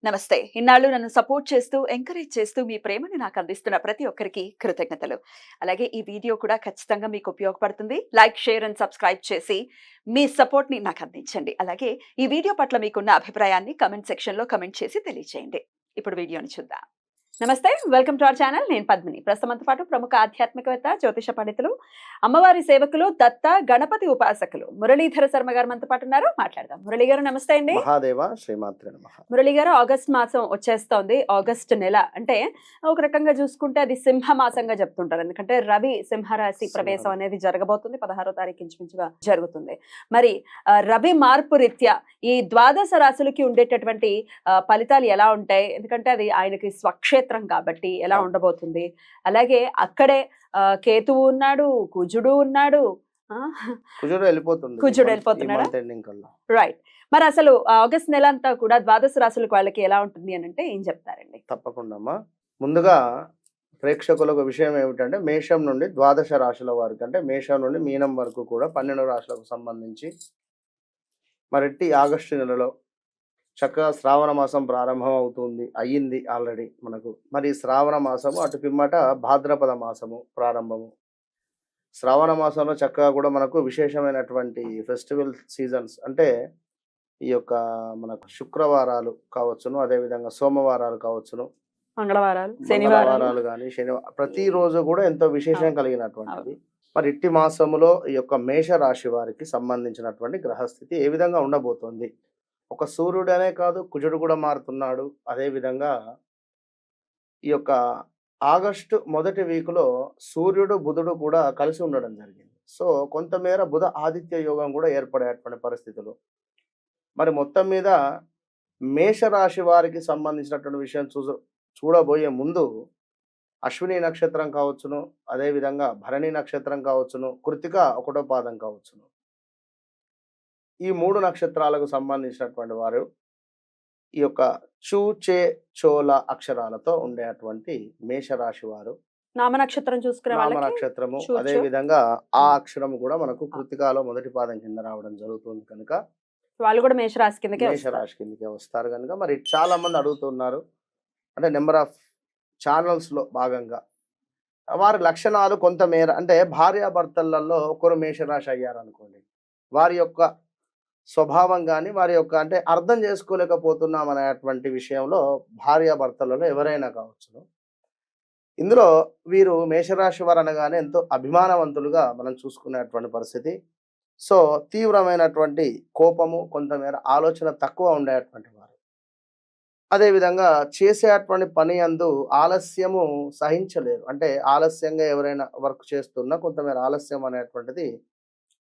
నమస్తే. ఇన్నాళ్ళు నన్ను సపోర్ట్ చేస్తూ, ఎంకరేజ్ చేస్తూ మీ ప్రేమని నాకు అందిస్తున్న ప్రతి ఒక్కరికి కృతజ్ఞతలు. అలాగే ఈ వీడియో కూడా ఖచ్చితంగా మీకు ఉపయోగపడుతుంది. లైక్, షేర్ అండ్ సబ్స్క్రైబ్ చేసి మీ సపోర్ట్‌ని నాకు అందించండి. అలాగే ఈ వీడియో పట్ల మీకున్న అభిప్రాయాన్ని కామెంట్ సెక్షన్‌లో కామెంట్ చేసి తెలియజేయండి. ఇప్పుడు వీడియోని చూద్దాం. నమస్తే. Welcome to our channel. నేను పద్మిని. ప్రస్తుతంతో పాటు ప్రముఖ ఆధ్యాత్మికవేత్త, జ్యోతిష పండితులు, అమ్మవారి సేవకులు, దత్త, గణపతి ఉపాసకులు మురళీధర శర్మ గారు మనతో పాటు ఉన్నారు. మాట్లాడదాం. మురళి గారు నమస్తే అండి. మహాదేవ శ్రీమాత్రే నమః. మురళి గారు, ఆగస్ట్ మాసం వచ్చేస్తోంది. ఆగస్ట్ నెల అంటే ఒక రకంగా చూసుకుంటే అది సింహ మాసంగా చెప్తుంటారు. ఎందుకంటే రవి సింహరాశి ప్రవేశం అనేది జరగబోతుంది. 16వ తారీఖు ఇంచుమించుగా జరుగుతుంది. మరి రవి మార్పు రీత్యా ఈ ద్వాదశ రాశులకి ఉండేటటువంటి ఫలితాలు ఎలా ఉంటాయి? ఎందుకంటే అది ఆయనకి స్వక్షేత్రం కాబట్టి ఎలా ఉండబోతుంది? అలాగే అక్కడే కేతువు ఉన్నాడు, కుజుడు ఉన్నాడు. కుజుడు వెళ్ళిపోతుంది. కుజుడు వెళ్ళిపోతున్నాడా? రైట్. మరి అసలు ఆగస్ట్ నెల అంతా కూడా ద్వాదశ రాశులకు వాళ్ళకి ఎలా ఉంటుంది అని అంటే ఏం చెప్తారండి? తప్పకుండా అమ్మా. ముందుగా ప్రేక్షకులకు విషయం ఏమిటంటే, మేషం నుండి ద్వాదశ రాశుల వారికి, అంటే మేషం నుండి మీనం వరకు కూడా 12 రాశులకు సంబంధించి మరిట్టి ఆగస్టు నెలలో చక్కగా శ్రావణ మాసం ప్రారంభం అవుతుంది, అయ్యింది ఆల్రెడీ మనకు. మరి శ్రావణ మాసము అటు పిమ్మట భాద్రపద మాసము ప్రారంభము. శ్రావణ మాసంలో చక్కగా కూడా మనకు విశేషమైనటువంటి ఫెస్టివల్ సీజన్స్, అంటే ఈ యొక్క మనకు శుక్రవారాలు కావచ్చును, అదేవిధంగా సోమవారాలు కావచ్చును, మంగళవారాలు, మంగళవారాలు కానీ శనివారం, ప్రతిరోజు కూడా ఎంతో విశేషం కలిగినటువంటిది. మరి ఇట్టి మాసములో ఈ యొక్క మేష రాశి వారికి సంబంధించినటువంటి గ్రహస్థితి ఏ విధంగా ఉండబోతోంది? ఒక సూర్యుడనే కాదు, కుజుడు కూడా మారుతున్నాడు. అదేవిధంగా ఈ యొక్క ఆగస్టు మొదటి వీక్లో సూర్యుడు బుధుడు కూడా కలిసి ఉండడం జరిగింది. సో కొంతమేర బుధ ఆదిత్య యోగం కూడా ఏర్పడేటువంటి పరిస్థితులు. మరి మొత్తం మీద మేషరాశి వారికి సంబంధించినటువంటి విషయం చూడబోయే ముందు అశ్విని నక్షత్రం కావచ్చును, అదేవిధంగా భరణి నక్షత్రం కావచ్చును, కృతిక 1వ పాదం కావచ్చును, ఈ 3 నక్షత్రాలకు సంబంధించినటువంటి వారు ఈ యొక్క చూ, చే, చోల అక్షరాలతో ఉండేటువంటి మేషరాశి వారు. నామ నక్షత్రం చూసుకునే నామ వాళ్ళకి నక్షత్రము, చూ, చూ. అదే విధంగా ఆ అక్షరము కూడా మనకు కృతికాలో మొదటి పాదం కింద రావడం జరుగుతుంది కనుక వాళ్ళు కూడా మేషరాశి కిందకే వస్తారు. మేషరాశి కిందకే వస్తారు కనుక మరి చాలా మంది అడుగుతున్నారు, అంటే నెంబర్ ఆఫ్ ఛానల్స్ లో భాగంగా వారి లక్షణాలు కొంతమేర, అంటే భార్యాభర్తలలో ఒకరు మేషరాశి అయ్యారు అనుకోండి, వారి యొక్క స్వభావం కానీ వారి యొక్క, అంటే అర్థం చేసుకోలేకపోతున్నాం అనేటువంటి విషయంలో భార్యాభర్తలలో ఎవరైనా కావచ్చు, ఇందులో వీరు మేషరాశి వారు అనగానే ఎంతో అభిమానవంతులుగా మనం చూసుకునేటువంటి పరిస్థితి. సో తీవ్రమైనటువంటి కోపము, కొంతమేర ఆలోచన తక్కువ ఉండేటువంటి వారు. అదేవిధంగా చేసేటువంటి పని అందు ఆలస్యము సహించలేరు, అంటే ఆలస్యంగా ఎవరైనా వర్క్ చేస్తున్నా కొంతమేర ఆలస్యం అనేటువంటిది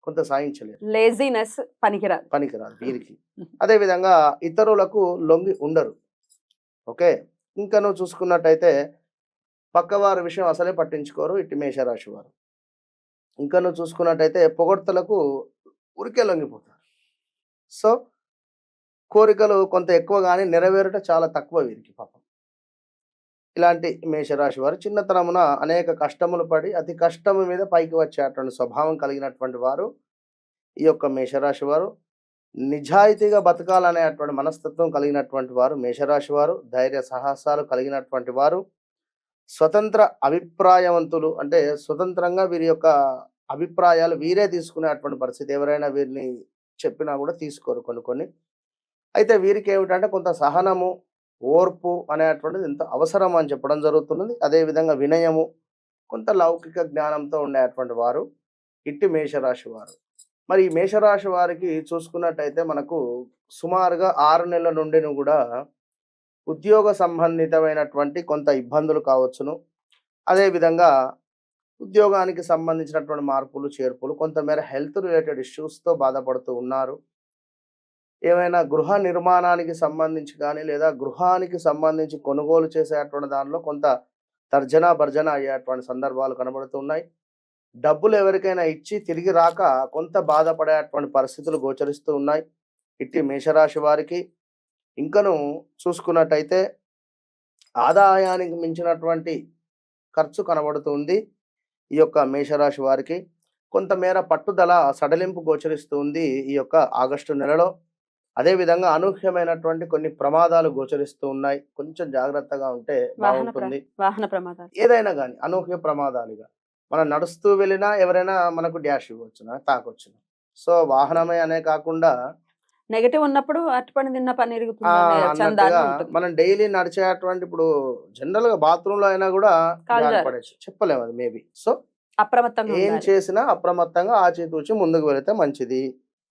కొంత సహించలేరు. లేజినెస్ పనికిరాదు వీరికి. అదేవిధంగా ఇతరులకు లొంగి ఉండరు. ఓకే. ఇంకా నువ్వు చూసుకున్నట్టయితే పక్కవారి విషయం అసలే పట్టించుకోరు ఇటు మేషరాశి వారు. ఇంకా నువ్వు చూసుకున్నట్టయితే పొగడ్తలకు ఊరికే లొంగిపోతారు. సో కోరికలు కొంత ఎక్కువ కానీ నెరవేరుట చాలా తక్కువ వీరికి పాపం. ఇలాంటి మేషరాశి వారు చిన్నతనమున అనేక కష్టములు పడి అతి కష్టము మీద పైకి వచ్చేటువంటి స్వభావం కలిగినటువంటి వారు ఈ యొక్క మేషరాశి వారు. నిజాయితీగా బతకాలనేటువంటి మనస్తత్వం కలిగినటువంటి వారు మేషరాశి వారు. ధైర్య సాహసాలు కలిగినటువంటి వారు. స్వతంత్ర అభిప్రాయవంతులు, అంటే స్వతంత్రంగా వీరి యొక్క అభిప్రాయాలు వీరే తీసుకునేటువంటి పరిస్థితి. ఎవరైనా వీరిని చెప్పినా కూడా తీసుకోరు కొన్ని. అయితే వీరికి ఏమిటంటే కొంత సహనము, ఓర్పు అనేటువంటిది ఎంత అవసరం అని చెప్పడం జరుగుతున్నది. అదేవిధంగా వినయము, కొంత లౌకిక జ్ఞానంతో ఉండేటువంటి వారు ఇట్టి మేషరాశి వారు. మరి ఈ మేషరాశి వారికి చూసుకున్నట్టయితే మనకు సుమారుగా 6 నెలల నుండి కూడా ఉద్యోగ సంబంధితమైనటువంటి కొంత ఇబ్బందులు కావచ్చును. అదేవిధంగా ఉద్యోగానికి సంబంధించినటువంటి మార్పులు చేర్పులు, కొంతమేర హెల్త్ రిలేటెడ్ ఇష్యూస్తో బాధపడుతూ ఉన్నారు. ఏమైనా గృహ నిర్మాణానికి సంబంధించి కానీ, లేదా గృహానికి సంబంధించి కొనుగోలు చేసేటువంటి దానిలో కొంత తర్జన భర్జన అయ్యేటువంటి సందర్భాలు కనబడుతున్నాయి. డబ్బులు ఎవరికైనా ఇచ్చి తిరిగి రాక కొంత బాధపడేటువంటి పరిస్థితులు గోచరిస్తూ ఉన్నాయి ఇట్టి మేషరాశి వారికి. ఇంకను చూసుకున్నట్టయితే ఆదాయానికి మించినటువంటి ఖర్చు కనబడుతుంది ఈ యొక్క మేషరాశి వారికి. కొంతమేర పట్టుదల సడలింపు గోచరిస్తుంది ఈ యొక్క ఆగస్టు నెలలో. అదే విధంగా అనూహ్యమైనటువంటి కొన్ని ప్రమాదాలు గోచరిస్తూ ఉన్నాయి. కొంచెం జాగ్రత్తగా ఉంటే బాగుంటుంది. వాహన ప్రమాదాలు. ఏదైనా గాని అనూహ్య ప్రమాదాలుగా. మనం నడుస్తూ వెళ్ళినా ఎవరైనా మనకు డ్యాష్ ఇవ్వచ్చునా, తాకొచ్చును. సో, వాహనమే అనే కాకుండా నెగెటివ్ ఉన్నప్పుడు అరటిపండు తిన్న పని ఆ! ఇరుగుతుందనే చందాన అన్నట్టుగా ఉంటుంది. మనం డైలీ నడిచేటువంటి ఇప్పుడు జనరల్‌గా బాత్రూమ్‌లో అయినా గూడా కాలు జారి జారొచ్చు. పడేచ్చు. చెప్పలేము అది మేబీ. సో, అప్రమత్తంగా ఏం ఉండాలి. చేసినా అప్రమత్తంగా ఆచితూచి ముందుకు వెళితే మంచిది.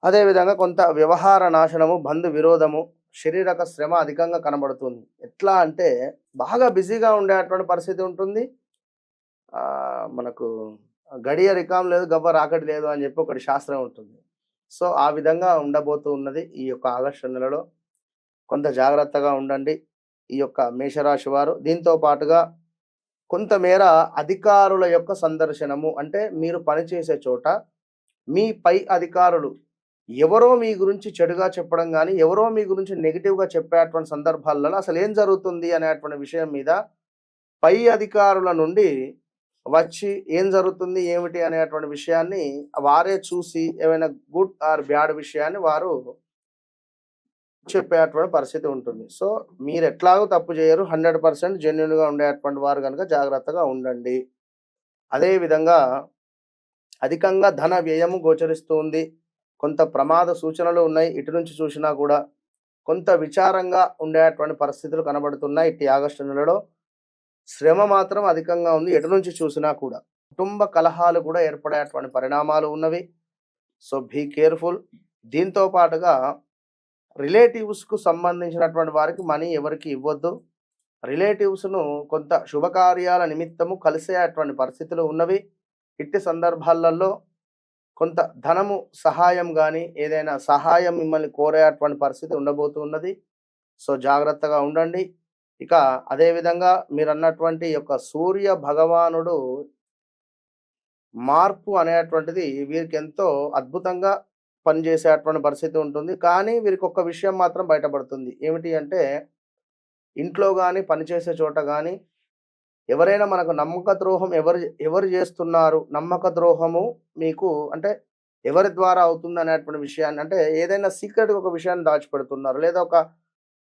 అదే విధంగా కొంత వ్యవహార నాశనము, బంధు విరోధము, శారీరక శ్రమ అధికంగా కనబడుతుంది. ఎట్లా అంటే బాగా బిజీగా ఉండేటువంటి పరిస్థితి ఉంటుంది. మనకు గడియ రికాం లేదు, గవ్వ రాకడి లేదు అని చెప్పి ఒకటి శాస్త్రం ఉంటుంది. సో, ఆ విధంగా ఉండబోతూ ఉన్నది ఈ యొక్క ఆగస్టు నెలలో. కొంత జాగ్రత్తగా ఉండండి ఈ యొక్క మేషరాశి వారు. దీంతో పాటుగా కొంతమేర అధికారుల యొక్క సందర్శనము అంటే మీరు పనిచేసే చోట మీ పై అధికారులు ఎవరో మీ గురించి చెడుగా చెప్పడం గాని, ఎవరో మీ గురించి నెగెటివ్‌గా చెప్పేటువంటి సందర్భాలలో అసలేం జరుగుతుంది అనేటువంటి విషయం మీద పై అధికారుల నుండి వచ్చి ఏం జరుగుతుంది, ఏమిటి అనేటువంటి విషయాన్ని వారే చూసి ఏమైనా గుడ్ ఆర్ బ్యాడ్ విషయాన్ని వారు చెప్పేటువంటి పరిస్థితి ఉంటుంది. సో, మీరెట్లాగో తప్పు చేయరు. 100% జెన్యూన్‌గా ఉండేటువంటి వారు గనుక జాగ్రత్తగా ఉండండి. అదే విధంగా అధికంగా ధన వ్యయము గోచరిస్తూ ఉంది. కొంత ప్రమాద సూచనలు ఉన్నాయి. ఇటు నుంచి చూసినా కూడా కొంత విచారంగా ఉండేటువంటి పరిస్థితులు కనబడుతున్నాయి. ఇట్టి ఆగస్టు నెలలో శ్రమ మాత్రం అధికంగా ఉంది. ఎటు నుంచి చూసినా కూడా. కుటుంబ కలహాలు కూడా ఏర్పడేటువంటి పరిణామాలు ఉన్నవి. So, be careful. దీంతో పాటుగా రిలేటివ్స్‌కు సంబంధించినటువంటి వారికి మనీ ఎవరికీ ఇవ్వొద్దు. రిలేటివ్స్‌ను కొంత శుభకార్యాల నిమిత్తము కలిసేటువంటి పరిస్థితులు ఉన్నవి. ఇట్టి సందర్భాలలో కొంత ధనము సహాయం గాని, ఏదైనా సహాయం మిమ్మల్ని కోరేటువంటి పరిస్థితి ఉండబోతూ ఉన్నది. సో, జాగ్రత్తగా ఉండండి. ఇక అదే విధంగా మీరన్నటువంటి ఈ యొక్క సూర్య భగవానుడు మార్పు అనేటువంటిది వీరికెంతో అద్భుతంగా పనిచేసేటువంటి పరిస్థితి ఉంటుంది. కానీ వీరికొక్క విషయం మాత్రం బయటపడుతుంది. ఏమిటి అంటే ఇంట్లో గాని, పనిచేసే చోట గాని ఎవరైనా మనకు నమ్మక ద్రోహం ఎవరు జేస్తున్నారు? నమ్మక ద్రోహము మీకు అంటే ఎవరి ద్వారా అవుతుందనేటువంటి విషయాన్ని అంటే ఏదైనా సీక్రెట్‌గా ఒక విషయాన్ని దాచిపెడుతున్నారు. లేదా ఒక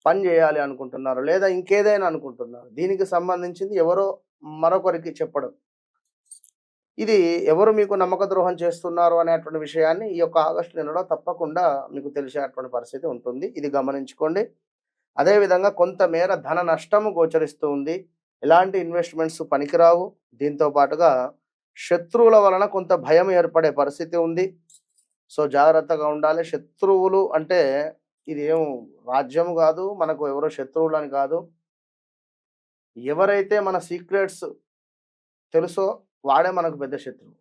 పని జేయాలి అనుకుంటున్నారు. లేదా ఇంకేదైనా అనుకుంటున్నారు. దీనికి సంబంధించింది ఎవరో మరొకరికి చెప్పడం. ఇది ఎవరు మీకు నమ్మక ద్రోహం చేస్తున్నారు అనేటువంటి విషయాన్ని ఈ యొక్క ఆగస్టు నెలలో తప్పకుండా మీకు తెలిసేటువంటి పరిస్థితి ఉంటుంది. ఇది గమనించుకోండి. అదే విధంగా కొంతమేర ధన నష్టము గోచరిస్తూ ఉంది. ఎలాంటి ఇన్వెస్ట్‌మెంట్స్ పనికిరావు. దీంతో పాటుగా శత్రువుల వలన కొంత భయం ఏర్పడే పరిస్థితి ఉంది. సో, జాగ్రత్తగా ఉండాలి. శత్రువులు అంటే ఇదేం రాజ్యం గాదు. మనకు ఎవరో శత్రువులని కాదు. ఎవరైతే మన సీక్రెట్స్ తెలుసో వాడే మనకు పెద్ద శత్రువు.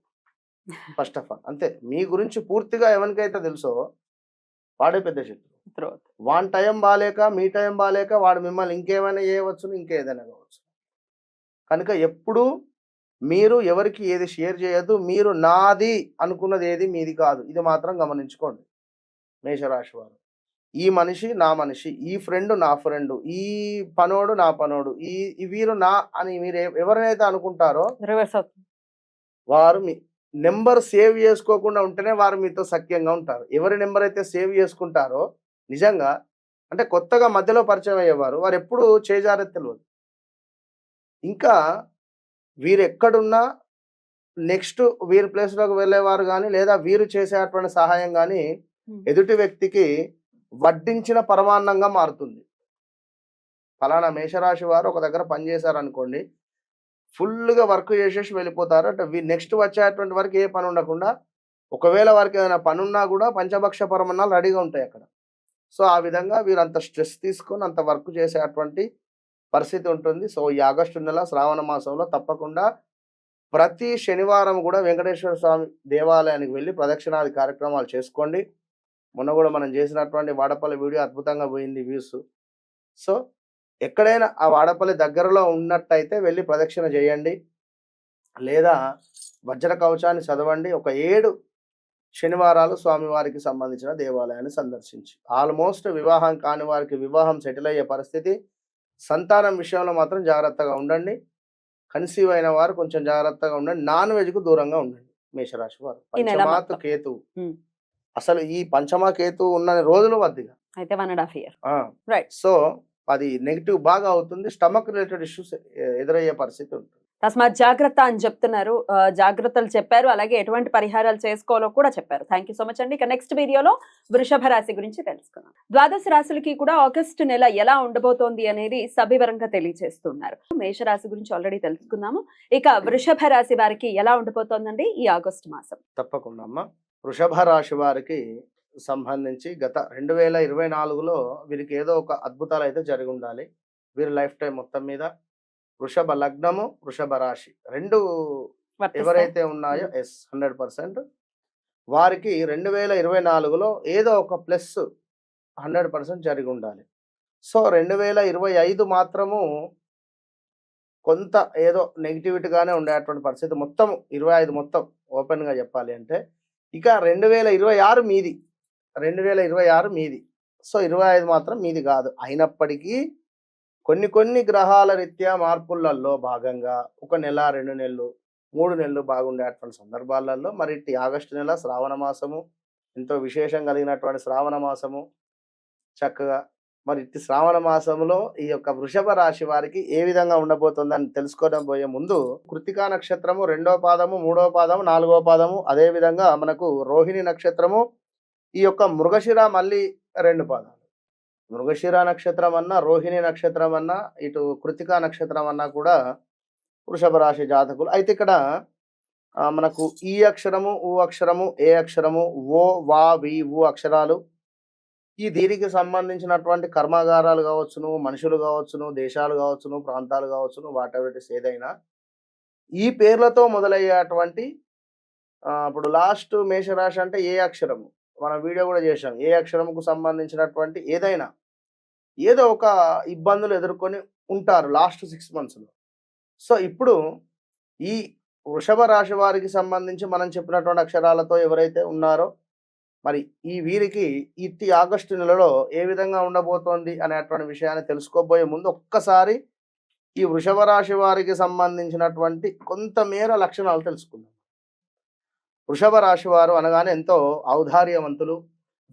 First of all. అంతే. మీ గురించి పూర్తిగా ఎవనికైతే తెలుసో వాడే పెద్ద శత్రువు. తర్వాత వాని టైం బాలేక, మీ టైం బాలేక వాడు మిమ్మల్ని ఇంకేమైనా చేయవచ్చును, ఇంకేదైనా కావచ్చు. కనుక ఎప్పుడూ మీరు ఎవరికీ ఏది షేర్ చేయొద్దు. మీరు నాది అనుకున్నది ఏది మీది కాదు. ఇది మాత్రం గమనించుకోండి మేషరాశి వారు. ఈ మనిషి నా మనిషి, ఈ ఫ్రెండ్ నా ఫ్రెండు, ఈ పనోడు నా పనోడు, ఈ వీరు నా అని మీరు ఎవరినైతే అనుకుంటారో రివర్స్ అవుతుంది. వారు మీ నంబర్ సేవ్ చేసుకోకుండా ఉంటేనే వారు మీతో సఖ్యంగా ఉంటారు. ఎవరి నంబర్ అయితే సేవ్ చేసుకుంటారో నిజంగా అంటే కొత్తగా మధ్యలో పరిచయం అయ్యేవారు వారెప్పుడు చేజారేది తెలవదు. ఇంకా వీరెక్కడున్నా నెక్స్ట్ వీరి ప్లేస్‌లోకి వెళ్ళేవారు గాని, లేదా వీరు చేసేటువంటి సహాయం గాని హ్మ్. ఎదుటి వ్యక్తికి వడ్డించిన పరమాన్నంగా మారుతుంది. ఫలానా మేషరాశి వారు ఒక దగ్గర పని చేశారనుకోండి, ఫుల్‌గా వర్క్ చేసేసి వెళ్ళిపోతారు. అంటే నెక్స్ట్ వచ్చేటువంటి వరకు ఏ పని ఉండకుండా, ఒకవేళ వారికి ఏదైనా పనున్నా కూడా పంచభక్ష పరమాన్నాలు రెడీగా ఉంటాయి అక్కడ. సో, ఆ విధంగా వీరంత స్ట్రెస్ తీసుకొని అంత వర్క్ చేసేటువంటి పరిస్థితి ఉంటుంది. సో, ఈ ఆగస్టు నెల శ్రావణ మాసంలో తప్పకుండా ప్రతి శనివారం గూడా వెంకటేశ్వర స్వామి దేవాలయానికి వెళ్లి ప్రదక్షిణాది కార్యక్రమాలు చేసుకోండి. మొన్న గూడా మనం చేసినటువంటి వాడపల్లి వీడియో అద్భుతంగా పోయింది వ్యూస్. సో, ఎక్కడైనా ఆ వాడపల్లి దగ్గరలో ఉన్నట్టయితే వెళ్లి ప్రదక్షిణ చేయండి. లేదా వజ్ర కవచాన్ని చదవండి. ఒక 7 శనివారాలు స్వామివారికి సంబంధించిన దేవాలయాన్ని సందర్శించి. ఆల్మోస్ట్ వివాహం కాని వారికి వివాహం సెటిల్ అయ్యే పరిస్థితి. సంతానం విషయంలో మాత్రం జాగ్రత్తగా ఉండండి. కన్సీవ్ అయిన వారు కొంచెం జాగ్రత్తగా ఉండండి. నాన్ వెజ్‌కు దూరంగా ఉండండి మేషరాశి వారు. ఈ నెల పంచమాత్ మొత్తం. కేతువు. హ్మ్. అసలు ఈ పంచమ కేతువు ఉన్న రోజులు వద్దిగ. అయితే 1.5 ఇయర్. ఆ! రైట్. సో, అది నెగెటివ్ బాగా అవుతుంది. స్టమక్ రిలేటెడ్ ఇష్యూస్ ఎదురయ్యే పరిస్థితి ఉంటుంది. తస్మాత్ జాగ్రత్త అని చెప్తున్నారు. జాగ్రత్తలు చెప్పారు. అలాగే ఎటువంటి పరిహారాలు చేసుకోవాలో కూడా చెప్పారు. థాంక్ యూ సో మచ్ అండి. ఇక నెక్స్ట్ వీడియోలో వృషభ రాశి గురించి తెలుసుకుందాం. ద్వాదశ రాశులకి కూడా ఆగస్టు నెల ఎలా ఉండబోతోంది అనేది సవివరంగా తెలియజేస్తున్నారు. మేషరాశి గురించి ఆల్రెడీ తెలుసుకున్నాము. ఇక వృషభ రాశి వారికి ఎలా ఉండబోతోందండి ఈ ఆగస్టు మాసం? తప్పకుండా అమ్మ. వృషభ రాశి వారికి సంబంధించి గత 2024లో వీరికి ఏదో ఒక అద్భుతాలైతే జరిగుండాలి. వీరి లైఫ్ టైమ్ మొత్తం మీద వృషభ లగ్నము, వృషభ రాశి 2 వర్తిస్తాయి. ఎవరైతే ఉన్నాయో 100% వారికి 2024లో ఏదో ఒక ప్లస్ 100% జరిగుండాలి. సో, 2025 మాత్రము కొంత ఏదో నెగటివిటీగానే ఉండేటువంటి పరిస్థితి మొత్తం 25 మొత్తం ఓపెన్‌గా చెప్పాలి అంటే. ఇక 2026 మీది. 2026 మీది. సో, 25 మాత్రం మీది కాదు. అయినప్పటికీ కొన్ని గ్రహాల రీత్యా మార్పులలో భాగంగా ఒక నెల, 2 నెలలు, 3 నెలలు బాగుండేటువంటి సందర్భాలలో మరి ఇట్టి ఆగస్టు నెల శ్రావణ మాసము, ఎంతో విశేషం కలిగినటువంటి శ్రావణ మాసము చక్కగా మరి ఇట్టి శ్రావణ మాసంలో ఈ యొక్క వృషభ రాశి వారికి ఏ విధంగా ఉండబోతుందని తెలుసుకోవడం పోయే ముందు కృత్తికా నక్షత్రము 2వ పాదము, 3వ పాదము, 4వ పాదము, అదే విధంగా మనకు రోహిణి నక్షత్రము, ఈ యొక్క మృగశిర మళ్ళీ 2 పాదాలు. మృగశిర నక్షత్రం అన్నా, రోహిణి నక్షత్రం అన్నా, ఇటు కృత్తికా నక్షత్రం అన్నా కూడా వృషభ రాశి జాతకులు. అయితే ఇక్కడ మనకు ఈ అక్షరము, ఊ అక్షరము, ఏ అక్షరము, ఓ, వా, వి, ఊ అక్షరాలు ఈ దీనికి సంబంధించినటువంటి కర్మాగారాలు కావచ్చును, మనుషులు కావచ్చును, దేశాలు కావచ్చును, ప్రాంతాలు కావచ్చును, వాటెవర్ ఇట్ ఈస్ ఏదైనా ఈ పేర్లతో మొదలయ్యేటువంటి ఇప్పుడు లాస్ట్ మేషరాశి అంటే ఏ అక్షరము మనం వీడియో కూడా చేశాం. ఏ అక్షరముకు సంబంధించినటువంటి ఏదైనా ఏదో ఒక ఇబ్బందులు ఎదుర్కొని ఉంటారు లాస్ట్ 6 మంత్స్‌లో. సో, ఇప్పుడు ఈ వృషభ రాశి వారికి సంబంధించి మనం చెప్పినటువంటి అక్షరాలతో ఎవరైతే ఉన్నారో మరి ఈ వీరికి ఇట్టి ఆగస్టు నెలలో ఏ విధంగా ఉండబోతోంది అనేటువంటి విషయాన్ని తెలుసుకోబోయే ముందు ఒక్కసారి ఈ వృషభ రాశి వారికి సంబంధించినటువంటి కొంతమేర లక్షణాలు తెలుసుకుందాం. వృషభ రాశి వారు అనగానే ఎంతో ఔదార్యవంతులు,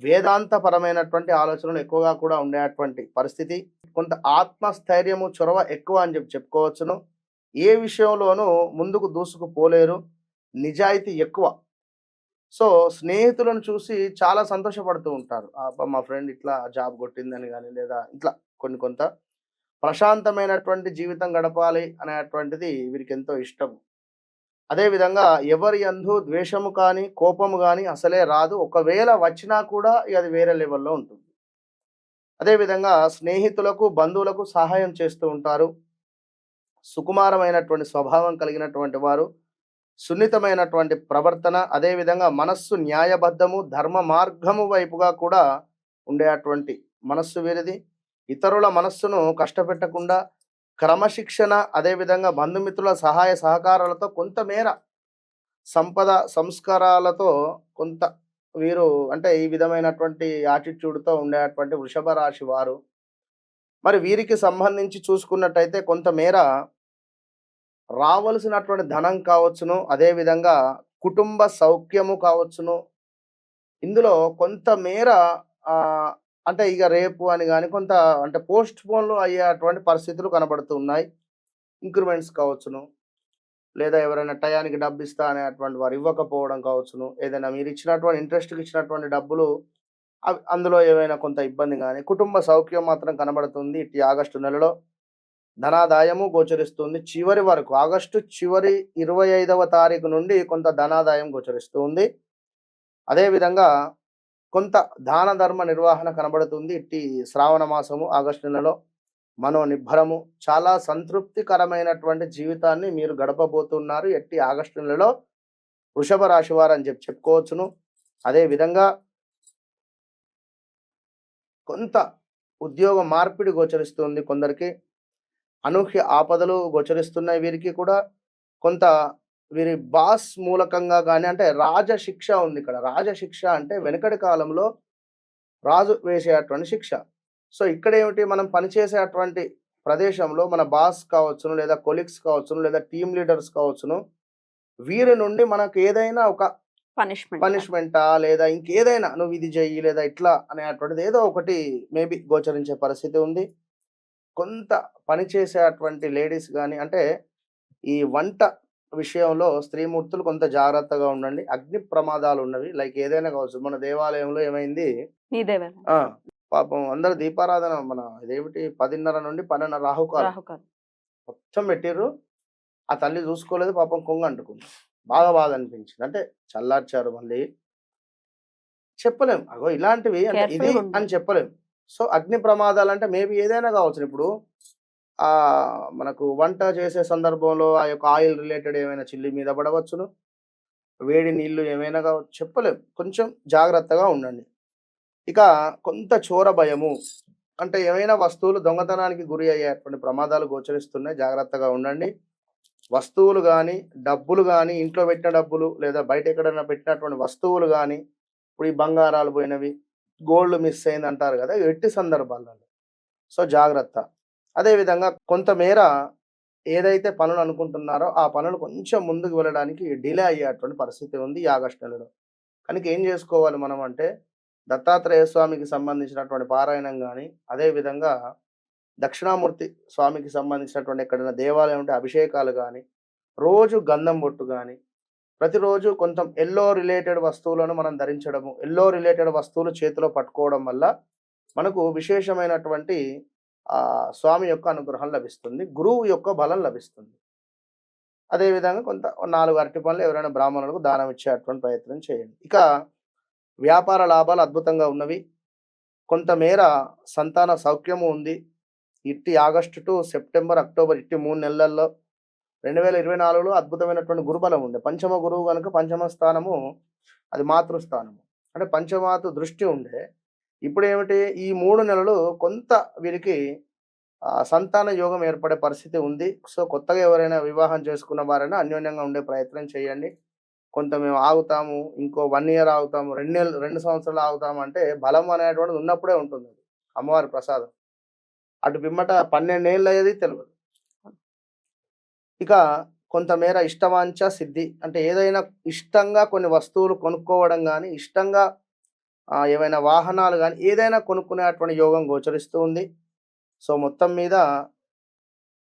వేదాంతపరమైనటువంటి ఆలోచనలు ఎక్కువగా కూడా ఉండేటువంటి పరిస్థితి, కొంత ఆత్మస్థైర్యము, చొరవ ఎక్కువ అని చెప్పుకోవచ్చును. ఏ విషయంలోనూ ముందుకు దూసుకుపోలేరు, నిజాయితీ ఎక్కువ. సో, స్నేహితులను చూసి చాలా సంతోషపడుతూ ఉంటారు. అబ్బా! మా ఫ్రెండ్ ఇట్లా జాబ్ కొట్టిందని గాని, లేదా ఇట్లా కొంత ప్రశాంతమైనటువంటి జీవితం గడపాలి అనేటువంటిది వీరికెంతో ఇష్టము. అదేవిధంగా ఎవరి యందు ద్వేషము కానీ, కోపము గాని అసలే రాదు. ఒకవేళ వచ్చినా కూడా అది వేరే లెవెల్‌లో ఉంటుంది. అదేవిధంగా స్నేహితులకు, బంధువులకు సహాయం చేస్తూ ఉంటారు. సుకుమారమైనటువంటి స్వభావం కలిగినటువంటి వారు, సున్నితమైనటువంటి ప్రవర్తన, అదేవిధంగా మనస్సు న్యాయబద్ధము, ధర్మ మార్గము వైపుగా కూడా ఉండేటువంటి మనస్సు వీరిది. ఇతరుల మనస్సును కష్టపెట్టకుండా క్రమశిక్షణ, అదేవిధంగా బంధుమిత్రుల సహాయ సహకారాలతో కొంతమేర సంపద సంస్కారాలతో కొంత వీరు అంటే ఈ విధమైనటువంటి యాటిట్యూడ్‌తో ఉండేటువంటి వృషభ రాశి వారు. మరి వీరికి సంబంధించి చూసుకున్నట్టయితే కొంతమేర రావలసినటువంటి ధనం కావచ్చును, అదేవిధంగా కుటుంబ సౌఖ్యము కావచ్చును. ఇందులో కొంతమేర అంటే ఇక రేపు అని గాని కొంత అంటే పోస్ట్‌పోన్‌లు అయ్యేటువంటి పరిస్థితులు కనబడుతూ ఉన్నాయి. ఇంక్రిమెంట్స్ కావచ్చును, లేదా ఎవరైనా టయానికి డబ్బిస్తా అనేటువంటి వారు ఇవ్వకపోవడం కావచ్చును. ఏదైనా మీరిచ్చినటువంటి ఇంట్రెస్ట్‌కి ఇచ్చినటువంటి డబ్బులు అందులో ఏవైనా కొంత ఇబ్బంది గాని, కుటుంబ సౌఖ్యం మాత్రం కనబడుతుంది. ఇట్టి ఆగస్టు నెలలో ధనాదాయము గోచరిస్తుంది. చివరి వరకు ఆగస్టు చివరి 25వ తారీఖు నుండి కొంత ధనాదాయం గోచరిస్తూ ఉంది. అదేవిధంగా కొంత దాన ధర్మ నిర్వహణ కనబడుతుంది. ఇట్టి శ్రావణ మాసము ఆగస్టు నెలలో మనోనిబ్బరము చాలా సంతృప్తికరమైనటువంటి జీవితాన్ని మీరు గడపబోతున్నారు ఎట్టి ఆగస్టు నెలలో వృషభ రాశి వారు అని చెప్పుకోవచ్చును. అదేవిధంగా కొంత ఉద్యోగ మార్పిడి గోచరిస్తుంది కొందరికి. అనూహ్య ఆపదలు గోచరిస్తున్నాయి వీరికి కూడా. కొంత వీరి బాస్ మూలకంగా కానీ అంటే రాజశిక్ష ఉంది ఇక్కడ. రాజశిక్ష అంటే వెనకటి కాలంలో రాజు వేసేటువంటి శిక్ష. సో, ఇక్కడ ఏమిటి మనం పనిచేసేటువంటి ప్రదేశంలో మన బాస్ కావచ్చును, లేదా కొలీగ్స్ కావచ్చును, లేదా టీమ్ లీడర్స్ కావచ్చును, వీరి నుండి మనకు ఏదైనా ఒక పనిష్మెంట్. పనిష్మెంటా లేదా ఇంకేదైనా నువ్వు ఇది చెయ్యి లేదా ఇట్లా అనేటువంటిది ఏదో ఒకటి మేబీ గోచరించే పరిస్థితి ఉంది. కొంత పని చేసేటువంటి లేడీస్ గాని అంటే ఈ వంట విషయంలో స్త్రీమూర్తులు కొంత జాగ్రత్తగా ఉండండి. అగ్ని ప్రమాదాలున్నవి. లైక్ ఏదైనా కావచ్చు. మన దేవాలయంలో ఏమైంది ఇదేవే ఆ! పాపం అందరూ దీపారాధన మన ఇదేమిటి 10:30 నుండి 12:30 రాహుకాలం. రాహుకాలం. మొత్తం పెట్టిర్రు. ఆ తల్లి చూసుకోలేదు పాపం కొంగు అంటుకుంది. బాగా బాధ అనిపించింది. అంటే చల్లార్చారు మళ్ళీ. చెప్పలేం. అగో ఇలాంటివి అంటే ఇది కేర్‌ఫుల్‌గా అని ఉండాలి. చెప్పలేం. సో, అగ్ని ప్రమాదాలంటే మేబీ ఏదైనా కావచ్చును. ఇప్పుడు మనకు వంట చేసే సందర్భంలో ఆ యొక్క ఆయిల్ రిలేటెడ్ ఏమైనా చిల్లి మీద పడవచ్చును. వేడి నీళ్లు ఏమైనా కావచ్చు. చెప్పలేం. కొంచెం జాగ్రత్తగా ఉండండి. ఇక కొంత చోర భయము. అంటే ఏమైనా వస్తువులు దొంగతనానికి గురి అయ్యేటువంటి ప్రమాదాలు గోచరిస్తున్నాయి. జాగ్రత్తగా ఉండండి. వస్తువులు గానీ, డబ్బులు గానీ, ఇంట్లో పెట్టిన డబ్బులు లేదా బయట ఎక్కడైనా పెట్టినటువంటి వస్తువులు గానీ, ఇప్పుడు ఈ బంగారాలు పోయినవి, గోల్డ్ మిస్ అయిందంటారు గదా! ఎట్టి సందర్భాలలో. సో, జాగ్రత్త. అదే విధంగా కొంతమేర ఏదైతే పనులు అనుకుంటున్నారో, ఆ పనులు కొంచెం ముందుకు వెళ్ళడానికి డిలే అయ్యేటువంటి పరిస్థితి ఉంది ఈ ఆగస్టు నెలలో. కనుక ఏం జేసుకోవాలి మనం అంటే, దత్తాత్రేయ స్వామికి సంబంధించినటువంటి పారాయణం గానీ, అదే విధంగా దక్షిణామూర్తి స్వామికి సంబంధించినటువంటి ఎక్కడైనా దేవాలయం ఉంటే అభిషేకాలు గానీ, రోజు గంధం బొట్టు గానీ, ప్రతిరోజు కొంచెం యెల్లో రిలేటెడ్ వస్తువులను మనం ధరించడము, యెల్లో రిలేటెడ్ వస్తువులు చేతిలో పట్టుకోవడం వల్ల మనకు విశేషమైనటువంటి స్వామి యొక్క అనుగ్రహం లభిస్తుంది. గురువు యొక్క బలం లభిస్తుంది. అదే విధంగా కొంత 4 అరటిపండ్లు ఎవరైనా బ్రాహ్మణులకు దానం ఇచ్చేటువంటి ప్రయత్నం చేయండి. ఇక వ్యాపార లాభాలు అద్భుతంగా ఉన్నవి. కొంతమేర సంతాన సౌఖ్యము ఉంది. ఇట్టి ఆగస్టు టు సెప్టెంబర్, అక్టోబర్ ఇట్టి 3 నెలల్లో 2024లో అద్భుతమైనటువంటి గురుబలం ఉండే. పంచమ గురువు గనుక పంచమ స్థానము అది మాతృస్థానము. అంటే పంచమాతు దృష్టి ఉండే. ఇప్పుడేమిటి ఈ 3 నెలలు కొంత వీరికి సంతాన యోగం ఏర్పడే పరిస్థితి ఉంది. సో, కొత్తగా ఎవరైనా వివాహం చేసుకున్న వారైనా అన్యోన్యంగా ఉండే ప్రయత్నం చేయండి. కొంత మేము ఆగుతాము. ఇంకో 1 ఇయర్ ఆగుతాము. 2 సంవత్సరాలు ఆగుతాము అంటే బలం అనేటువంటిది ఉన్నప్పుడే ఉంటుంది. అమ్మవారి ప్రసాదం. అటు పిమ్మట 12 ఏళ్ళు అయ్యేది తెలవదు. ఇక కొంతమేర ఇష్టవాంఛ సిద్ధి. అంటే ఏదైనా ఇష్టంగా కొన్ని వస్తువులు కొనుక్కోవడం గానీ, ఇష్టంగా ఏవైనా వాహనాలు గానీ, ఏదైనా కొనుక్కునేటువంటి యోగం గోచరిస్తూ ఉంది. సో, మొత్తం మీద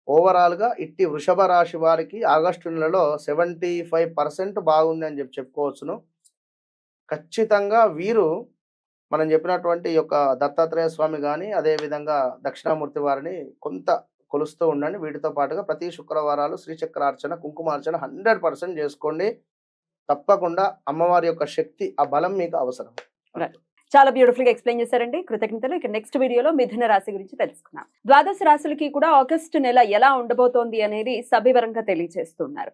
ఓవరాల్‌గా ఇట్టి వృషభ రాశి వారికి ఆగస్టు నెలలో 75% బాగుంది అని చెప్పుకోవచ్చును. ఖచ్చితంగా వీరు మనం చెప్పినటువంటి ఈ యొక్క దత్తాత్రేయ స్వామి గాని, అదే విధంగా దక్షిణామూర్తి వారిని కొంత కొలుస్తూ ఉండండి. వీటితో పాటుగా ప్రతి శుక్రవారాలు శ్రీచక్రార్చన, కుంకుమార్చన 100% చేసుకోండి. తప్పకుండా అమ్మవారి యొక్క శక్తి, ఆ బలం మీకు అవసరం. రైట్. చాలా బ్యూటిఫుల్ గా ఎక్స్ప్లెయిన్ చేశారండి. కృతజ్ఞతలు. ఇక నెక్స్ట్ వీడియోలో మిథున రాశి గురించి తెలుసుకుందాం. ద్వాదశ రాశులకి కూడా ఆగస్టు నెల ఎలా ఉండబోతోంది అనేది సవివరంగా తెలియజేస్తున్నారు.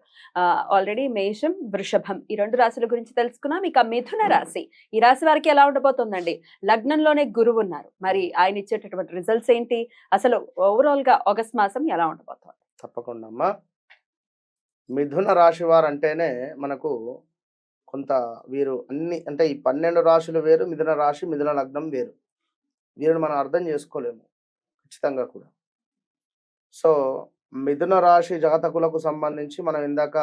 ఆల్రెడీ మేషం, వృషభం ఈ 2 రాశుల గురించి తెలుసుకున్నాం. ఇక మిథున రాశి, ఈ రాశి వారికి ఎలా ఉండబోతోందండి? లగ్నంలోనే గురువు ఉన్నారు. మరి ఆయన ఇచ్చేటటువంటి రిజల్ట్స్ ఏంటి? అసలు ఓవరాల్ గా ఆగస్ట్ మాసం ఎలా ఉండబోతోంది? తప్పకుండా అమ్మా. మిథున రాశి వారంటేనే మనకు కొంత వీరు అన్ని అంటే ఈ 12 రాశులు వేరు, మిథున రాశి, మిథున లగ్నం వేరు. వీరిని మనం అర్థం చేసుకోలేము. ఖచ్చితంగా కూడా. సో, మిథున రాశి జాతకులకు సంబంధించి మనం ఇందాక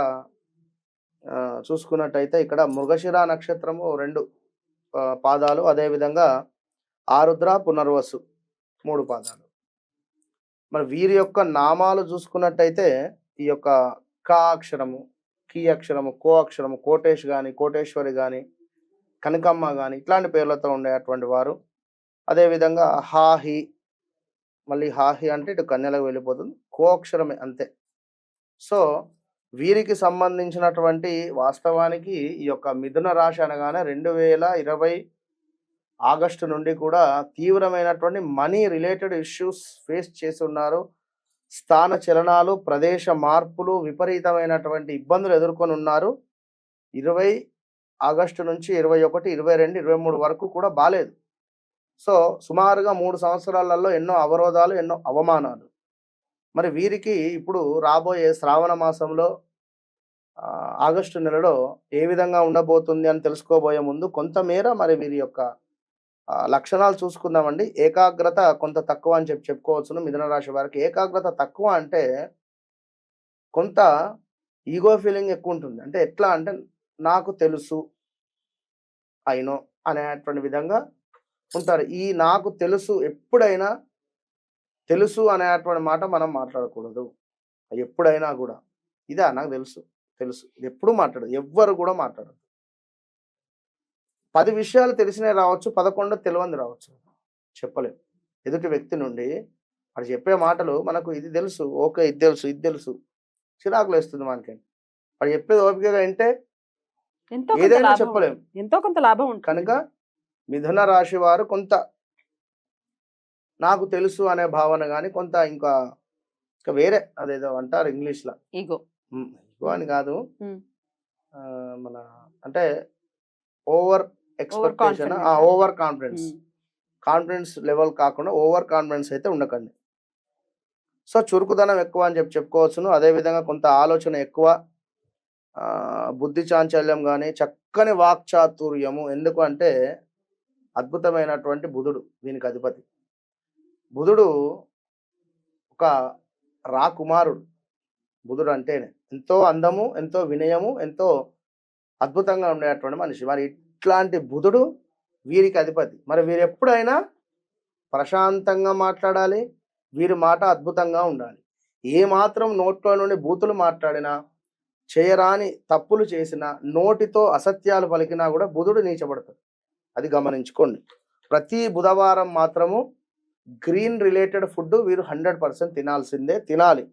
చూసుకున్నట్టయితే ఇక్కడ మృగశిర నక్షత్రము 2 పాదాలు, అదేవిధంగా ఆరుద్ర, పునర్వసు 3 పాదాలు. మరి వీరి యొక్క నామాలు చూసుకున్నట్టయితే ఈ యొక్క క అక్షరము, కి అక్షరము, కో అక్షరము, కోటేష్ గాని, కోటేశ్వరి గాని, కనకమ్మ గాని ఇట్లాంటి పేర్లతో ఉండేటువంటి వారు. అదేవిధంగా హా, హి, మళ్ళీ హా, హి అంటే ఇటు కన్యలకు వెళ్ళిపోతుంది. కో అక్షరమే అంతే. సో, వీరికి సంబంధించినటువంటి వాస్తవానికి ఈ యొక్క మిథున రాశి అనగానే 2020 ఆగస్టు నుండి కూడా తీవ్రమైనటువంటి మనీ రిలేటెడ్ ఇష్యూస్ ఫేస్ చేసి ఉన్నారు. స్థాన చలనాలు, ప్రదేశ మార్పులు, విపరీతమైనటువంటి ఇబ్బందులు ఎదుర్కొని ఉన్నారు. 20 ఆగస్టు నుంచి 21, 22, 23 వరకు కూడా బాలేదు. సో, సుమారుగా 3 సంవత్సరాలలో ఎన్నో అవరోధాలు, ఎన్నో అవమానాలు. మరి వీరికి ఇప్పుడు రాబోయే శ్రావణ మాసంలో ఆగస్టు నెలలో ఏ విధంగా ఉండబోతుంది అని తెలుసుకోబోయే ముందు కొంతమేర మరి వీరి యొక్క లక్షణాలు చూసుకుందామండి. ఏకాగ్రత కొంత తక్కువ అని చెప్పుకోవచ్చును. మిథున రాశి వారికి ఏకాగ్రత తక్కువ అంటే కొంత ఈగో ఫీలింగ్ ఎక్కువ ఉంటుంది. అంటే ఎట్లా అంటే నాకు తెలుసు, ఐ నో అనేటువంటి విధంగా ఉంటారు. ఈ నాకు తెలుసు ఎప్పుడైనా తెలుసు అనేటువంటి మాట మనం మాట్లాడకూడదు. ఎప్పుడైనా కూడా ఇదా నాకు తెలుసు తెలుసు ఇది ఎప్పుడు మాట్లాడదు, ఎవ్వరు కూడా మాట్లాడదు. 10 విషయాలు తెలిసినవి రావచ్చు, 11 తెలియంది రావచ్చు, చెప్పలేము. ఎదుటి వ్యక్తి నుండి వాడు చెప్పే మాటలు మనకు ఇది తెలుసు, ఓకే ఇది తెలుసు ఇది తెలుసు, చిరాకులు వేస్తుంది మనకి. వాడు చెప్పేది ఓపికగా వింటే ఎంతో కొంత ఏదైనా లాభం చెప్పలేము. ఎంతో కొంత లాభం ఉంటుంది. కనుక మిథున రాశి వారు కొంత నాకు తెలుసు అనే భావన కానీ కొంత ఇంకా ఇంకా వేరే అదేదో అంటారు ఇంగ్లీష్లో ఈగో. ఇగో అని కాదు, ఉమ్. మన అంటే over expectation, confidence. Over confidence, confidence level కాకుండా ఓవర్ కాన్ఫిడెన్స్ అయితే ఉండకండి. సో చురుకుదనం ఎక్కువ అని చెప్పుకోవచ్చును. అదేవిధంగా కొంత ఆలోచన ఎక్కువ, బుద్ధి చాంచల్యం కానీ చక్కని వాక్చాతుర్యము. ఎందుకు అంటే అద్భుతమైనటువంటి బుధుడు దీనికి అధిపతి. బుధుడు ఒక రాకుమారుడు. బుధుడు అంటేనే ఎంతో అందము, ఎంతో వినయము, ఎంతో అద్భుతంగా ఉండేటువంటి మనిషి. మరి ఇట్లాంటి బుధుడు వీరికి అధిపతి. మరి వీరు ఎప్పుడైనా ప్రశాంతంగా మాట్లాడాలి, వీరి మాట అద్భుతంగా ఉండాలి. ఏ మాత్రం నోట్లో నుండి బూతులు మాట్లాడినా, చేయరాని తప్పులు చేసినా, నోటితో అసత్యాలు పలికినా కూడా బుధుడు నీచబడతాడు. అది గమనించుకోండి. ప్రతి బుధవారం మాత్రము గ్రీన్ రిలేటెడ్ ఫుడ్ వీరు 100% తినాలి.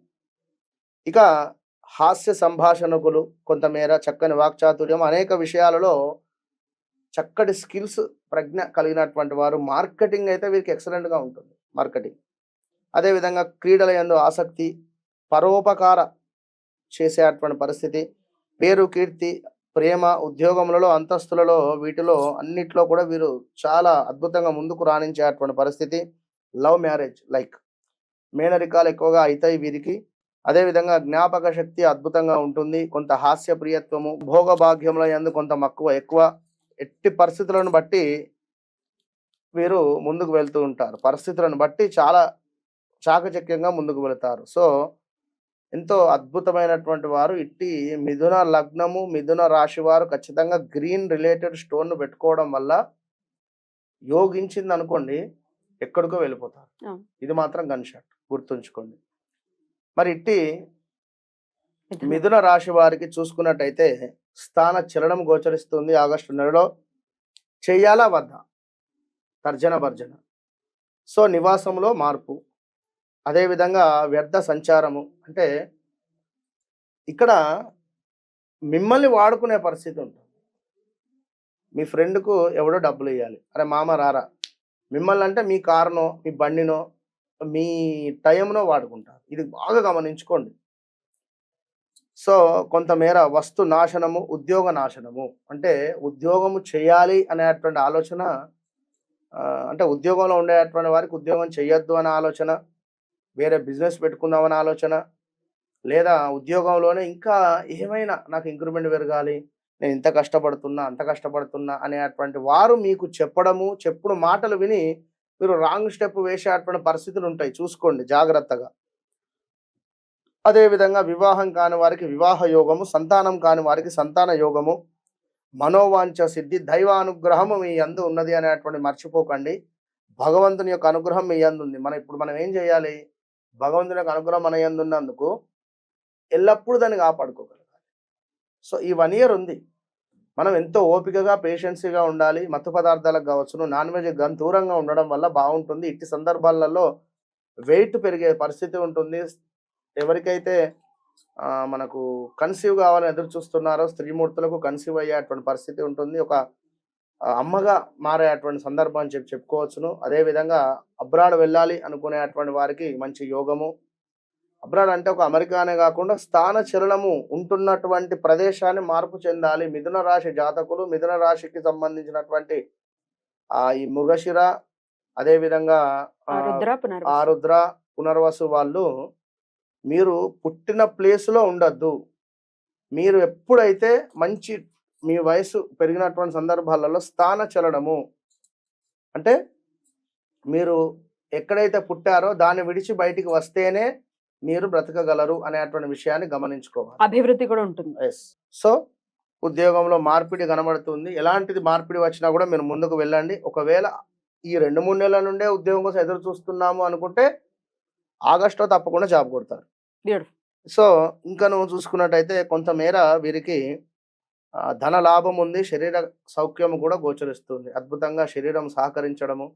ఇక హాస్య సంభాషణకులు, కొంతమేర చక్కని వాక్చాతుర్యం, అనేక విషయాలలో చక్కటి స్కిల్స్ ప్రజ్ఞ కలిగినటువంటి వారు. మార్కెటింగ్ అయితే వీరికి ఎక్సలెంట్గా ఉంటుంది, మార్కెటింగ్. అదేవిధంగా క్రీడల యందు ఆసక్తి, పరోపకార చేసేటువంటి పరిస్థితి, పేరు కీర్తి, ప్రేమ, ఉద్యోగములలో, అంతస్తులలో, వీటిలో అన్నిట్లో కూడా వీరు చాలా అద్భుతంగా ముందుకు రాణించేటువంటి పరిస్థితి. లవ్ మ్యారేజ్ లైక్ మేనరికాలు ఎక్కువగా అవుతాయి వీరికి. అదేవిధంగా జ్ఞాపక శక్తి అద్భుతంగా ఉంటుంది. కొంత హాస్య ప్రియత్వము, భోగభాగ్యముల యందు కొంత మక్కువ ఎక్కువ. ఎట్టి పరిస్థితులను బట్టి వీరు ముందుకు వెళ్తూ ఉంటారు. పరిస్థితులను బట్టి చాలా చాకచక్యంగా ముందుకు వెళతారు. సో ఎంతో అద్భుతమైనటువంటి వారు. ఇట్టి మిథున లగ్నము, మిథున రాశి వారు ఖచ్చితంగా గ్రీన్ రిలేటెడ్ స్టోన్ పెట్టుకోవడం వల్ల యోగించింది అనుకోండి, ఎక్కడికో వెళ్ళిపోతారు. ఇది మాత్రం గన్ షాట్, గుర్తుంచుకోండి. మరి ఇట్టి మిథున రాశి వారికి చూసుకున్నట్టయితే స్థాన చలనం గోచరిస్తుంది ఆగస్టు నెలలో. చెయ్యాలా వద్దా తర్జన భర్జన. సో నివాసంలో మార్పు, అదేవిధంగా వ్యర్థ సంచారము. అంటే ఇక్కడ మిమ్మల్ని వాడుకునే పరిస్థితి ఉంటుంది. మీ ఫ్రెండ్కు ఎవడో డబ్బులు ఇవ్వాలి, అరే మామ రారా, మిమ్మల్ని అంటే మీ కారునో, మీ బండినో, మీ టైంనో వాడుకుంటారు. ఇది బాగా గమనించుకోండి. సో కొంతమేర వస్తు నాశనము, ఉద్యోగ నాశనము. అంటే ఉద్యోగము చేయాలి అనేటువంటి ఆలోచన, అంటే ఉద్యోగంలో ఉండేటువంటి వారికి ఉద్యోగం చేయొద్దు అనే ఆలోచన, వేరే బిజినెస్ పెట్టుకుందామనే ఆలోచన, లేదా ఉద్యోగంలోనే ఇంకా ఏమైనా నాకు ఇంక్రిమెంట్ పెరగాలి, నేను ఇంత కష్టపడుతున్నా అంత కష్టపడుతున్నా అనేటువంటి వారు మీకు చెప్పుడు మాటలు విని మీరు రాంగ్ స్టెప్ వేసేటువంటి పరిస్థితులు ఉంటాయి. చూసుకోండి జాగ్రత్తగా. అదేవిధంగా వివాహం కాని వారికి వివాహ యోగము, సంతానం కాని వారికి సంతాన యోగము, మనోవాంఛ సిద్ధి, దైవానుగ్రహము మీ యందు ఉన్నది అనేటువంటి మర్చిపోకండి. భగవంతుని యొక్క అనుగ్రహం మీ యందు ఉంది. ఇప్పుడు మనం ఏం చేయాలి? భగవంతుని యొక్క అనుగ్రహం మన యందు ఉన్నందుకు ఎల్లప్పుడూ దాన్ని కాపాడుకోగలగాలి. సో ఈ 1 year ఉంది. మనం ఎంతో ఓపికగా, పేషెన్సీగా ఉండాలి. మత్తు పదార్థాలకు కావచ్చును, నాన్ వెజ్ దూరంగా ఉండడం వల్ల బాగుంటుంది. ఇట్టి సందర్భాలలో వెయిట్ పెరిగే పరిస్థితి ఉంటుంది. ఎవరికైతే మనకు కన్సీవ్ కావాలని ఎదురు చూస్తున్నారో స్త్రీమూర్తులకు కన్సీవ్ అయ్యేటువంటి పరిస్థితి ఉంటుంది. ఒక అమ్మగా మారేటువంటి సందర్భం అని చెప్పుకోవచ్చును. అదేవిధంగా అబ్రాడ్ వెళ్ళాలి అనుకునేటువంటి వారికి మంచి యోగము. అబ్రాడ్ అంటే ఒక అమెరికానే కాకుండా స్థాన చలనము ఉంటున్నటువంటి ప్రదేశాన్ని మార్పు చెందాలి. మిథున రాశి జాతకులు, మిథున రాశికి సంబంధించినటువంటి ఈ మృగశిర, అదేవిధంగా ఆరుద్ర, పునర్వసు వాళ్ళు మీరు పుట్టిన ప్లేస్లో ఉండద్దు. మీరు ఎప్పుడైతే మంచి మీ వయసు పెరిగినటువంటి సందర్భాలలో స్థాన చలనము అంటే మీరు ఎక్కడైతే పుట్టారో దాన్ని విడిచి బయటికి వస్తేనే మీరు బ్రతకగలరు అనేటువంటి విషయాన్ని గమనించుకోవాలి. అభివృద్ధి కూడా ఉంటుంది. సో ఉద్యోగంలో మార్పిడి కనబడుతుంది. ఎలాంటిది మార్పిడి వచ్చినా కూడా మీరు ముందుకు వెళ్ళండి. ఒకవేళ ఈ 2, 3 నెలల నుండే ఉద్యోగం కోసం ఎదురు చూస్తున్నాము అనుకుంటే ఆగస్టులో తప్పకుండా జాబ్ కొడతారు. బ్యూటిఫుల్. సో, ఇంకా నువ్వు చూసుకున్నట్టయితే కొంతమేర వీరికి ధన లాభం ఉంది. శరీర సౌఖ్యం కూడా గోచరిస్తుంది. అద్భుతంగా శరీరం సహకరించడము,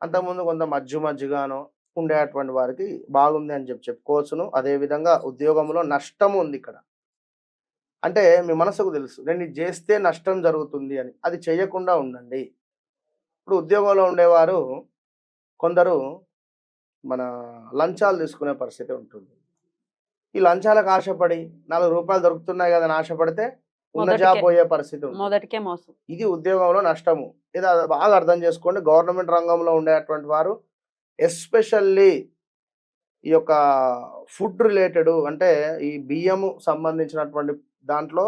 అంతకుముందు కొంత మజ్జుగానో ఉండేటువంటి వారికి బాగుంది అని చెప్పుకోవచ్చును. అదేవిధంగా ఉద్యోగంలో నష్టం ఉంది ఇక్కడ. అంటే మీ మనసుకు తెలుసు నేను ఇది చేస్తే నష్టం జరుగుతుంది అని. అది చేయకుండా ఉండండి. ఇప్పుడు ఉద్యోగంలో ఉండేవారు కొందరు మన లంచాలు తీసుకునే పరిస్థితి ఉంటుంది. ఈ లంచాలకు ఆశపడి రూ. 4 దొరుకుతున్నాయి కదా అని ఆశపడితే ఉన్న జాబ్ మొదటికే పోయే పరిస్థితి ఉంటుంది. మొదటికే మోసం. ఇది ఉద్యోగంలో నష్టము. ఇది బాగా అర్థం చేసుకోండి. గవర్నమెంట్ రంగంలో ఉండేటువంటి వారు ఎస్పెషల్లీ ఈ యొక్క ఫుడ్ రిలేటెడ్ అంటే ఈ బియ్యము సంబంధించినటువంటి దాంట్లో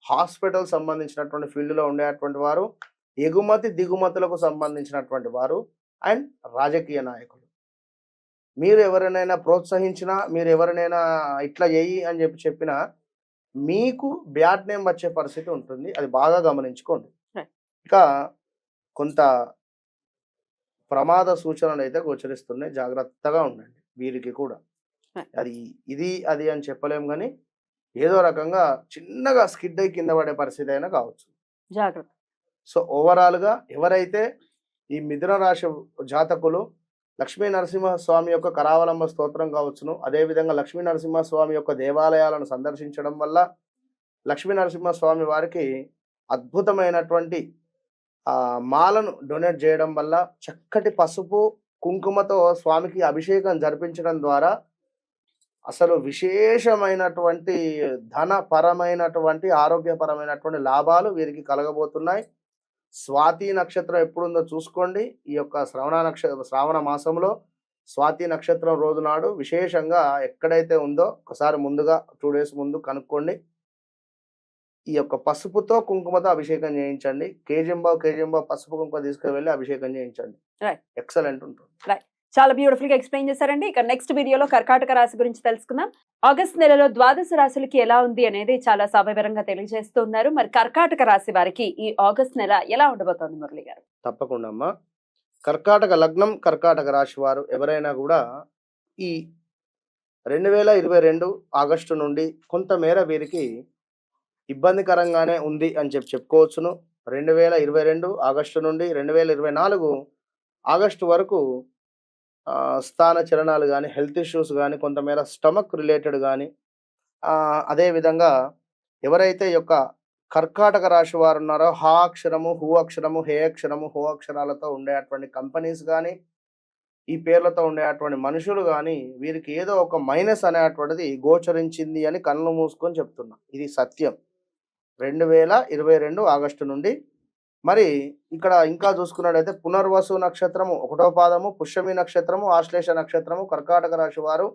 హాస్పిటల్ సంబంధించినటువంటి ఫీల్డ్లో ఉండేటువంటి వారు, ఎగుమతి దిగుమతులకు సంబంధించినటువంటి వారు అండ్ రాజకీయ నాయకులు. మీరు ఎవరినైనా ప్రోత్సహించినా, మీరు ఎవరినైనా ఇట్లా చెయ్యి అని చెప్పినా మీకు బ్యాడ్ నేమ్ వచ్చే పరిస్థితి ఉంటుంది. అది బాగా గమనించుకోండి. Right. ఇక కొంత ప్రమాద సూచనలు అయితే గోచరిస్తున్నాయి. జాగ్రత్తగా ఉండండి వీరికి కూడా. Right. అది అని చెప్పలేము కానీ ఏదో రకంగా చిన్నగా స్కిడ్ అయి కింద పడే పరిస్థితి అయినా కావచ్చు. జాగ్రత్త. సో ఓవరాల్గా ఎవరైతే ఈ మిథున రాశి జాతకులు లక్ష్మీ నరసింహస్వామి యొక్క కరావలంబ స్తోత్రం కావచ్చును, అదేవిధంగా లక్ష్మీ నరసింహస్వామి యొక్క దేవాలయాలను సందర్శించడం వల్ల లక్ష్మీ నరసింహస్వామి వారికి అద్భుతమైనటువంటి మాలను డొనేట్ చేయడం వల్ల, చక్కటి పసుపు కుంకుమతో స్వామికి అభిషేకం జరిపించడం ద్వారా అసలు విశేషమైనటువంటి ధనపరమైనటువంటి ఆరోగ్యపరమైనటువంటి లాభాలు వీరికి కలగబోతున్నాయి. స్వాతి నక్షత్రం ఎప్పుడుందో చూసుకోండి. ఈ యొక్క శ్రావణ మాసంలో స్వాతి నక్షత్రం రోజు నాడు విశేషంగా ఎక్కడైతే ఉందో ఒకసారి ముందుగా 2 days ముందు కనుక్కోండి. ఈ యొక్క పసుపుతో కుంకుమతో అభిషేకం చేయించండి. కేజంబావు పసుపు కుంకుమ తీసుకువెళ్ళి అభిషేకం చేయించండి. Right. ఎక్సలెంట్ ఉంటుంది. చాలా బ్యూటిఫుల్ గా ఎక్స్ప్లెయిన్ చేశారండి. ఇక నెక్స్ట్ వీడియోలో కర్కాటక రాశి గురించి తెలుసుకుందాం. ఆగస్ట్ నెలలో ద్వాదశ రాశులకి ఎలా ఉంది అనేది చాలా సవివరంగా తెలియజేస్తున్నారు. మరి కర్కాటక రాశి వారికి ఈ ఆగస్ట్ నెల ఎలా ఉండబోతోంది మురళి గారు? తప్పకుండా అమ్మా. కర్కాటక లగ్నం, కర్కాటక రాశి వారు ఎవరైనా కూడా ఈ 2022 ఆగస్టు నుండి కొంతమేర వీరికి ఇబ్బందికరంగానే ఉంది అని చెప్పుకోవచ్చును. 2022 ఆగస్టు నుండి 2024 ఆగస్టు వరకు స్థాన చలనాలు కానీ, హెల్త్ ఇష్యూస్ కానీ, కొంతమేర స్టమక్ రిలేటెడ్ కానీ, అదేవిధంగా ఎవరైతే యొక్క కర్కాటక రాశి వారు ఉన్నారో హా అక్షరము, హూ అక్షరము, హే అక్షరము, హో అక్షరాలతో ఉండేటువంటి కంపెనీస్ కానీ, ఈ పేర్లతో ఉండేటువంటి మనుషులు కానీ వీరికి ఏదో ఒక మైనస్ అనేటువంటిది గోచరించింది అని కళ్ళు మూసుకొని చెప్తున్నా. ఇది సత్యం. 2022 ఆగస్టు నుండి. మరి ఇక్కడ ఇంకా చూసుకున్నట్టయితే పునర్వసు నక్షత్రము 1వ పాదము, పుష్యమి నక్షత్రము, ఆశ్లేష నక్షత్రము కర్కాటక రాశి వారు.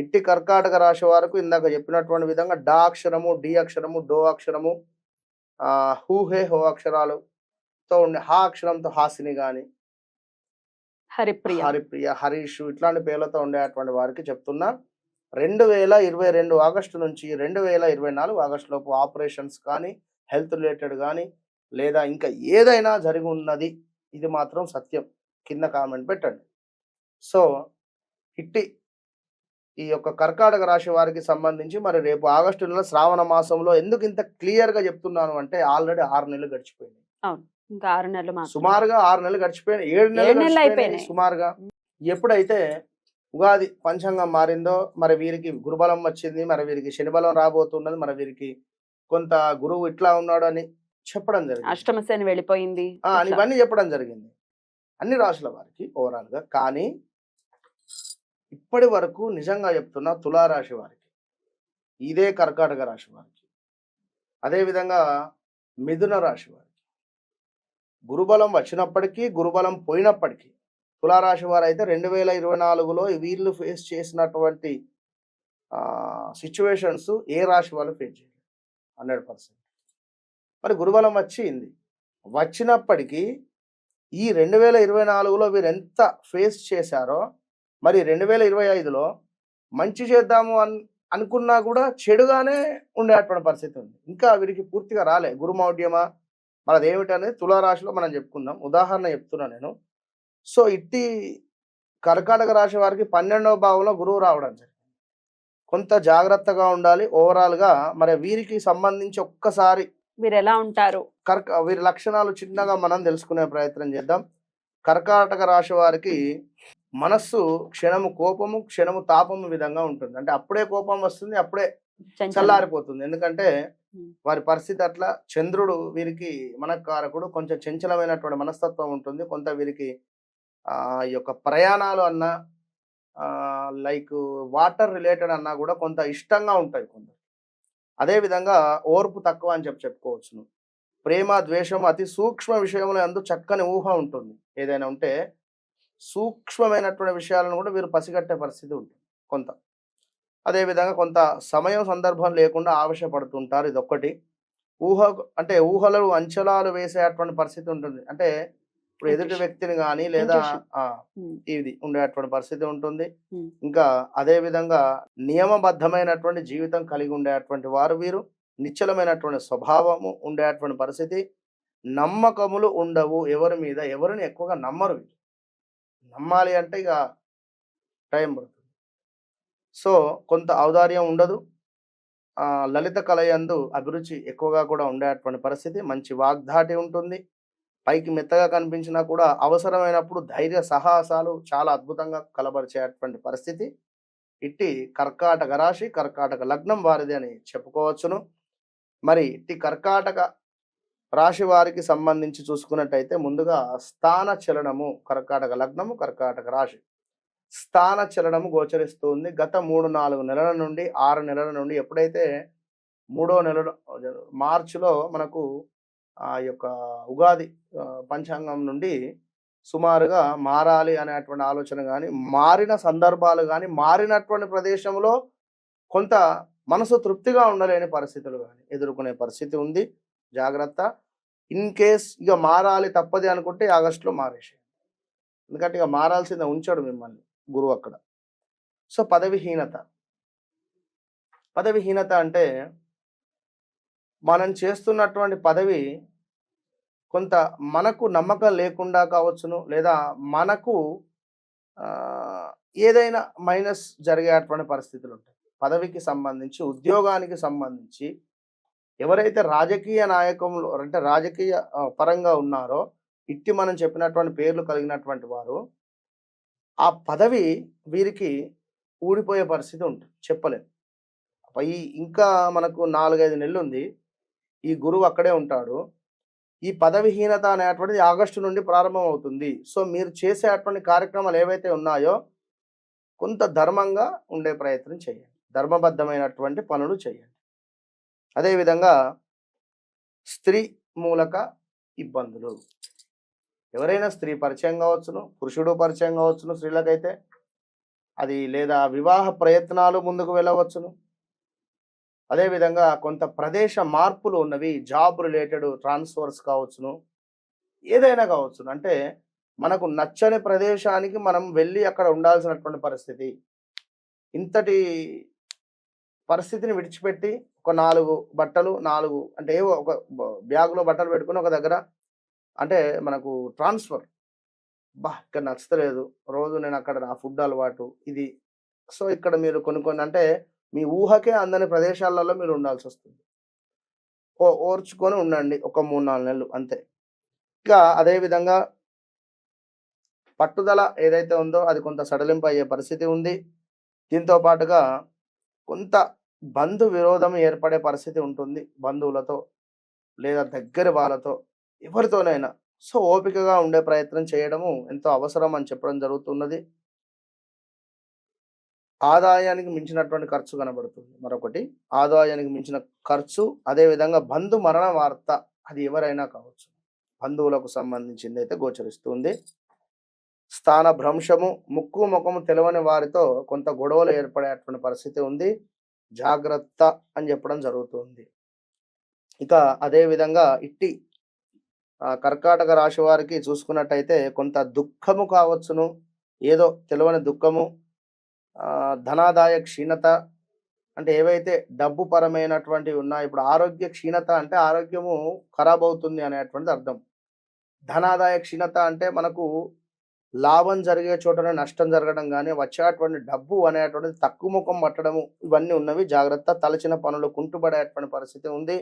ఇట్టి కర్కాటక రాశి వారికి ఇందాక చెప్పినటువంటి విధంగా డా అక్షరము, డి అక్షరము, డో అక్షరము, హూ హే హో అక్షరాలతో ఉండే హా అక్షరంతో హాసిని కానీ, హరిప్రియ, హరీష్ ఇట్లాంటి పేర్లతో ఉండేటువంటి వారికి చెప్తున్నా 2022 ఆగస్టు నుంచి 2024 ఆగస్టు లోపు ఆపరేషన్స్ కానీ, హెల్త్ రిలేటెడ్ కానీ, లేదా ఇంకా ఏదైనా జరిగి ఉన్నది ఇది మాత్రం సత్యం. కింద కామెంట్ పెట్టండి. సో ఇట్టి ఈ యొక్క కర్కాటక రాశి వారికి సంబంధించి మరి రేపు ఆగస్టు నెల శ్రావణ మాసంలో ఎందుకు ఇంత క్లియర్గా చెప్తున్నాను అంటే ఆల్రెడీ 6 నెలలు గడిచిపోయింది. ఇంకా 6 నెలలు సుమారుగా 6 నెలలు గడిచిపోయినాయి. 7 నెలలు అయిపోయినాయి సుమారుగా. ఎప్పుడైతే ఉగాది పంచాంగం మారిందో మరి వీరికి గురుబలం వచ్చింది, మరి వీరికి శనిబలం రాబోతున్నది, మరి వీరికి కొంత గురువు ఇట్లా ఉన్నాడు అని చెప్పడం జరిగింది. అష్టమ శని వెళ్ళిపోయింది అని ఇవన్నీ చెప్పడం జరిగింది అన్ని రాశుల వారికి ఓవరాల్ గా. కానీ ఇప్పటి వరకు నిజంగా చెప్తున్నా తులారాశి వారికి, ఇదే కర్కాటక రాశి వారికి, అదేవిధంగా మిథున రాశి వారికి గురుబలం వచ్చినప్పటికీ గురుబలం పోయినప్పటికీ తులారాశి వారు అయితే 2024లో వీళ్ళు ఫేస్ చేసినటువంటి సిచ్యువేషన్స్ ఏ రాశి వాళ్ళు ఫేస్ చేయలేదు 100%. మరి గురుబలం వచ్చినప్పటికీ ఈ 2024లో వీరు ఎంత ఫేస్ చేశారో మరి 2025లో మంచి చేద్దాము అనుకున్నా కూడా చెడుగానే ఉండేటువంటి పరిస్థితి ఉంది. ఇంకా వీరికి పూర్తిగా రాలే గురుమౌఢ్యమా మరి అదేమిటనేది తులారాశిలో మనం చెప్పుకుందాం. ఉదాహరణ చెప్తున్నా నేను. సో ఇట్టి కర్కాటక రాశి వారికి 12వ భావంలో గురువు రావడం జరిగింది. కొంత జాగ్రత్తగా ఉండాలి ఓవరాల్‌గా. మరి వీరికి సంబంధించి ఒక్కసారి మీరు ఎలా ఉంటారు? వీరి లక్షణాలు చిన్నగా మనం తెలుసుకునే ప్రయత్నం చేద్దాం. కర్కాటక రాశి వారికి మనస్సు క్షణము కోపము, క్షణము తాపము విధంగా ఉంటుంది. అంటే అప్పుడే కోపం వస్తుంది, అప్పుడే చంచలం. చల్లారిపోతుంది. ఎందుకంటే ఉమ్. వారి పరిస్థితి అట్లా. చంద్రుడు వీరికి మనఃకారకుడు. కొంచెం చంచలమైనటువంటి మనస్తత్వం ఉంటుంది. కొంత వీరికి ఈ యొక్క ప్రయాణాలు అన్నా లైక్ వాటర్ రిలేటెడ్ అన్నా కూడా కొంత ఇష్టంగా ఉంటాయి కొందరు. అదేవిధంగా ఓర్పు తక్కువ అని చెప్పుకోవచ్చును. ప్రేమ, ద్వేషం అతి సూక్ష్మ విషయముల యందు చక్కని ఊహ ఉంటుంది. ఏదైనా ఉంటే సూక్ష్మమైనటువంటి విషయాలను కూడా వీరు పసిగట్టే పరిస్థితి ఉంటుంది కొంత. అదేవిధంగా కొంత సమయం సందర్భం లేకుండా ఆవేశపడుతుంటారు. ఇదొక్కటి. అంటే ఊహలు అంచనాలు వేసేటువంటి పరిస్థితి ఉంటుంది. అంటే ఇప్పుడు ఎదుటి Intuition. వ్యక్తిని కానీ లేదా Intuition. ఇది ఉండేటువంటి పరిస్థితి ఉంటుంది. Hmm. ఇంకా అదే విధంగా నియమబద్ధమైనటువంటి జీవితం కలిగి ఉండేటువంటి వారు వీరు. నిశ్చలమైనటువంటి స్వభావము ఉండేటువంటి పరిస్థితి. నమ్మకములు ఉండవు ఎవరి మీద. ఎవరిని ఎక్కువగా నమ్మరు వీరు. నమ్మాలి అంటే ఇక టైం పడుతుంది. సో కొంత ఔదార్యం ఉండదు. లలిత కళయందు అభిరుచి ఎక్కువగా కూడా ఉండేటువంటి పరిస్థితి. మంచి వాగ్ధాటి ఉంటుంది. పైకి మెత్తగా కనిపించినా కూడా అవసరమైనప్పుడు ధైర్య సాహసాలు చాలా అద్భుతంగా కలబరిచేటువంటి పరిస్థితి. ఇట్టి కర్కాటక రాశి, కర్కాటక లగ్నం వారిది అని చెప్పుకోవచ్చును. మరి ఇట్టి కర్కాటక రాశి వారికి సంబంధించి చూసుకున్నట్టయితే ముందుగా స్థాన చలనము, కర్కాటక లగ్నము, కర్కాటక రాశి స్థాన చలనము గోచరిస్తుంది. గత 3-4 నెలల నుండి 6 నెలల నుండి ఎప్పుడైతే 3వ నెలలో మార్చిలో మనకు ఆ యొక్క ఉగాది పంచాంగం నుండి సుమారుగా మారాలి అనేటువంటి ఆలోచన కానీ, మారిన సందర్భాలు కానీ, మారినటువంటి ప్రదేశంలో కొంత మనసు తృప్తిగా ఉండలేని పరిస్థితులు కానీ ఎదుర్కొనే పరిస్థితి ఉంది. జాగ్రత్త. ఇన్ కేస్ ఇక మారాలి తప్పది అనుకుంటే ఆగస్టులో మారేసేయండి. ఎందుకంటే ఇక మారాల్సిందే, ఉంచాడు మిమ్మల్ని గురువు అక్కడ. సో పదవిహీనత. పదవిహీనత అంటే మనం చేస్తున్నటువంటి పదవి కొంత మనకు నమ్మకం లేకుండా కావచ్చును, లేదా మనకు ఏదైనా మైనస్ జరిగేటువంటి పరిస్థితులు ఉంటాయి. పదవికి సంబంధించి, ఉద్యోగానికి సంబంధించి ఎవరైతే రాజకీయ నాయకంలో అంటే రాజకీయ పరంగా ఉన్నారో ఇట్టి మనం చెప్పినటువంటి పేర్లు కలిగినటువంటి వారు ఆ పదవి వీరికి ఊడిపోయే పరిస్థితి ఉంటుంది. చెప్పలేం. ఇంకా మనకు 4-5 నెలలు ఉంది. ఈ గురువు అక్కడే ఉంటాడు. ఈ పదవిహీనత అనేటువంటిది ఆగస్టు నుండి ప్రారంభం అవుతుంది. సో మీరు చేసేటువంటి కార్యక్రమాలు ఏవైతే ఉన్నాయో కొంత ధర్మంగా ఉండే ప్రయత్నం చేయండి. ధర్మబద్ధమైనటువంటి పనులు చేయండి. అదేవిధంగా స్త్రీ మూలక ఇబ్బందులు. ఎవరైనా స్త్రీ పరిచయం కావచ్చును, పురుషుడు పరిచయం కావచ్చును స్త్రీలకైతే. అది లేదా వివాహ ప్రయత్నాలు ముందుకు వెళ్ళవచ్చును. అదేవిధంగా కొంత ప్రదేశ మార్పులు ఉన్నవి, జాబ్ రిలేటెడ్ ట్రాన్స్ఫర్స్ కావచ్చును, ఏదైనా కావచ్చును. అంటే మనకు నచ్చని ప్రదేశానికి మనం వెళ్ళి అక్కడ ఉండాల్సినటువంటి పరిస్థితి. ఇంతటి పరిస్థితిని విడిచిపెట్టి ఒక 4 బట్టలు, 4 అంటే ఏవో ఒక బ్యాగులో బట్టలు పెట్టుకుని ఒక దగ్గర అంటే మనకు ట్రాన్స్ఫర్. ఇక్కడ నచ్చలేదు, రోజు నేను అక్కడ నా ఫుడ్ అలవాటు ఇది. సో ఇక్కడ మీరు కొన్ని అంటే మీ ఊహకే అందని ప్రదేశాలలో మీరు ఉండాల్సి వస్తుంది. ఓర్చుకొని ఉండండి ఒక 3-4 నెలలు అంతే. ఇక అదేవిధంగా పట్టుదల ఏదైతే ఉందో అది కొంత సడలింపు అయ్యే పరిస్థితి ఉంది. దీంతో పాటుగా కొంత బంధు విరోధం ఏర్పడే పరిస్థితి ఉంటుంది బంధువులతో లేదా దగ్గర వాళ్ళతో, ఎవరితోనైనా. సో ఓపికగా ఉండే ప్రయత్నం చేయడము ఎంతో అవసరం అని చెప్పడం జరుగుతున్నది. ఆదాయానికి మించినటువంటి ఖర్చు కనబడుతుంది. మరొకటి ఆదాయానికి మించిన ఖర్చు. అదేవిధంగా బంధు మరణ వార్త, అది ఎవరైనా కావచ్చు, బంధువులకు సంబంధించింది అయితే గోచరిస్తుంది. స్థాన భ్రంశము, ముక్కు ముఖము తెలవని వారితో కొంత గొడవలు ఏర్పడేటువంటి పరిస్థితి ఉంది. జాగ్రత్త అని చెప్పడం జరుగుతుంది. ఇక అదేవిధంగా ఇట్టి కర్కాటక రాశి వారికి చూసుకున్నట్టయితే కొంత దుఃఖము కావచ్చును, ఏదో తెలియని దుఃఖము, ధనాదాయ క్షీణత, అంటే ఏవైతే డబ్బు పరమైనటువంటివి ఉన్నాయో, ఇప్పుడు ఆరోగ్య క్షీణత అంటే ఆరోగ్యము ఖరాబ్ అవుతుంది అనేటువంటిది అర్థం. ధనాదాయ క్షీణత అంటే మనకు లాభం జరిగే చోటనే నష్టం జరగడం గానీ, వచ్చేటువంటి డబ్బు అనేటువంటిది తక్కువ ముఖం పట్టడము, ఇవన్నీ ఉన్నవి. జాగ్రత్త. తలచిన పనులు కుంటుపడేటువంటి పరిస్థితి ఉంది.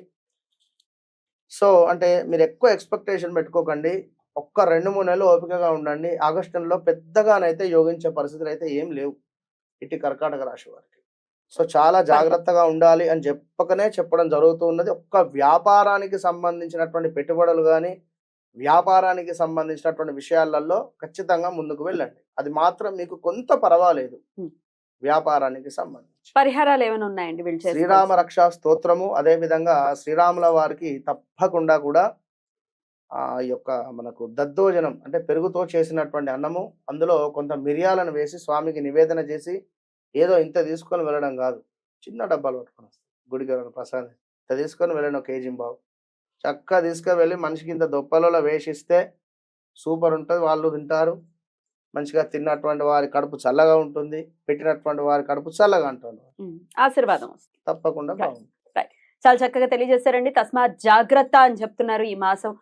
సో, అంటే మీరెక్కువ ఎక్స్‌పెక్టేషన్ పెట్టుకోకండి. ఒక్క 2, 3 నెలలు ఓపికగా ఉండండి. ఆగస్టు నెలలో పెద్దగానైతే యోగించే పరిస్థితులైతే ఏం లేవు ఇటు కర్కాటక రాశి వారికి. సో, చాలా జాగ్రత్తగా ఉండాలి అని చెప్పడం జరుగుతూ ఉన్నది. ఒక్క వ్యాపారానికి సంబంధించినటువంటి పెట్టుబడులు గానీ, వ్యాపారానికి సంబంధించినటువంటి విషయాలలో ఖచ్చితంగా ముందుకు వెళ్ళండి. అది మాత్రం మీకు కొంత పర్వాలేదు హ్మ్. వ్యాపారానికి సంబంధించి. పరిహారాలు ఏమైనా ఉన్నాయండి వీళ్ళు శ్రీరామ చేసుకోవాల్సినవి? రక్షా స్తోత్రము, అదే విధంగా శ్రీరాముల వారికి తప్పకుండా కూడా ఈ యొక్క మనకు దద్దోజనం అంటే పెరుగుతో చేసినటువంటి అన్నము, అందులో కొంత మిరియాలను వేసి స్వామికి నివేదన చేసి, ఏదో ఇంత తీసుకొని వెళ్ళడం కాదు. చిన్న డబ్బాలు పట్టుకొని వస్తాం. గుడికి ఎవరైనా ప్రసాదం ఇంత తీసుకొని వెళ్ళండి, ఒక కేజీంబావు. చక్కగా తీసుకువెళ్ళి మనిషికి ఇంత దొప్పలలో వేసిస్తే సూపర్ ఉంటది. వాళ్ళు తింటారు. మంచిగా తిన్నటువంటి వారి కడుపు చల్లగా ఉంటుంది. పెట్టినటువంటి వారి కడుపు చల్లగా అంటారు. ఆశీర్వాదం వస్తుంది. తప్పకుండా Right. బాగుంది. చాలా చక్కగా తెలియజేశారండి. తస్మాత్ జాగ్రత్త అని చెప్తున్నారు. ఈ మాసం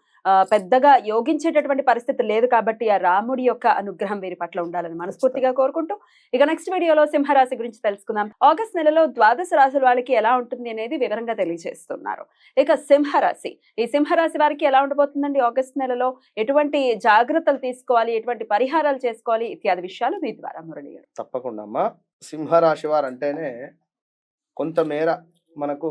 పెద్దగా యోగించేటటువంటి పరిస్థితి లేదు కాబట్టి ఆ రాముడి యొక్క అనుగ్రహం వీరి పట్ల ఉండాలని మనస్ఫూర్తిగా కోరుకుంటూ, ఇక నెక్స్ట్ వీడియోలో సింహరాశి గురించి తెలుసుకుందాం. ఆగస్ట్ నెలలో ద్వాదశ రాశుల వాళ్ళకి ఎలా ఉంటుంది అనేది వివరంగా తెలియజేస్తున్నారు. ఇక సింహరాశి, ఈ సింహరాశి వారికి ఎలా ఉండబోతుందండి ఆగస్ట్ నెలలో? ఎటువంటి జాగ్రత్తలు తీసుకోవాలి, ఎటువంటి పరిహారాలు చేసుకోవాలి ఇత్యాది విషయాలు మీ ద్వారా మురళి గారు. తప్పకుండా అమ్మా. సింహరాశి వారు అంటేనే కొంతమేర మనకు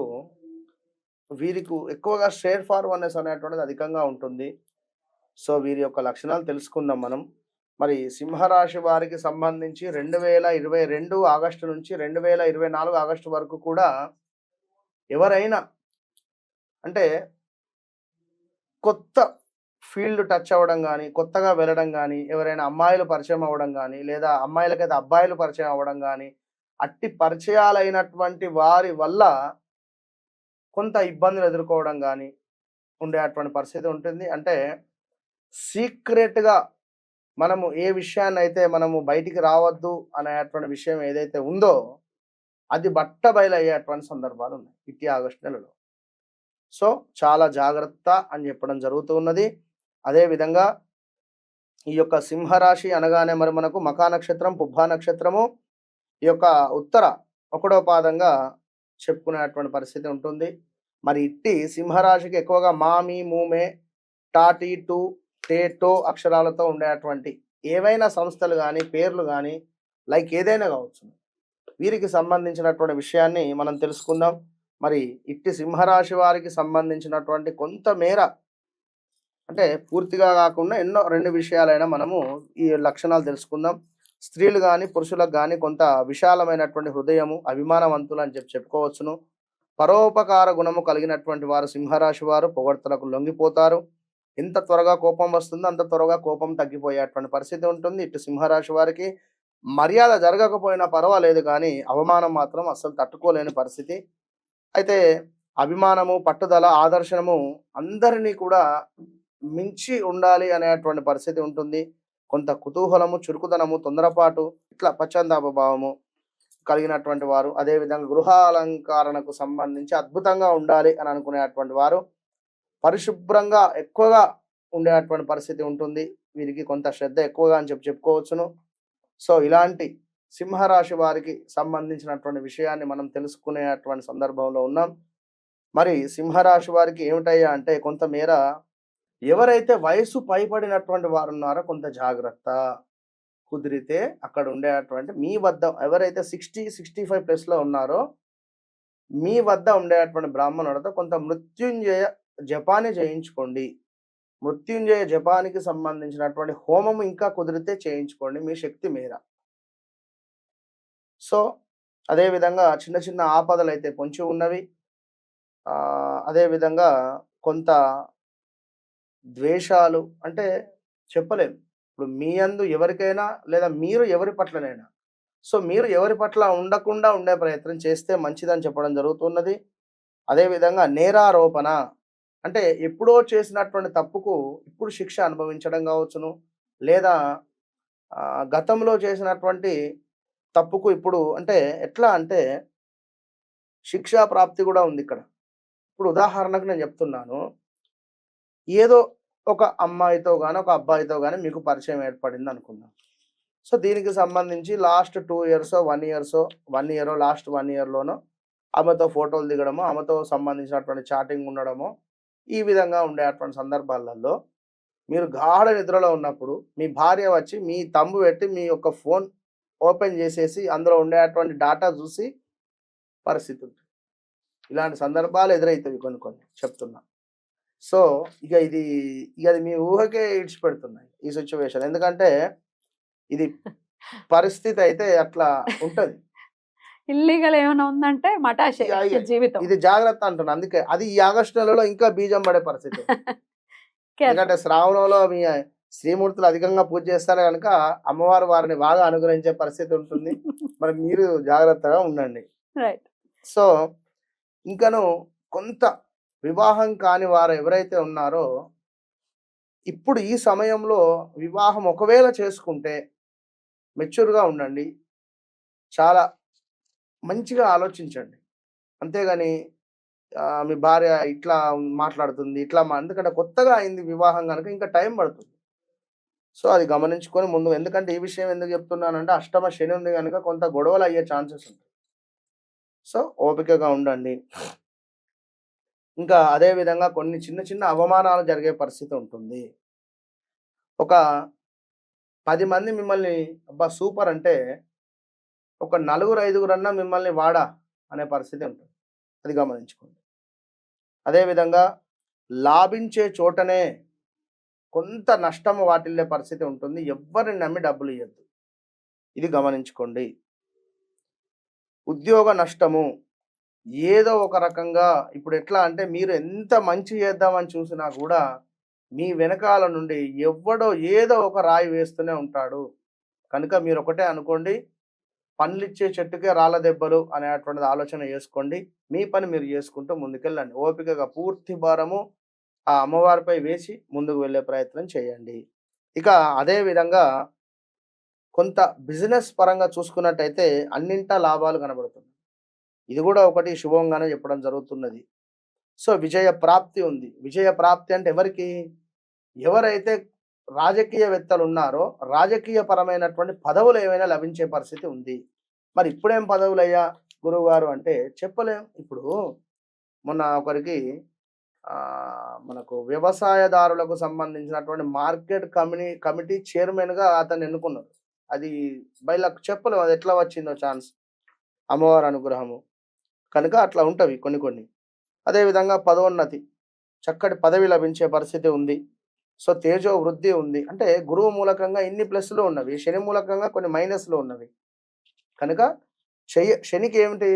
వీరికి ఎక్కువగా స్ట్రెయిట్ ఫార్వర్డ్‌నెస్ అనేటువంటిది అధికంగా ఉంటుంది. సో, వీరి యొక్క లక్షణాలు తెలుసుకుందాం మనం. మరి సింహరాశి వారికి సంబంధించి 2022 ఆగస్టు నుంచి 2024 ఆగస్టు వరకు కూడా ఎవరైనా అంటే కొత్త ఫీల్డ్ టచ్ అవ్వడం గానీ, కొత్తగా వెళ్ళడం గానీ, ఎవరైనా అమ్మాయిలు పరిచయం అవ్వడం గానీ, లేదా అమ్మాయిలకైతే అబ్బాయిలు పరిచయం అవ్వడం గానీ, అట్టి పరిచయాలైనటువంటి వారి వల్ల కొంత ఇబ్బందులు ఎదుర్కోవడం గానీ ఉండేటువంటి పరిస్థితి ఉంటుంది. అంటే సీక్రెట్‌గా మనము ఏ విషయాన్నైతే మనము బయటికి రావద్దు అనేటువంటి విషయం ఏదైతే ఉందో, అది బట్టబయలయ్యేటువంటి సందర్భాలు ఉన్నాయి ఇట్టి ఆగస్టు నెలలో. సో, చాలా జాగ్రత్త అని చెప్పడం జరుగుతూ ఉన్నది. అదే విధంగా ఈ యొక్క సింహరాశి అనగానే మరి మనకు మఖా నక్షత్రం, పుబ్బా నక్షత్రము, ఈ యొక్క ఉత్తర 1వ పాదంగా చెప్పుకునేటువంటి పరిస్థితి ఉంటుంది. మరి ఇట్టి సింహరాశికి ఎక్కువగా మామి, మూమే, టాటి, టు, టే, టో అక్షరాలతో ఉండేటువంటి ఏవైనా సంస్థలు గానీ, పేర్లు గానీ, లైక్ ఏదైనా కావచ్చు. వీరికి సంబంధించినటువంటి విషయాన్ని మనం తెలుసుకుందాం. మరి ఇట్టి సింహరాశి వారికి సంబంధించినటువంటి కొంతమేర అంటే పూర్తిగా కాకుండా ఎన్నో 2 విషయాలైనా మనము ఈ లక్షణాలు తెలుసుకుందాం. స్త్రీలు గానీ, పురుషులకు గానీ కొంత విశాలమైనటువంటి హృదయము, అభిమానవంతులు అని చెప్పుకోవచ్చును. పరోపకార గుణము కలిగినటువంటి వారు సింహరాశి వారు పొగడ్తలకు లొంగిపోతారు. ఎంత త్వరగా కోపం వస్తుందో అంత త్వరగా కోపం తగ్గిపోయేటువంటి పరిస్థితి ఉంటుంది. ఇటు సింహరాశి వారికి మర్యాద జరగకపోయినా పర్వాలేదు కానీ అవమానం మాత్రం అస్సలు తట్టుకోలేని పరిస్థితి. అయితే అభిమానము, పట్టుదల, ఆదర్శనము అందరినీ కూడా మించి ఉండాలి అనేటువంటి పరిస్థితి ఉంటుంది. కొంత కుతూహలము, చురుకుదనము, తొందరపాటు, ఇట్లా పశ్చాత్తాప భావము కలిగినటువంటి వారు. అదేవిధంగా గృహాలంకరణకు సంబంధించి అద్భుతంగా ఉండాలి అని అనుకునేటువంటి వారు. పరిశుభ్రంగా ఎక్కువగా ఉండేటువంటి పరిస్థితి ఉంటుంది. వీరికి కొంత శ్రద్ధ ఎక్కువగా అని చెప్పుకోవచ్చును. సో, ఇలాంటి సింహరాశి వారికి సంబంధించినటువంటి విషయాన్ని మనం తెలుసుకునేటువంటి సందర్భంలో ఉన్నాం. మరి సింహరాశి వారికి ఏమిటయ్యా అంటే కొంతమేర ఎవరైతే వయసు పైబడినటువంటి వారు ఉన్నారో కొంత జాగ్రత్త. కుదిరితే అక్కడ ఉండేటువంటి మీ వద్ద ఎవరైతే 60, 65 ప్లస్‌లో ఉన్నారో మీ వద్ద ఉండేటువంటి బ్రాహ్మణుడితో కొంత మృత్యుంజయ జపాన్ని చేయించుకోండి. మృత్యుంజయ జపానికి సంబంధించినటువంటి హోమం ఇంకా కుదిరితే చేయించుకోండి మీ శక్తి మేర. సో, అదే విధంగా చిన్న చిన్న ఆపదలైతే పొంచి ఉన్నవి. అదే విధంగా కొంత ద్వేషాలు అంటే చెప్పలేం. ఇప్పుడు మీ యందు ఎవరికైనా లేదా మీరు ఎవరి పట్లనైనా సో, మీరు ఎవరి పట్ల ఉండకుండా ఉండే ప్రయత్నం చేస్తే మంచిదని చెప్పడం జరుగుతున్నది. అదేవిధంగా నేరారోపణ అంటే ఎప్పుడో చేసినటువంటి తప్పుకు ఇప్పుడు శిక్ష అనుభవించడం కావచ్చును. లేదా గతంలో చేసినటువంటి తప్పుకు ఇప్పుడు అంటే ఎట్లా అంటే శిక్షా ప్రాప్తి కూడా ఉంది ఇక్కడ. ఇప్పుడు ఉదాహరణకు నేను చెప్తున్నాను, ఏదో ఒక అమ్మాయితో గాని, ఒక అబ్బాయితో గాని మీకు పరిచయం ఏర్పడింది అనుకుందాం. సో, దీనికి సంబంధించి లాస్ట్ 2 ఇయర్సో, 1 ఇయరో లాస్ట్ 1 ఇయర్‌లోనో ఆమెతో ఫోటోలు దిగడమో, ఆమెతో సంబంధించినటువంటి చాటింగ్ ఉండడమో, ఈ విధంగా ఉండేటువంటి సందర్భాలలో మీరు గాఢ నిద్రలో ఉన్నప్పుడు మీ భార్య వచ్చి మీ తంబు పెట్టి మీ యొక్క ఫోన్ ఓపెన్ చేసేసి అందులో ఉండేటువంటి డాటా చూసి పరిస్థితి ఉంటుంది. ఇలాంటి సందర్భాలు ఎదురైతాయి కొన్ని కొన్ని చెప్తున్నా. సో, ఇక అది మీ ఊహకే ఇడిచిపెడుతున్నాయి ఈ సిట్యుయేషన్. ఎందుకంటే ఇది పరిస్థితి అయితే అట్లా ఉంటది. ఇల్లీగల్ ఏమైనా ఉందంటే మటాషే ఇక జీవితం. ఇది జాగ్రత్త అంటున్నా. అందుకే అది ఈ ఆగస్టు నెలలో ఇంకా బీజం పడే పరిస్థితి. ఎందుకంటే శ్రావణంలో మీ శ్రీమూర్తులు అధికంగా పూజ చేస్తారు కనుక అమ్మవారు వారిని బాగా అనుగ్రహించే పరిస్థితి ఉంటుంది. మరి మీరు జాగ్రత్తగా ఉండండి. రైట్. సో, ఇంకను కొంత వివాహం కాని వారు ఎవరైతే ఉన్నారో ఇప్పుడు ఈ సమయంలో వివాహం ఒకవేళ చేసుకుంటే మెచ్యూర్‌గా ఉండండి. చాలా మంచిగా ఆలోచించండి. అంతేగాని మీ భార్య ఇట్లా మాట్లాడుతుంది, ఎందుకంటే కొత్తగా అయింది వివాహం గనుక ఇంకా టైం పడుతుంది. సో, అది గమనించుకొని ముందు, ఎందుకంటే ఈ విషయం ఎందుకు చెప్తున్నానంటే అష్టమ శని ఉంది గనుక కొంత గొడవలు అయ్యే ఛాన్సెస్ ఉంటాయి. సో, ఓపికగా ఉండండి. ఇంకా అదే విధంగా కొన్ని చిన్న చిన్న అవమానాలు జరిగే పరిస్థితి ఉంటుంది. ఒక 10 మంది మిమ్మల్ని అబ్బా సూపర్ అంటే ఒక నలుగురు, ఐదుగురన్నా మిమ్మల్ని వాడా అనే పరిస్థితి ఉంటుంది. అది గమనించుకోండి. అదేవిధంగా లాభించే చోటనే కొంత నష్టం వాటిల్లే పరిస్థితి ఉంటుంది. ఎవ్వరిని నమ్మి డబ్బులు ఇవ్వద్దు. ఇది గమనించుకోండి. ఉద్యోగ నష్టము ఏదో ఒక రకంగా ఇప్పుడు ఎట్లా అంటే మీరు ఎంత మంచి చేద్దామని చూసినా కూడా మీ వెనకాల నుండి ఎవ్వడో ఏదో ఒక రాయి వేస్తూనే ఉంటాడు. కనుక మీరు ఒకటే అనుకోండి, పండ్లిచ్చే చెట్టుకే రాళ్ళ దెబ్బలు అనేటువంటిది ఆలోచన చేసుకోండి. మీ పని మీరు చేసుకుంటూ ముందుకెళ్ళండి. ఓపికగా పూర్తి భారము ఆ అమ్మవారిపై వేసి ముందుకు వెళ్ళే ప్రయత్నం చేయండి. ఇక అదే విధంగా కొంత బిజినెస్ పరంగా చూసుకున్నట్టయితే అన్నింటా లాభాలు కనబడుతుంది. ఇది కూడా ఒకటి శుభంగానే చెప్పడం జరుగుతున్నది. సో, విజయ ప్రాప్తి ఉంది. విజయ ప్రాప్తి అంటే ఎవరికి? ఎవరైతే రాజకీయవేత్తలు ఉన్నారో రాజకీయ పరమైనటువంటి పదవులు ఏమైనా లభించే పరిస్థితి ఉంది. మరి ఇప్పుడేం పదవులయ్యా గురువుగారు అంటే చెప్పలేం. ఇప్పుడు మొన్న ఒకరికి మనకు వ్యవసాయదారులకు సంబంధించినటువంటి మార్కెట్ కమిటీ చైర్మన్‌గా అతన్ని ఎన్నుకున్నారు. అది బై లక్ చెప్పలేం అది ఎట్లా వచ్చిందో ఛాన్స్. అమ్మవారి అనుగ్రహము. కనుక అట్లా ఉంటవి కొన్ని కొన్ని. అదేవిధంగా పదోన్నతి, చక్కటి పదవి లభించే పరిస్థితి ఉంది. సో, తేజో వృద్ధి ఉంది. అంటే గురువు మూలకంగా ఇన్ని ప్లస్‌లు ఉన్నవి. శని మూలకంగా కొన్ని మైనస్‌లు ఉన్నవి. కనుక శనికి ఏమిటి?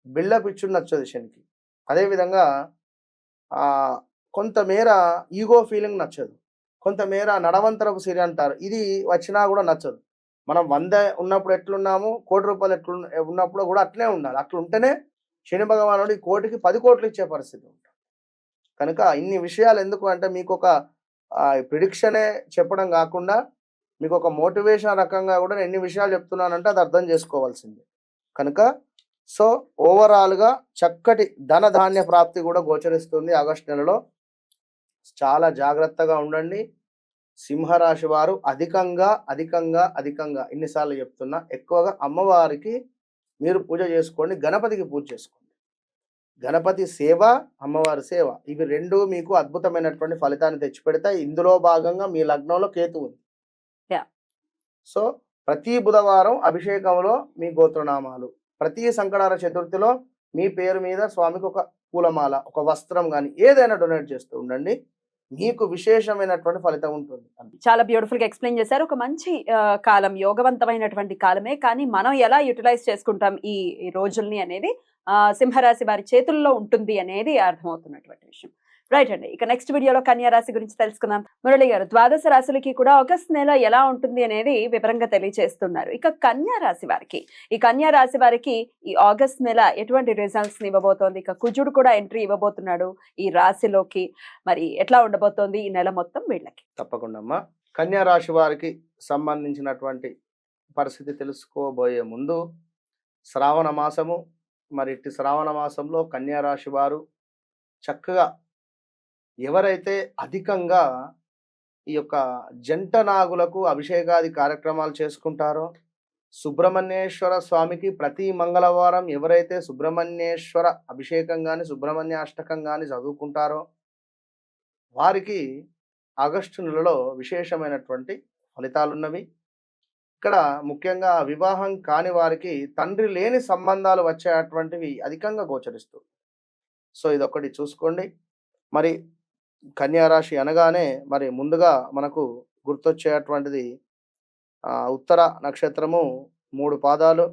బిల్డప్ ఇచ్చుడు నచ్చదు శనికి. అదేవిధంగా కొంతమేర ఈగో ఫీలింగ్ నచ్చదు. కొంతమేర నడవంతరపు సిరి అంటారు. ఇది వచ్చినా కూడా నచ్చదు. మనం 100 ఉన్నప్పుడు ఎట్లున్నాము, ₹1,00,00,000 ఉన్నప్పుడు కూడా అట్లే ఉండాలి. అట్లుంటేనే శని భగవానుడు ఈ 1,00,00,000కి 10,00,00,000 ఇచ్చే పరిస్థితి ఉంటుంది. కనుక ఇన్ని విషయాలు ఎందుకు అంటే మీకొక ప్రిడిక్షనే చెప్పడం కాకుండా మీకు ఒక మోటివేషన్ రకంగా కూడా ఎన్ని విషయాలు చెప్తున్నానంటే అది అర్థం చేసుకోవాల్సిందే. కనుక సో, ఓవరాల్‌గా చక్కటి ధన ధాన్య ప్రాప్తి కూడా గోచరిస్తుంది ఆగస్టు నెలలో. చాలా జాగ్రత్తగా ఉండండి. సింహరాశి వారు అధికంగా ఎన్నిసార్లు చెప్తున్నా ఎక్కువగా అమ్మవారికి మీరు పూజ చేసుకోండి. గణపతికి పూజ చేసుకోండి. గణపతి సేవ, అమ్మవారి సేవ ఇవి 2 మీకు అద్భుతమైనటువంటి ఫలితాన్ని తెచ్చిపెడతాయి. ఇందులో భాగంగా మీ లగ్నంలో కేతు ఉంది. సో, ప్రతి బుధవారం అభిషేకంలో మీ గోత్రనామాలు, ప్రతి సంకటార చతుర్థిలో మీ పేరు మీద స్వామికి ఒక పూలమాల, ఒక వస్త్రం గాని ఏదైనా డొనేట్ చేస్తూ ఉండండి. మీకు విశేషమైనటువంటి ఫలితం ఉంటుంది. చాలా బ్యూటిఫుల్ గా ఎక్స్ప్లెయిన్ చేశారు. ఒక మంచి కాలం, యోగవంతమైనటువంటి కాలమే. కానీ మనం ఎలా యూటిలైజ్ చేసుకుంటాం ఈ రోజుల్ని అనేది సింహరాశి వారి చేతుల్లో ఉంటుంది అనేది అర్థమవుతున్నటువంటి విషయం. రైట్ అండి. ఇక నెక్స్ట్ వీడియోలో కన్యా రాశి గురించి తెలుసుకుందాం. మురళి గారు, ద్వాదశ రాశులకి కూడా ఆగస్ట్ నెల ఎలా ఉంటుంది అనేది వివరంగా తెలియజేస్తున్నారు. ఇక కన్యా రాశి వారికి ఈ ఆగస్ట్ నెల ఎటువంటి రిజల్ట్స్ ఇవ్వబోతోంది? ఇక కుజుడు కూడా ఎంట్రీ ఇవ్వబోతున్నాడు ఈ రాశిలోకి. మరి ఎట్లా ఉండబోతోంది ఈ నెల మొత్తం వీళ్ళకి? తప్పకుండా అమ్మా. కన్యా రాశి వారికి సంబంధించినటువంటి పరిస్థితి తెలుసుకోబోయే ముందు శ్రావణ మాసము మరి ఇట్టి శ్రావణ మాసంలో కన్యా రాశి వారు చక్కగా ఎవరైతే అధికంగా ఈ యొక్క జంట నాగులకు అభిషేకాది కార్యక్రమాలు చేసుకుంటారో, సుబ్రహ్మణ్యేశ్వర స్వామికి ప్రతి మంగళవారం ఎవరైతే సుబ్రహ్మణ్యేశ్వర అభిషేకం గాని, సుబ్రహ్మణ్య అష్టకం గాని చదువుకుంటారో వారికి ఆగస్టు నెలలో విశేషమైనటువంటి ఫలితాలున్నవి. ఇక్కడ ముఖ్యంగా వివాహం కాని వారికి తండ్రి లేని సంబంధాలు వచ్చేటువంటివి అధికంగా గోచరిస్తుంది. సో ఇదొకటి చూసుకోండి. మరి కన్యా రాశి అనగానే మరి ముందుగా మనకు గుర్తొచ్చేటువంటిది ఉత్తర నక్షత్రము 3 పాదాలు,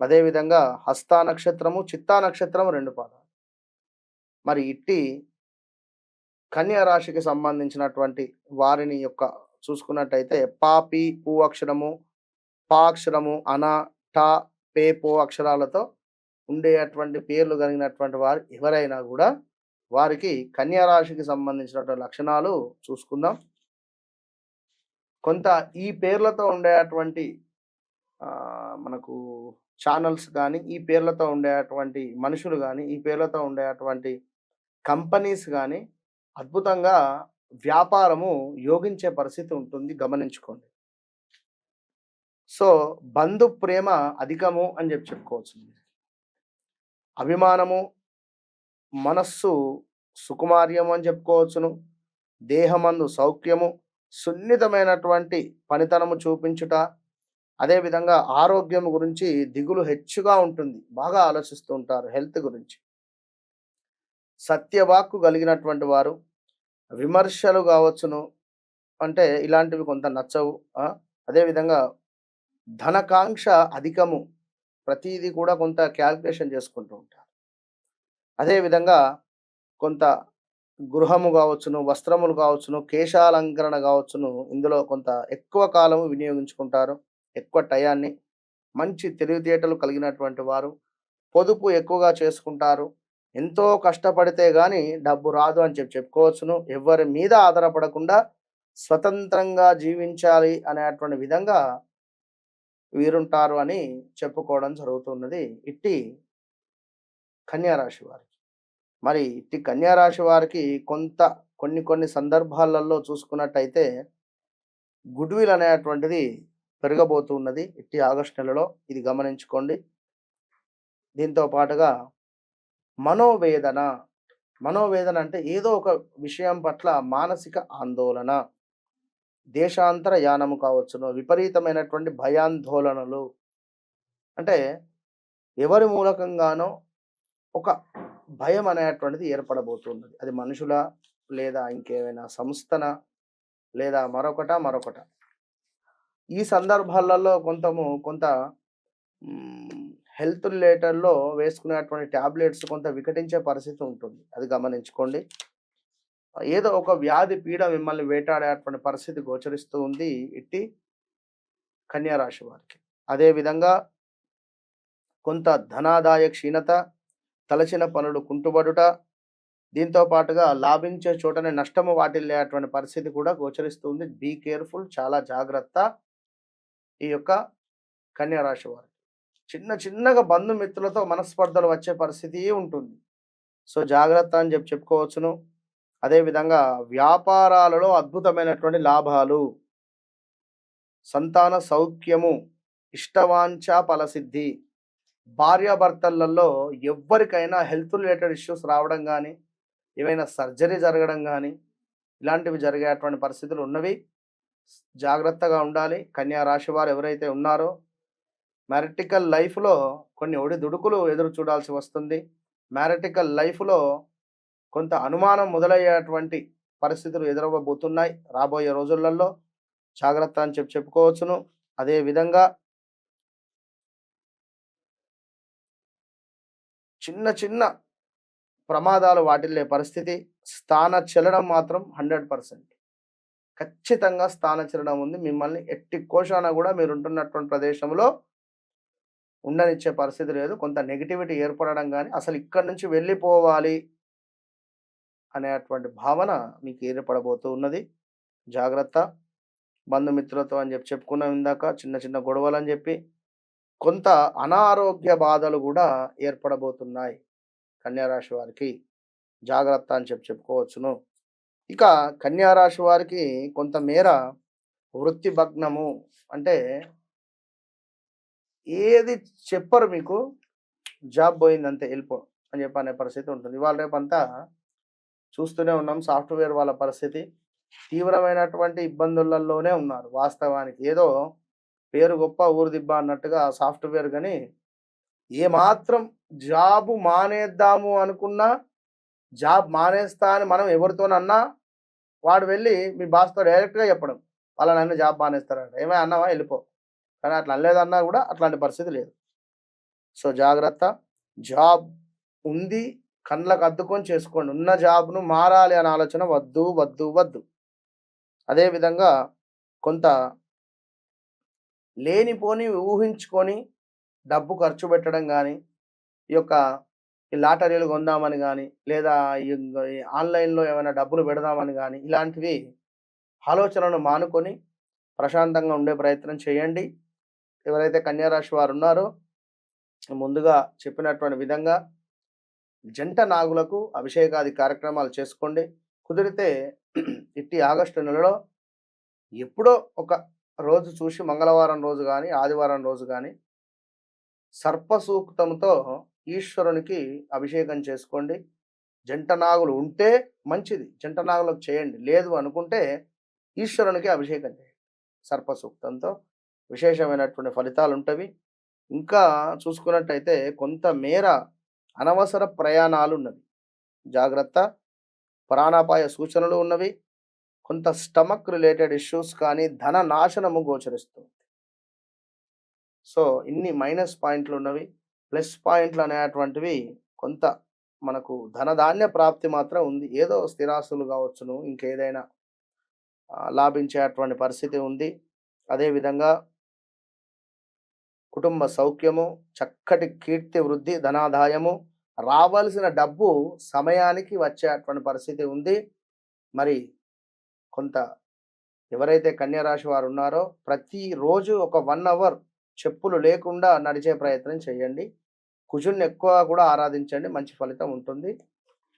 అదేవిధంగా హస్త నక్షత్రము, చిత్తా నక్షత్రము 2 పాదాలు. మరి ఇట్టి కన్యా రాశికి సంబంధించినటువంటి వారిని యొక్క చూసుకున్నట్టయితే పాపి పూ అక్షరము, పా అక్షరము, అన, టా, పే, పో అక్షరాలతో ఉండేటువంటి పేర్లు కలిగినటువంటి వారు ఎవరైనా కూడా వారికి కన్యా రాశికి సంబంధించినటువంటి లక్షణాలు చూసుకుందాం. కొంత ఈ పేర్లతో ఉండేటువంటి మనకు ఛానల్స్ కానీ, ఈ పేర్లతో ఉండేటువంటి మనుషులు కానీ, ఈ పేర్లతో ఉండేటువంటి కంపెనీస్ కానీ అద్భుతంగా వ్యాపారము యోగించే పరిస్థితి ఉంటుంది, గమనించుకోండి. సో బంధు ప్రేమ అధికము అని చెప్పుకోవచ్చు. అభిమానము, మనస్సు సుకుమార్యము అని చెప్పుకోవచ్చును. దేహమందు సౌఖ్యము, సున్నితమైనటువంటి పనితనము చూపించుట, అదేవిధంగా ఆరోగ్యం గురించి దిగులు హెచ్చుగా ఉంటుంది, బాగా ఆలోచిస్తూ ఉంటారు హెల్త్ గురించి. సత్యవాక్కు కలిగినటువంటి వారు, విమర్శలు కావచ్చును, అంటే ఇలాంటివి కొంత నచ్చవు. అదేవిధంగా ధనకాంక్ష అధికము, ప్రతిదీ కూడా కొంత క్యాల్కులేషన్ చేసుకుంటూ ఉంటారు. అదేవిధంగా కొంత గృహము కావచ్చును, వస్త్రములు కావచ్చును, కేశాలంకరణ కావచ్చును, ఇందులో కొంత ఎక్కువ కాలము వినియోగించుకుంటారు, ఎక్కువ టయాన్ని. మంచి తెలివితేటలు కలిగినటువంటి వారు, పొదుపు ఎక్కువగా చేసుకుంటారు. ఎంతో కష్టపడితే గాని డబ్బు రాదు అని చెప్పుకోవచ్చును. ఎవరి మీద ఆధారపడకుండా స్వతంత్రంగా జీవించాలి అనేటువంటి విధంగా వీరుంటారు అని చెప్పుకోవడం జరుగుతున్నది ఇట్టి కన్యా రాశి వారికి. మరి ఇట్టి కన్యా రాశి వారికి కొన్ని సందర్భాలలో చూసుకున్నట్టయితే గుడ్విల్ అనేటువంటిది పెరగబోతున్నది ఇట్టి ఆగస్టు నెలలో, ఇది గమనించుకోండి. దీంతో పాటుగా మనోవేదన అంటే ఏదో ఒక విషయం పట్ల మానసిక ఆందోళన, దేశాంతర యానము కావచ్చును, విపరీతమైనటువంటి భయాందోళనలు, అంటే ఎవరి మూలకంగానో ఒక భయం అనేటువంటిది ఏర్పడబోతున్నది. అది మనుషుల, లేదా ఇంకేమైనా సంస్థన, లేదా మరొకట. ఈ సందర్భాలలో కొంత హెల్త్ రిలేటెడ్లో వేసుకునేటువంటి ట్యాబ్లెట్స్ కొంత వికటించే పరిస్థితి ఉంటుంది, అది గమనించుకోండి. ఏదో ఒక వ్యాధి పీడ మిమ్మల్ని వేటాడేటువంటి పరిస్థితి గోచరిస్తూ ఉంది ఇట్టి కన్యా రాశి వారికి. అదేవిధంగా కొంత ధనాదాయ క్షీణత, తలచిన పనులు కుంటుబడుట, దీంతో పాటుగా లాభించే చోటనే నష్టము వాటిల్లేటువంటి పరిస్థితి కూడా గోచరిస్తుంది. బీ కేర్ఫుల్, చాలా జాగ్రత్త ఈ యొక్క కన్యా రాశి వారు. చిన్నగా బంధుమిత్రులతో మనస్పర్ధలు వచ్చే పరిస్థితి ఉంటుంది, సో జాగ్రత్త అని చెప్పుకోవచ్చును. అదేవిధంగా వ్యాపారాలలో అద్భుతమైనటువంటి లాభాలు, సంతాన సౌఖ్యము, ఇష్టవాంఛ ఫలసిద్ధి, భార్యాభర్తలలో ఎవరికైనా హెల్త్ రిలేటెడ్ ఇష్యూస్ రావడం కానీ, ఏవైనా సర్జరీ జరగడం కానీ, ఇలాంటివి జరిగేటువంటి పరిస్థితులు ఉన్నవి. జాగ్రత్తగా ఉండాలి. కన్యా రాశి వారు ఎవరైతే ఉన్నారో మ్యారిటికల్ లైఫ్లో కొన్ని ఒడిదుడుకులు ఎదురు చూడాల్సి వస్తుంది. మ్యారిటికల్ లైఫ్లో కొంత అనుమానం మొదలయ్యేటువంటి పరిస్థితులు ఎదురవ్వబోతున్నాయి రాబోయే రోజులలో, జాగ్రత్త అని చెప్పుకోవచ్చును. అదేవిధంగా చిన్న ప్రమాదాలు వాటిల్లే పరిస్థితి, స్థాన చలనం మాత్రం 100% ఖచ్చితంగా స్థాన చలనం ఉంది. మిమ్మల్ని ఎట్టి కోశాన కూడా మీరు ఉంటున్నటువంటి ప్రదేశంలో ఉండనిచ్చే పరిస్థితి లేదు. కొంత నెగిటివిటీ ఏర్పడడం కానీ, అసలు ఇక్కడి నుంచి వెళ్ళిపోవాలి అనేటువంటి భావన మీకు ఏర్పడబోతూ ఉన్నది. జాగ్రత్త. బంధుమిత్రులతో అని చెప్పుకున్నాం ఇందాక, చిన్న గొడవలు అని చెప్పి కొంత అనారోగ్య బాధలు కూడా ఏర్పడబోతున్నాయి కన్యా రాశి వారికి. జాగ్రత్త అని చెప్పుకోవచ్చును. ఇక కన్యా రాశి వారికి కొంతమేర వృత్తి భగ్నము, అంటే ఏది చెప్పరు మీకు, జాబ్ పోయిందంతే వెళ్ళిపో అని అనే పరిస్థితి ఉంటుంది. ఇవాళ రేపంతా చూస్తూనే ఉన్నాం సాఫ్ట్వేర్ వాళ్ళ పరిస్థితి. తీవ్రమైనటువంటి ఇబ్బందులలోనే ఉన్నారు వాస్తవానికి. ఏదో పేరు గొప్ప ఊరు దిబ్బ అన్నట్టుగా సాఫ్ట్వేర్ కానీ ఏమాత్రం జాబు మానేద్దాము అనుకున్నా, జాబ్ మానేస్తా అని మనం ఎవరితోనన్నా వాడు వెళ్ళి మీ బాస్తో డైరెక్ట్గా చెప్పడం, వాళ్ళ నన్ను జాబ్ మానేస్తారంట. ఏమైనా అన్నావా వెళ్ళిపో. కానీ అట్లా అనలేదన్నా కూడా అట్లాంటి పరిస్థితి లేదు. సో జాగ్రత్త. జాబ్ ఉంది, కళ్ళకు అద్దుకొని చేసుకోండి. ఉన్న జాబ్ను మారాలి అనే ఆలోచన వద్దు వద్దు వద్దు. అదేవిధంగా కొంత లేనిపోని ఊహించుకొని డబ్బు ఖర్చు పెట్టడం కానీ, ఈ యొక్క ఈ లాటరీలు కొందామని కానీ, లేదా ఈ ఆన్లైన్లో ఏమైనా డబ్బులు పెడదామని కానీ, ఇలాంటివి ఆలోచనలను మానుకొని ప్రశాంతంగా ఉండే ప్రయత్నం చేయండి. ఎవరైతే కన్యా రాశి వారు ఉన్నారో ముందుగా చెప్పినటువంటి విధంగా జంట నాగులకు అభిషేకాది కార్యక్రమాలు చేసుకోండి. కుదిరితే ఇట్టి ఆగస్టు నెలలో ఎప్పుడో ఒక రోజు చూసి మంగళవారం రోజు కానీ ఆదివారం రోజు కానీ సర్ప సూక్తంతో ఈశ్వరునికి అభిషేకం చేసుకోండి. జంట నాగులు ఉంటే మంచిది, జంట నాగులకు చేయండి. లేదు అనుకుంటే ఈశ్వరునికి అభిషేకం చేయండి సర్ప సూక్తంతో. విశేషమైనటువంటి ఫలితాలు ఉంటవి. ఇంకా చూసుకున్నట్టయితే కొంతమేర అనవసర ప్రయాణాలు ఉన్నవి, జాగ్రత్త. ప్రాణాపాయ సూచనలు ఉన్నవి. కొంత స్టమక్ రిలేటెడ్ ఇష్యూస్ కానీ ధన నాశనము గోచరిస్తుంది. సో ఇన్ని మైనస్ పాయింట్లు ఉన్నవి. ప్లస్ పాయింట్లు అనేటువంటివి కొంత మనకు ధనధాన్య ప్రాప్తి మాత్రం ఉంది. ఏదో స్థిరాస్తులు కావచ్చును, ఇంకేదైనా లాభించేటువంటి పరిస్థితి ఉంది. అదేవిధంగా కుటుంబ సౌఖ్యము, చక్కటి కీర్తి వృద్ధి, ధనాదాయము, రావాల్సిన డబ్బు సమయానికి వచ్చేటువంటి పరిస్థితి ఉంది. మరి కొంత ఎవరైతే కన్యా రాశి వారు ఉన్నారో ప్రతిరోజు ఒక 1 అవర్ చెప్పులు లేకుండా నడిచే ప్రయత్నం చేయండి. కుజున్ని ఎక్కువ కూడా ఆరాధించండి, మంచి ఫలితం ఉంటుంది.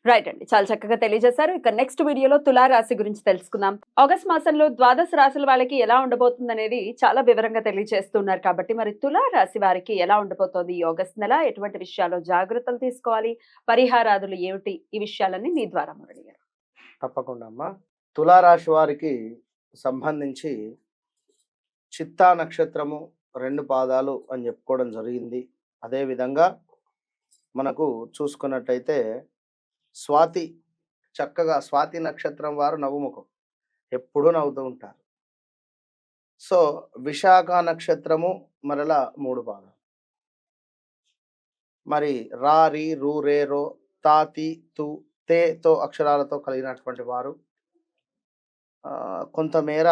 రైట్ అండి, చాలా చక్కగా తెలియజేశారు. ఇక నెక్స్ట్ వీడియోలో తులా రాశి గురించి తెలుసుకుందాం. ఆగస్ట్ మాసంలో ద్వాదశ రాశుల వాళ్ళకి ఎలా ఉండబోతుంది అనేది చాలా వివరంగా తెలియజేస్తున్నారు. కాబట్టి మరి తులా రాశి వారికి ఎలా ఉండబోతోంది ఈ ఆగస్ట్ నెల, ఎటువంటి విషయాల్లో జాగ్రత్తలు తీసుకోవాలి, పరిహారాదులు ఏమిటి, ఈ విషయాలన్నీ మీ ద్వారా మురళి గారు. తప్పకుండా అమ్మా. తులారాశి వారికి సంబంధించి చిత్తా నక్షత్రము 2 పాదాలు అని చెప్పుకోవడం జరిగింది. అదేవిధంగా మనకు చూసుకున్నట్టయితే స్వాతి, చక్కగా స్వాతి నక్షత్రం వారు నవ్వుముఖం, ఎప్పుడూ నవ్వుతూ ఉంటారు. సో విశాఖ నక్షత్రము మరలా 3 పాదాలు. మరి రా రి రు రే రో తా తి తు తే అక్షరాలతో కలిగినటువంటి వారు కొంతమేర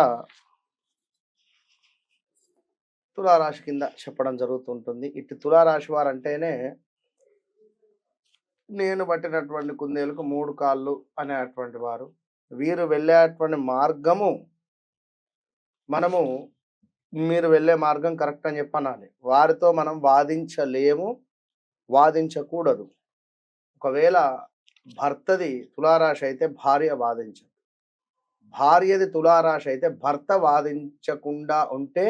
తులారాశి కింద చెప్పడం జరుగుతుంటుంది. ఇటు తులారాశి వారు అంటేనే నేను పట్టినటువంటి కుందేలకు 3 కాళ్ళు అనేటువంటి వారు. వీరు వెళ్ళేటువంటి మార్గము మనము మీరు వెళ్ళే మార్గం కరెక్ట్ అని చెప్పనాలి. వారితో మనం వాదించలేము, వాదించకూడదు. ఒకవేళ భర్తది తులారాశి అయితే భార్య వాదించదు, భార్యది తులారాశి అయితే భర్త వాదించకుండా ఉంటే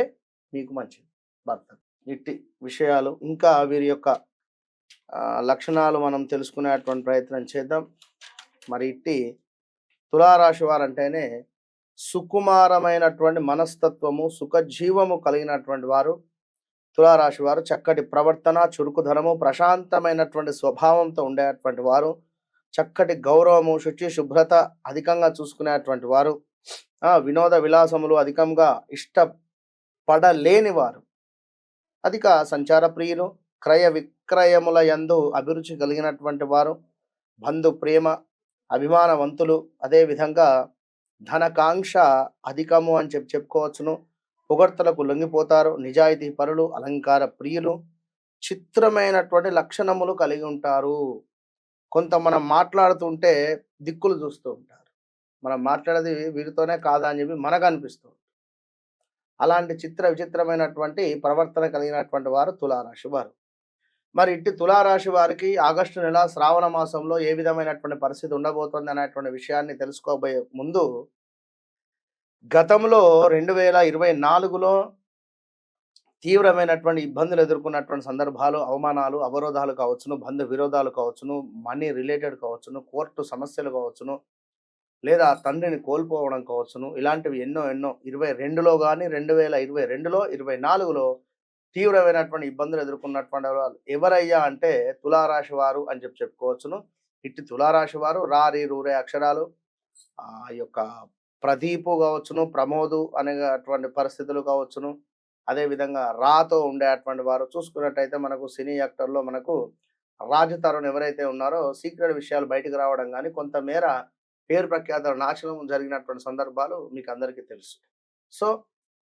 మీకు మంచిది భర్త. ఇట్టి విషయాలు ఇంకా వీరి యొక్క లక్షణాలు మనం తెలుసుకునేటువంటి ప్రయత్నం చేద్దాం. మరి ఇట్టి తులారాశి వారంటేనే సుకుమారమైనటువంటి మనస్తత్వము, సుఖజీవము కలిగినటువంటి వారు తులారాశి వారు. చక్కటి ప్రవర్తన, చురుకుదనము, ప్రశాంతమైనటువంటి స్వభావంతో ఉండేటువంటి వారు. చక్కటి గౌరవము, శుచి, శుభ్రత అధికంగా చూసుకునేటువంటి వారు. వినోద విలాసములు అధికంగా ఇష్టపడలేని వారు. అధిక సంచార ప్రియులు, క్రయ విక్రయముల యందు అభిరుచి కలిగినటువంటి వారు. బంధు ప్రేమ అభిమానవంతులు. అదేవిధంగా ధనకాంక్ష అధికము అని చెప్పుకోవచ్చును. పొగడ్తలకు లొంగిపోతారు. నిజాయితీ పరులు, అలంకార ప్రియులు, చిత్రమైనటువంటి లక్షణములు కలిగి ఉంటారు. కొంత మనం మాట్లాడుతుంటే దిక్కులు చూస్తూ ఉంటారు. మనం మాట్లాడేది వీరితోనే కాదా అని చెప్పి మనకు అనిపిస్తుంది. అలాంటి విచిత్రమైనటువంటి ప్రవర్తన కలిగినటువంటి వారు తులారాశి వారు. మరి ఇట్టి తులారాశి వారికి ఆగస్టు నెల శ్రావణ మాసంలో ఏ విధమైనటువంటి పరిస్థితి ఉండబోతోంది అనేటువంటి విషయాన్ని తెలుసుకోబోయే ముందు, గతంలో 2024లో తీవ్రమైనటువంటి ఇబ్బందులు ఎదుర్కొన్నటువంటి సందర్భాలు, అవమానాలు, అవరోధాలు కావచ్చును, బంధు విరోధాలు కావచ్చును, మనీ రిలేటెడ్ కావచ్చును, కోర్టు సమస్యలు కావచ్చును, లేదా తండ్రిని కోల్పోవడం కావచ్చును, ఇలాంటివి ఎన్నో 22లో కానీ 2022లో 24లో తీవ్రమైనటువంటి ఇబ్బందులు ఎదుర్కొన్నటువంటి వాళ్ళు ఎవరయ్యా అంటే తులారాశి వారు అని చెప్పుకోవచ్చును. ఇట్టి తులారాశి వారు రా, రీ, రూరే అక్షరాలు, ఈ యొక్క ప్రదీపు కావచ్చును, ప్రమోదు అనేటువంటి పరిస్థితులు కావచ్చును, అదేవిధంగా రాతో ఉండేటువంటి వారు చూసుకున్నట్టయితే మనకు సినీ యాక్టర్లో మనకు రాజ్ తరుణ్ ఎవరైతే ఉన్నారో సీక్రెట్ విషయాలు బయటకు రావడం కానీ కొంతమేర పేరు ప్రఖ్యాతుల నాశనం జరిగినటువంటి సందర్భాలు మీకు అందరికీ తెలుసు. సో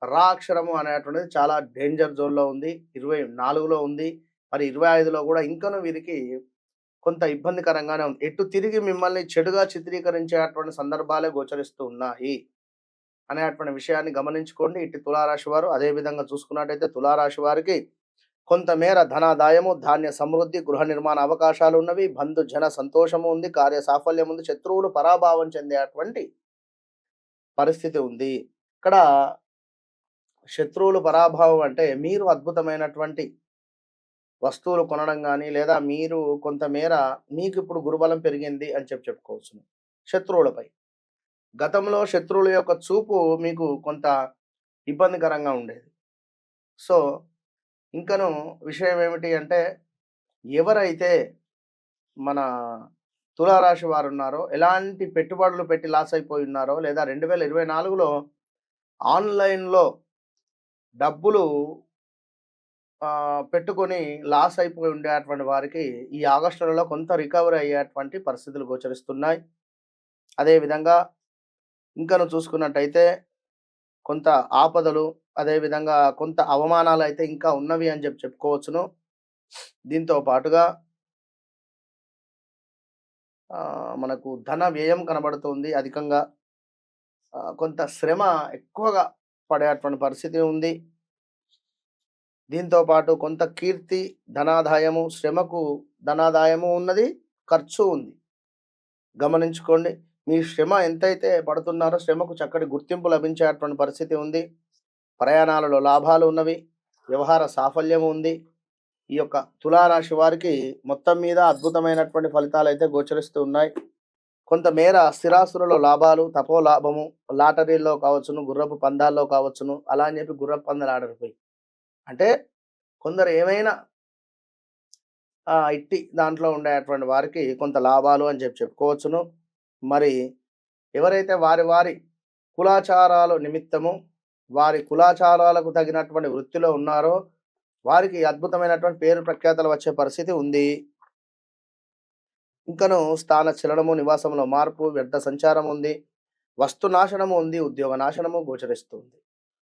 రా అక్షరము అనేటువంటిది చాలా డేంజర్ జోన్లో ఉంది. 24లో ఉంది, మరి 25లో కూడా ఇంకనూ వీరికి కొంత ఇబ్బందికరంగానే ఉంది. ఎటు తిరిగి మిమ్మల్ని చెడుగా చిత్రీకరించేటువంటి సందర్భాలే గోచరిస్తూ ఉన్నాయి అనేటువంటి విషయాన్ని గమనించుకోండి ఇట్టి తులారాశి వారు. అదేవిధంగా చూసుకున్నట్టయితే తులారాశి వారికి కొంతమేర ధనాదాయము, ధాన్య సమృద్ధి, గృహ నిర్మాణ అవకాశాలు ఉన్నవి, బంధు జన సంతోషము ఉంది, కార్య సాఫల్యం ఉంది, శత్రువులు పరాభావం చెందేటువంటి పరిస్థితి ఉంది. ఇక్కడ శత్రువులు పరాభావం అంటే మీరు అద్భుతమైనటువంటి వస్తువులు కొనడం కానీ, లేదా మీరు కొంతమేర మీకు ఇప్పుడు గురుబలం పెరిగింది అని చెప్పుకోవచ్చు శత్రువులపై. గతంలో శత్రువుల యొక్క చూపు మీకు కొంత ఇబ్బందికరంగా ఉండేది. సో ఇంకను విషయం ఏమిటి అంటే, ఎవరైతే మన తులారాశి వారు ఉన్నారో, ఎలాంటి పెట్టుబడులు పెట్టి లాస్ అయిపోయి ఉన్నారో, లేదా 2024లో ఆన్లైన్లో డబ్బులు పెట్టుకొని లాస్ అయిపోయి ఉండేటువంటి వారికి ఈ ఆగస్టు నెలలో కొంత రికవరీ అయ్యేటువంటి పరిస్థితులు గోచరిస్తున్నాయి. అదేవిధంగా ఇంకను చూసుకున్నట్టయితే కొంత ఆపదలు, అదేవిధంగా కొంత అవమానాలు అయితే ఇంకా ఉన్నవి అని చెప్పుకోవచ్చును. దీంతో పాటుగా మనకు ధన వ్యయం కనబడుతుంది అధికంగా. కొంత శ్రమ ఎక్కువగా పడేటువంటి పరిస్థితి ఉంది. దీంతో పాటు కొంత కీర్తి, ధనాదాయము, శ్రమకు ధనాదాయము ఉన్నది, ఖర్చు ఉంది. గమనించుకోండి, మీ శ్రమ ఎంతైతే పడుతున్నారో శ్రమకు చక్కటి గుర్తింపు లభించేటువంటి పరిస్థితి ఉంది. ప్రయాణాలలో లాభాలు ఉన్నవి, వ్యవహార సాఫల్యం ఉంది. ఈ యొక్క తులారాశి వారికి మొత్తం మీద అద్భుతమైనటువంటి ఫలితాలు అయితే గోచరిస్తూ ఉన్నాయి. కొంతమేర స్థిరాస్తులలో లాభాలు, తపోలాభము, లాటరీల్లో కావచ్చును, గుర్రపు పందాల్లో కావచ్చును, అలా అని చెప్పి గుర్రపు పందాలు ఆడరిపోయి అంటే కొందరు ఏమైనా ఇట్టి దాంట్లో ఉండేటువంటి వారికి కొంత లాభాలు అని చెప్పుకోవచ్చును. మరి ఎవరైతే వారి కులాచారాల నిమిత్తము వారి కులాచారాలకు తగినటువంటి వృత్తిలో ఉన్నారో వారికి అద్భుతమైనటువంటి పేరు ప్రఖ్యాతలు వచ్చే పరిస్థితి ఉంది. ఇంకను స్థాన చలనము, నివాసంలో మార్పు, వ్యర్థ సంచారం ఉంది, వస్తు నాశనము ఉంది, ఉద్యోగ నాశనము గోచరిస్తుంది.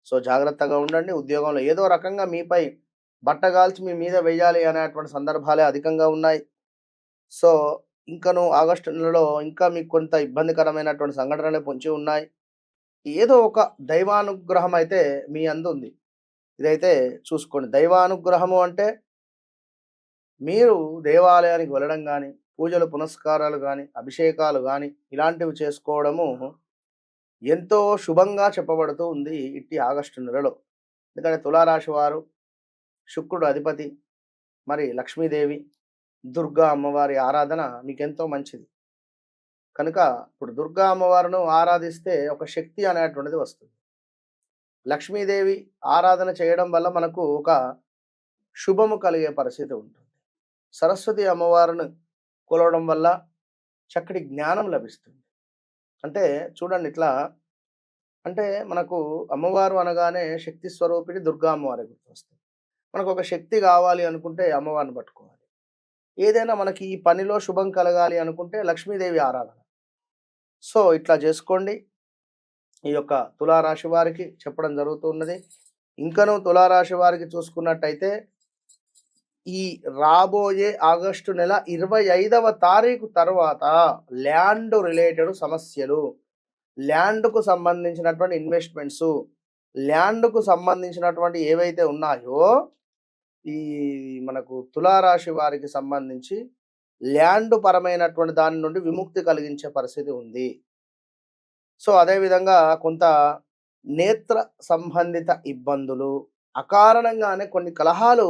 సో జాగ్రత్తగా ఉండండి. ఉద్యోగంలో ఏదో రకంగా మీపై బట్టగాల్చి మీ మీద వెయ్యాలి అనేటువంటి సందర్భాలే అధికంగా ఉన్నాయి. సో ఇంకను ఆగస్టు నెలలో ఇంకా మీకు కొంత ఇబ్బందికరమైనటువంటి సంఘటనలు పొంచి ఉన్నాయి. ఏదో ఒక దైవానుగ్రహం అయితే మీ అందు ఉంది. ఇదైతే చూసుకోండి. దైవానుగ్రహము అంటే మీరు దేవాలయానికి వెళ్ళడం కానీ, పూజలు పునస్కారాలు కానీ, అభిషేకాలు కానీ ఇలాంటివి చేసుకోవడము ఎంతో శుభంగా చెప్పబడుతూ ఉంది ఇట్టి ఆగస్టు నెలలో. ఎందుకంటే తులారాశి వారు శుక్రుడు అధిపతి, మరి లక్ష్మీదేవి, దుర్గా అమ్మవారి ఆరాధన మీకెంతో మంచిది కనుక ఇప్పుడు దుర్గా అమ్మవారిను ఆరాధిస్తే ఒక శక్తి అనేటువంటిది వస్తుంది. లక్ష్మీదేవి ఆరాధన చేయడం వల్ల మనకు ఒక శుభము కలిగే పరిస్థితి ఉంటుంది. సరస్వతి అమ్మవారిని కొలవడం వల్ల చక్కటి జ్ఞానం లభిస్తుంది. అంటే చూడండి, ఇట్లా అంటే మనకు అమ్మవారు అనగానే శక్తి స్వరూపిణి దుర్గా అమ్మవారి గుర్తొస్తుంది. మనకు ఒక శక్తి కావాలి అనుకుంటే అమ్మవారిని పట్టుకోవాలి. ఏదైనా మనకి ఈ పనిలో శుభం కలగాలి అనుకుంటే లక్ష్మీదేవి ఆరాధన. సో ఇట్లా చేసుకోండి. ఈ యొక్క తులారాశి వారికి చెప్పడం జరుగుతున్నది. ఇంకనూ తులారాశి వారికి చూసుకున్నట్టయితే ఈ రాబోయే ఆగస్టు నెల 25వ తారీఖు తర్వాత ల్యాండ్ రిలేటెడ్ సమస్యలు, ల్యాండ్కు సంబంధించినటువంటి ఇన్వెస్ట్మెంట్స్, ల్యాండ్కు సంబంధించినటువంటి ఏవైతే ఉన్నాయో ఈ మనకు తులారాశి వారికి సంబంధించి ల్యాండ్ పరమైనటువంటి దాని నుండి విముక్తి కలిగించే పరిస్థితి ఉంది. సో అదేవిధంగా కొంత నేత్ర సంబంధిత ఇబ్బందులు అకారణంగానే కొన్ని కలహాలు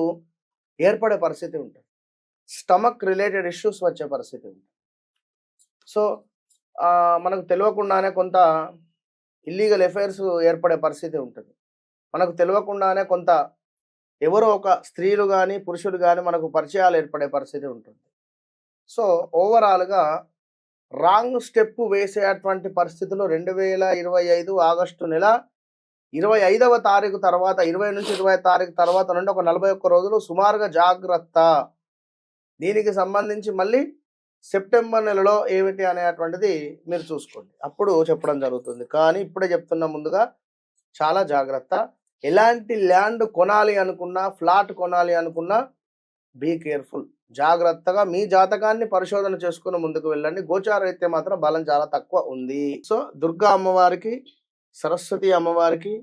ఏర్పడే పరిస్థితి ఉంటుంది. స్టమక్ రిలేటెడ్ ఇష్యూస్ వచ్చే పరిస్థితి ఉంటుంది. సో మనకు తెలియకుండానే కొంత ఇల్లీగల్ ఎఫైర్స్ ఏర్పడే పరిస్థితి ఉంటుంది. మనకు తెలియకుండానే కొంత ఎవరో ఒక స్త్రీలు కానీ పురుషులు కానీ మనకు పరిచయాలు ఏర్పడే పరిస్థితి ఉంటుంది. సో ఓవరాల్గా రాంగ్ స్టెప్ వేసేటువంటి పరిస్థితులు 2025 ఆగస్టు నెల 25వ తారీఖు తర్వాత 20 నుంచి 20 తారీఖు తర్వాత నుండి ఒక 41 రోజులు సుమారుగా జాగ్రత్త. దీనికి సంబంధించి మళ్ళీ సెప్టెంబర్ నెలలో ఏమిటి అనేటువంటిది మీరు చూసుకోండి, అప్పుడు చెప్పడం జరుగుతుంది. కానీ ఇప్పుడే చెప్తున్నా ముందుగా చాలా జాగ్రత్త. ఎలాంటి ల్యాండ్ కొనాలి అనుకున్నా, ఫ్లాట్ కొనాలి అనుకున్నా బీ కేర్ఫుల్. జాగ్రత్తగా మీ జాతకాన్ని పరిశోధన చేసుకుని ముందుకు వెళ్ళండి. గోచారరీత్యా మాత్రం బలం చాలా తక్కువ ఉంది. సో దుర్గా అమ్మవారికి, సరస్వతి అమ్మవారికి,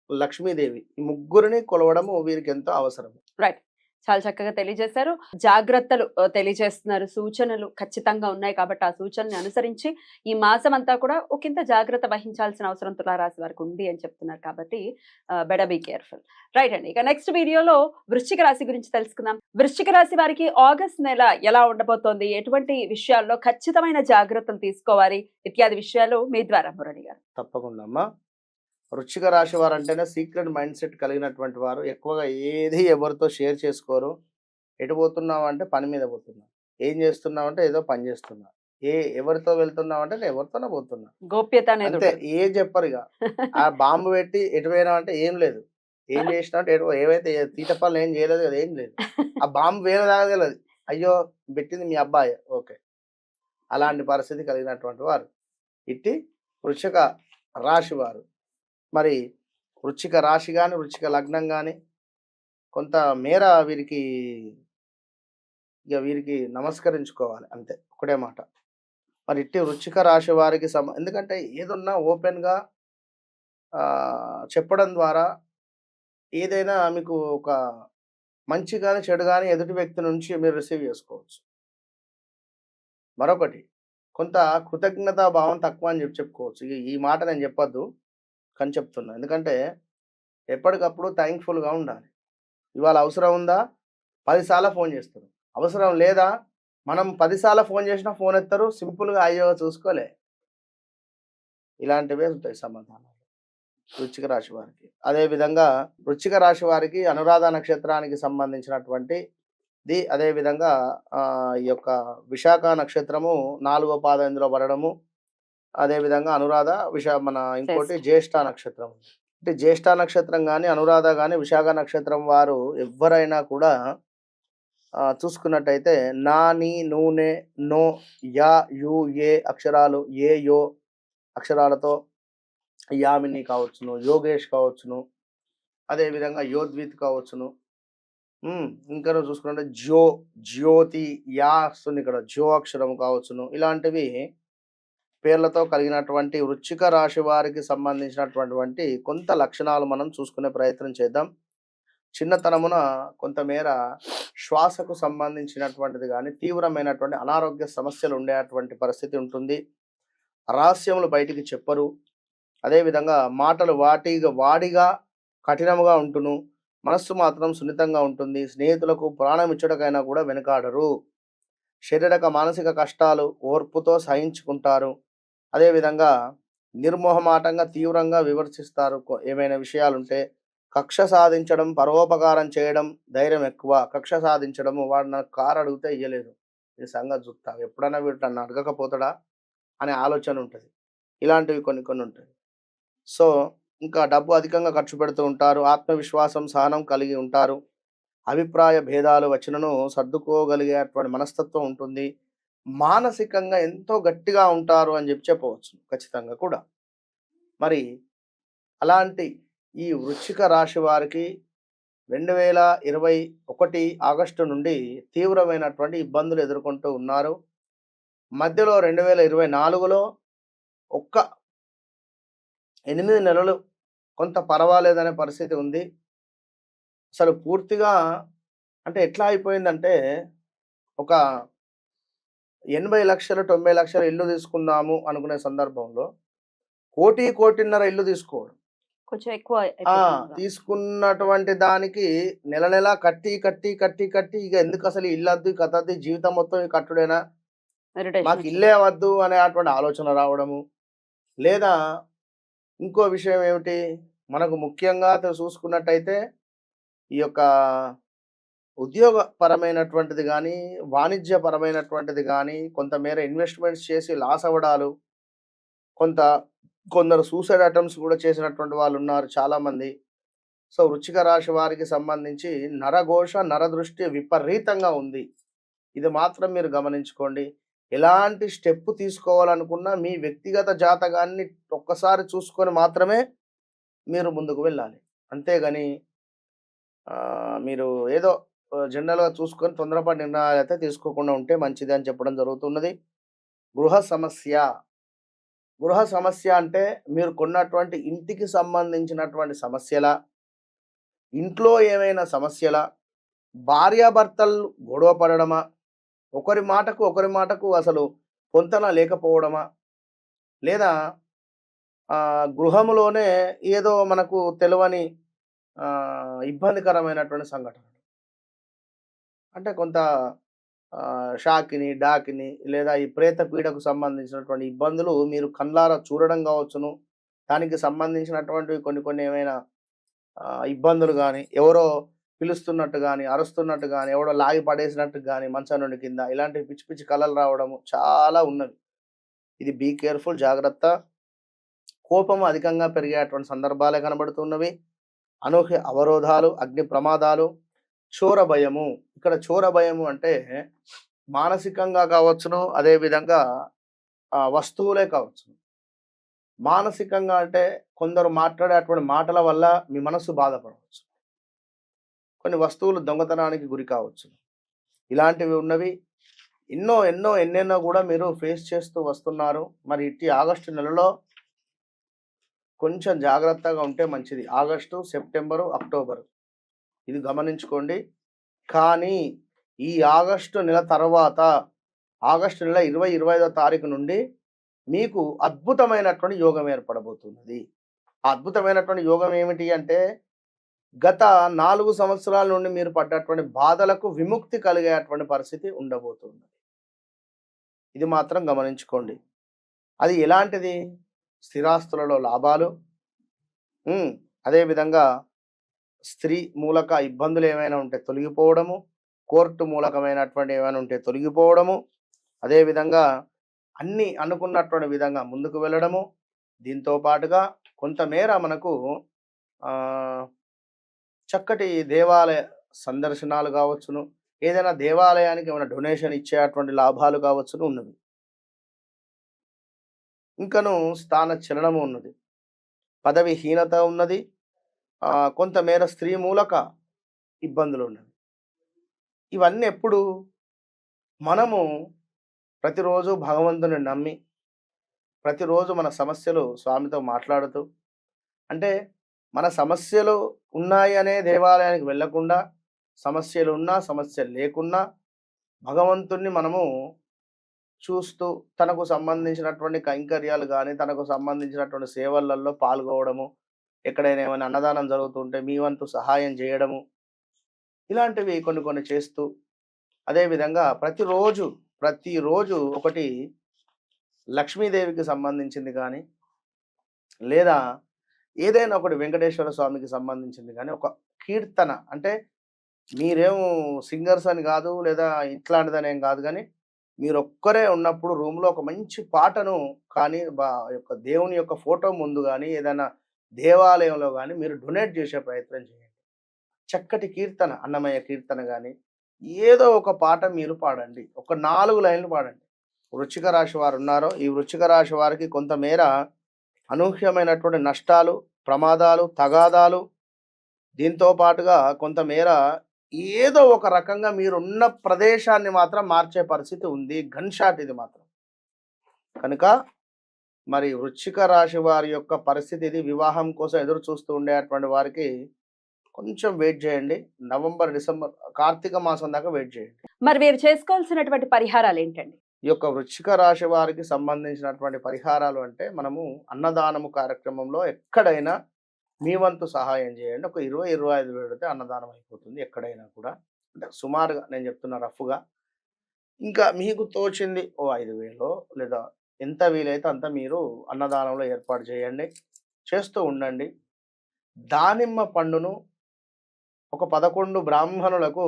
లక్ష్మీదేవి ఈ ముగ్గురిని కొలవడము వీరికి ఎంతో అవసరం. రైట్, చాలా చక్కగా తెలియజేశారు. జాగ్రత్తలు తెలియజేస్తున్నారు, సూచనలు ఖచ్చితంగా ఉన్నాయి కాబట్టి ఆ సూచనని అనుసరించి ఈ మాసం అంతా కూడా ఒకంత జాగ్రత్త వహించాల్సిన అవసరం తులారాశి వారికి ఉంది అని చెప్తున్నారు కాబట్టి బెటర్ బీ కేర్ఫుల్. రైట్ అండి, ఇక నెక్స్ట్ వీడియోలో వృశ్చిక రాశి గురించి తెలుసుకుందాం. వృశ్చిక రాశి వారికి ఆగస్ట్ నెల ఎలా ఉండబోతోంది, ఎటువంటి విషయాల్లో ఖచ్చితమైన జాగ్రత్తలు తీసుకోవాలి ఇత్యాది విషయాలు మీ ద్వారా మురళి గారు. తప్పకుండా అమ్మా. వృశ్చిక రాశి వారు అంటేనే సీక్రెట్ మైండ్ సెట్ కలిగినటువంటి వారు. ఎక్కువగా ఏది ఎవరితో షేర్ చేసుకోరు. ఎటు పోతున్నావు అంటే పని మీద పోతున్నా, ఏం చేస్తున్నావు అంటే ఏదో పని చేస్తున్నా, ఎవరితో వెళ్తున్నావు అంటే నేను ఎవరితోనే పోతున్నా, గోప్యత అనేది అంతే. ఏం చెప్పరు. ఇక ఆ బాంబు పెట్టి ఎటు పోయినా అంటే ఏం లేదు, ఏం చేసినా అంటే ఏవైతే తీట పనులు ఏం చేయలేదు కదా, ఏం లేదు. ఆ బాంబు వేరే దాకా తెలియదు, అయ్యో పెట్టింది మీ అబ్బాయి, ఓకే. అలాంటి పరిస్థితి కలిగినటువంటి వారు ఇట్టి వృశ్చిక రాశి వారు. మరి వృశ్చిక రాశి కానీ వృశ్చిక లగ్నం కానీ కొంత మేర వీరికి నమస్కరించుకోవాలి, అంతే, ఒకటే మాట. మరి ఇట్టి వృశ్చిక రాశి వారికి ఎందుకంటే ఏదున్నా ఓపెన్గా చెప్పడం ద్వారా ఏదైనా మీకు ఒక మంచి కానీ చెడు కానీ ఎదుటి వ్యక్తి నుంచి మీరు రిసీవ్ చేసుకోవచ్చు. మరొకటి కొంత కృతజ్ఞతా భావం తక్కువ అని చెప్పుకోవచ్చు. ఈ మాట నేను చెప్పొద్దు కానీ చెప్తున్నా, ఎందుకంటే ఎప్పటికప్పుడు థ్యాంక్ఫుల్గా ఉండాలి. ఇవాళ అవసరం ఉందా 10 సార్లు ఫోన్ చేస్తారు, అవసరం లేదా మనం 10 సార్లు ఫోన్ చేసినా ఫోన్ ఎత్తారు, సింపుల్గా అయ్యో చూసుకోలే. ఇలాంటివే ఉంటాయి సమాధానాలు వృశ్చిక రాశి వారికి. అదేవిధంగా వృశ్చిక రాశి వారికి అనురాధ నక్షత్రానికి సంబంధించినటువంటి అదేవిధంగా ఈ యొక్క విశాఖ నక్షత్రము 4వ పాదం ఇందులో పడడము, అదేవిధంగా అనురాధ మన ఇంకోటి జ్యేష్ఠ నక్షత్రం. అంటే జ్యేష్ఠ నక్షత్రం కానీ అనురాధ కానీ విశాఖ నక్షత్రం వారు ఎవరైనా కూడా చూసుకున్నట్టయితే నా, నీ, నూనె, నో, యా, యు, ఏ అక్షరాలు, ఏ, యో అక్షరాలతో యామిని కావచ్చును, యోగేష్ కావచ్చును, అదేవిధంగా యోద్విత్ కావచ్చును. ఇంకా చూసుకుంటే జ్యోతి, యా వస్తుంది ఇక్కడ, జో అక్షరం కావచ్చును. ఇలాంటివి పేర్లతో కలిగినటువంటి వృశ్చిక రాశి వారికి సంబంధించినటువంటి కొంత లక్షణాలు మనం చూసుకునే ప్రయత్నం చేద్దాం. చిన్నతనమున కొంతమేర శ్వాసకు సంబంధించినటువంటిది కానీ తీవ్రమైనటువంటి అనారోగ్య సమస్యలు ఉండేటువంటి పరిస్థితి ఉంటుంది. రహస్యములు బయటికి చెప్పరు. అదేవిధంగా మాటలు వాడిగా కఠినముగా ఉంటును, మనస్సు మాత్రం సున్నితంగా ఉంటుంది. స్నేహితులకు ప్రాణం ఇచ్చటకైనా కూడా వెనుకాడరు. శారీరక మానసిక కష్టాలు ఓర్పుతో సహించుకుంటారు. అదేవిధంగా నిర్మోహమాటంగా తీవ్రంగా విమర్శిస్తారు. ఏమైనా విషయాలుంటే కక్ష సాధించడం, పరోపకారం చేయడం, ధైర్యం ఎక్కువ. కక్ష సాధించడము, వాడు నాకు కారు అడిగితే ఇయ్యలేదు, ఈ సంగతి చూస్తా, ఎప్పుడైనా వీడు నన్ను అడగకపోతాడా అనే ఆలోచన ఉంటుంది. ఇలాంటివి కొన్ని ఉంటాయి. సో ఇంకా డబ్బు అధికంగా ఖర్చు పెడుతూ ఉంటారు. ఆత్మవిశ్వాసం, సహనం కలిగి ఉంటారు. అభిప్రాయ భేదాలు వచ్చినను సర్దుకోగలిగేటువంటి మనస్తత్వం ఉంటుంది. మానసికంగా ఎంతో గట్టిగా ఉంటారు అని చెప్పవచ్చు ఖచ్చితంగా కూడా. మరి అలాంటి ఈ వృశ్చిక రాశి వారికి 2021 ఆగస్టు నుండి తీవ్రమైనటువంటి ఇబ్బందులు ఎదుర్కొంటూ ఉన్నారు. మధ్యలో 2024లో ఒక్క 8 నెలలు కొంత పర్వాలేదనే పరిస్థితి ఉంది. అసలు పూర్తిగా అంటే ఎట్లా అయిపోయిందంటే ఒక 80,00,000, 90,00,000 ఇల్లు తీసుకుందాము అనుకునే సందర్భంలో 1,00,00,000, 1,50,00,000 ఇల్లు తీసుకోవడం. కొంచెం ఎక్కువ ఆ! అయిపోతుంది. తీసుకున్నటువంటి దానికి నెల నెలా కట్టి ఇక ఎందుకసలు ఈ ఇల్లద్దు, ఈ కథద్దు, ఈ జీవితం మొత్తం ఈ కట్టుడేనా? ఇరిటేషన్ మాకు ఇల్లే వద్దు అనేటువంటి ఆలోచన రావడము. లేదా ఇంకో విషయం ఏమిటి? మనకు ముఖ్యంగా చూసుకున్నట్టయితే ఈ యొక్క ఉద్యోగపరమైనటువంటిది గానీ, వాణిజ్యపరమైనటువంటిది గానీ, కొంతమేర ఇన్వెస్ట్‌మెంట్స్ చేసి లాస్ అవ్వడాలు, కొంత కొందరు సూసైడ్ అటెంప్ట్స్ కూడా చేసినటువంటి వాళ్ళున్నారు చాలామంది. సో, వృశ్చిక రాశి వారికి సంబంధించి నరఘోష, నరదృష్టి విపరీతంగా ఉంది. ఇది మాత్రం మీరు గమనించుకోండి. ఎలాంటి స్టెప్ తీసుకోవాలనుకున్నా మీ వ్యక్తిగత జాతకాన్ని ఒక్కసారి చూసుకొని మాత్రమే మీరు ముందుకు వెళ్ళాలి. అంతేగాని మీరు ఏదో జనరల్‌గా చూసుకొని తొందరపాటు నిర్ణయాలైతే తీసుకోకుండా ఉంటే మంచిది అని చెప్పడం జరుగుతున్నది. గృహ సమస్య. గృహ సమస్య అంటే మీరు కొన్నటువంటి ఇంటికి సంబంధించినటువంటి సమస్యలా? ఇంట్లో ఏమైనా సమస్యలా? భార్యాభర్తలు గొడవ పడడమా? ఒకరి మాటకు అసలు పొంతన లేకపోవడమా? లేదా గృహములోనే ఏదో మనకు తెలవని ఇబ్బందికరమైనటువంటి సంఘటనలు. అంటే కొంత షాకిని, డాకిని లేదా ఈ ప్రేత పీడకు సంబంధించినటువంటి ఇబ్బందులు మీరు కళ్ళారా చూడడం కావచ్చును. దానికి సంబంధించినటువంటివి కొన్ని ఏమైనా ఇబ్బందులు గానీ, ఎవరో పిలుస్తున్నట్టు గానీ, అరుస్తున్నట్టు గానీ, ఎవడో లాగి పడేసినట్టు గానీ మంచం నుండి కింద ఇలాంటి పిచ్చి పిచ్చి కలలు రావడము చాలా ఉన్నవి. ఇది బీ కేర్‌ఫుల్, జాగ్రత్త. కోపం అధికంగా పెరిగేటువంటి సందర్భాలే కనబడుతున్నవి. అనూహ్య అవరోధాలు, అగ్ని ప్రమాదాలు, చోర భయము. ఇక్కడ చోర భయము అంటే మానసికంగా కావచ్చును, అదేవిధంగా వస్తువులే కావచ్చును. మానసికంగా అంటే కొందరు మాట్లాడేటువంటి మాటల వల్ల మీ మనస్సు బాధపడవచ్చు. కొన్ని వస్తువులు దొంగతనానికి గురి కావచ్చు. ఇలాంటివి ఉన్నవి. ఎన్నెన్నో కూడా మీరు ఫేస్ చేస్తూ వస్తున్నారు. మరి ఇట్టి ఆగస్టు నెలలో కొంచెం జాగ్రత్తగా ఉంటే మంచిది. ఆగస్టు, సెప్టెంబరు, అక్టోబరు ఇది గమనించుకోండి. కానీ ఈ ఆగస్టు నెల తర్వాత ఆగస్టు నెల 20, 25వ తారీఖు నుండి మీకు అద్భుతమైనటువంటి యోగం ఏర్పడబోతున్నది. ఆ అద్భుతమైనటువంటి యోగం ఏమిటి అంటే గత 4 సంవత్సరాల నుండి మీరు పడ్డటువంటి బాధలకు విముక్తి కలిగేటువంటి పరిస్థితి ఉండబోతుంది. ఇది మాత్రం గమనించుకోండి. అది ఎలాంటిది? స్థిరాస్తులలో లాభాలు, అదేవిధంగా స్త్రీ మూలక ఇబ్బందులు ఏమైనా ఉంటే తొలగిపోవడము, కోర్టు మూలకమైనటువంటి ఏమైనా ఉంటే తొలగిపోవడము, అదేవిధంగా అన్నీ అనుకున్నటువంటి విధంగా ముందుకు వెళ్ళడము. దీంతో పాటుగా కొంతమేర మనకు చక్కటి దేవాలయ సందర్శనాలు కావచ్చును, ఏదైనా దేవాలయానికి ఏమైనా డొనేషన్ ఇచ్చేటువంటి లాభాలు కావచ్చును ఉన్నవి. ఇంకను స్థాన చలనము ఉన్నది, పదవిహీనత ఉన్నది, కొంతమేర స్త్రీ మూలక ఇబ్బందులు ఉన్నవి. ఇవన్నీ ఎప్పుడు మనము ప్రతిరోజు భగవంతుని నమ్మి ప్రతిరోజు మన సమస్యలు స్వామితో మాట్లాడుతూ, అంటే మన సమస్యలు ఉన్నాయి అనే దేవాలయానికి వెళ్ళకుండా, సమస్యలు ఉన్నా సమస్యలు లేకున్నా భగవంతుణ్ణి మనము చూస్తూ తనకు సంబంధించినటువంటి కైంకర్యాలు కానీ, తనకు సంబంధించినటువంటి సేవలలో పాల్గొవడము, ఎక్కడైనా ఏమైనా అన్నదానం జరుగుతుంటే మీ వంతు సహాయం చేయడము, ఇలాంటివి కొన్ని చేస్తూ, అదేవిధంగా ప్రతిరోజు ఒకటి లక్ష్మీదేవికి సంబంధించింది కానీ, లేదా ఏదైనా ఒకటి వెంకటేశ్వర స్వామికి సంబంధించింది కానీ ఒక కీర్తన, అంటే మీరేమో సింగర్స్ అని కాదు, లేదా ఇట్లాంటిదని ఏం కాదు, కానీ మీరు ఒక్కరే ఉన్నప్పుడు రూమ్లో ఒక మంచి పాటను కానీ యొక్క దేవుని యొక్క ఫోటో ముందు కానీ ఏదైనా దేవాలయంలో కానీ మీరు డొనేట్ చేసే ప్రయత్నం చేయండి. చక్కటి కీర్తన, అన్నమయ్య కీర్తన కానీ ఏదో ఒక పాట మీరు పాడండి. ఒక 4 లైన్లు పాడండి. వృశ్చిక రాశి వారు ఉన్నారో ఈ వృశ్చిక రాశి వారికి కొంతమేర అనూహ్యమైనటువంటి నష్టాలు, ప్రమాదాలు, తగాదాలు, దీంతో పాటుగా కొంతమేర ఏదో ఒక రకంగా మీరున్న ప్రదేశాన్ని మాత్రం మార్చే పరిస్థితి ఉంది. గన్ షాట్ ఇది మాత్రం. కనుక మరి వృశ్చిక రాశి వారి యొక్క పరిస్థితి ఇది. వివాహం కోసం ఎదురు చూస్తూ ఉండేటువంటి వారికి కొంచెం వెయిట్ చేయండి. నవంబర్, డిసెంబర్, కార్తీక మాసం దాకా వెయిట్ చేయండి. మరి వీరు చేసుకోవాల్సినటువంటి పరిహారాలు ఏంటండి? ఈ యొక్క వృశ్చిక రాశి వారికి సంబంధించినటువంటి పరిహారాలు అంటే మనము అన్నదానము కార్యక్రమంలో ఎక్కడైనా మీ వంతు సహాయం చేయండి. ఒక 20-25 పెడితే అన్నదానం అయిపోతుంది ఎక్కడైనా కూడా. అంటే సుమారుగా నేను చెప్తున్నా రఫ్‌గా. ఇంకా మీకు తోచింది ఓ 5,000 లేదా ఎంత వీలైతే అంత మీరు అన్నదానంలో ఏర్పాటు చేయండి. చేస్తూ ఉండండి. దానిమ్మ పండును ఒక 11 బ్రాహ్మణులకు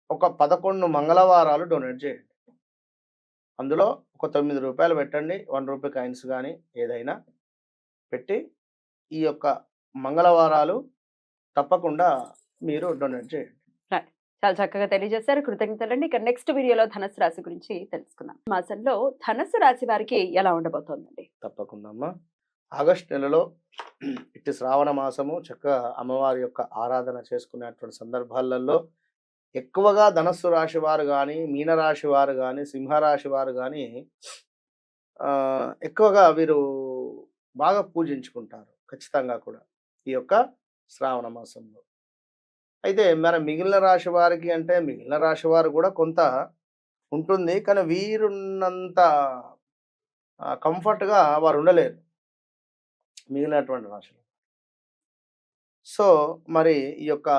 ఒక 11 మంగళవారాలు డొనేట్ చేయండి. అందులో ఒక ₹9 పెట్టండి. ₹1 కాయిన్స్ గానీ ఏదైనా పెట్టి ఈ యొక్క మంగళవారాలు తప్పకుండా మీరు డొనేట్ చేయండి. చాలా చక్కగా తెలియజేశారు. కృతజ్ఞతలండి. ఇక నెక్స్ట్ వీడియోలో ధనుసు రాశి గురించి తెలుసుకుందాం. మాసంలో ధనుసు రాశి వారికి ఎలా ఉండబోతోందండి? తప్పకుండా అమ్మా. ఆగస్టు నెలలో ఇటు శ్రావణ మాసము చక్కగా అమ్మవారి యొక్క ఆరాధన చేసుకునేటువంటి సందర్భాలలో ఎక్కువగా ధనస్సు రాశి వారు కానీ, మీనరాశి వారు కానీ, సింహరాశి వారు కానీ ఎక్కువగా వీరు బాగా పూజించుకుంటారు ఖచ్చితంగా కూడా ఈ యొక్క శ్రావణ మాసంలో. అయితే మన మిగిలిన రాశి వారికి అంటే మిగిలిన రాశి వారు కూడా కొంత ఉంటుంది. కానీ వీరున్నంత కంఫర్ట్‌గా వారు ఉండలేరు మిగిలినటువంటి రాశులు. సో, మరి ఈ యొక్క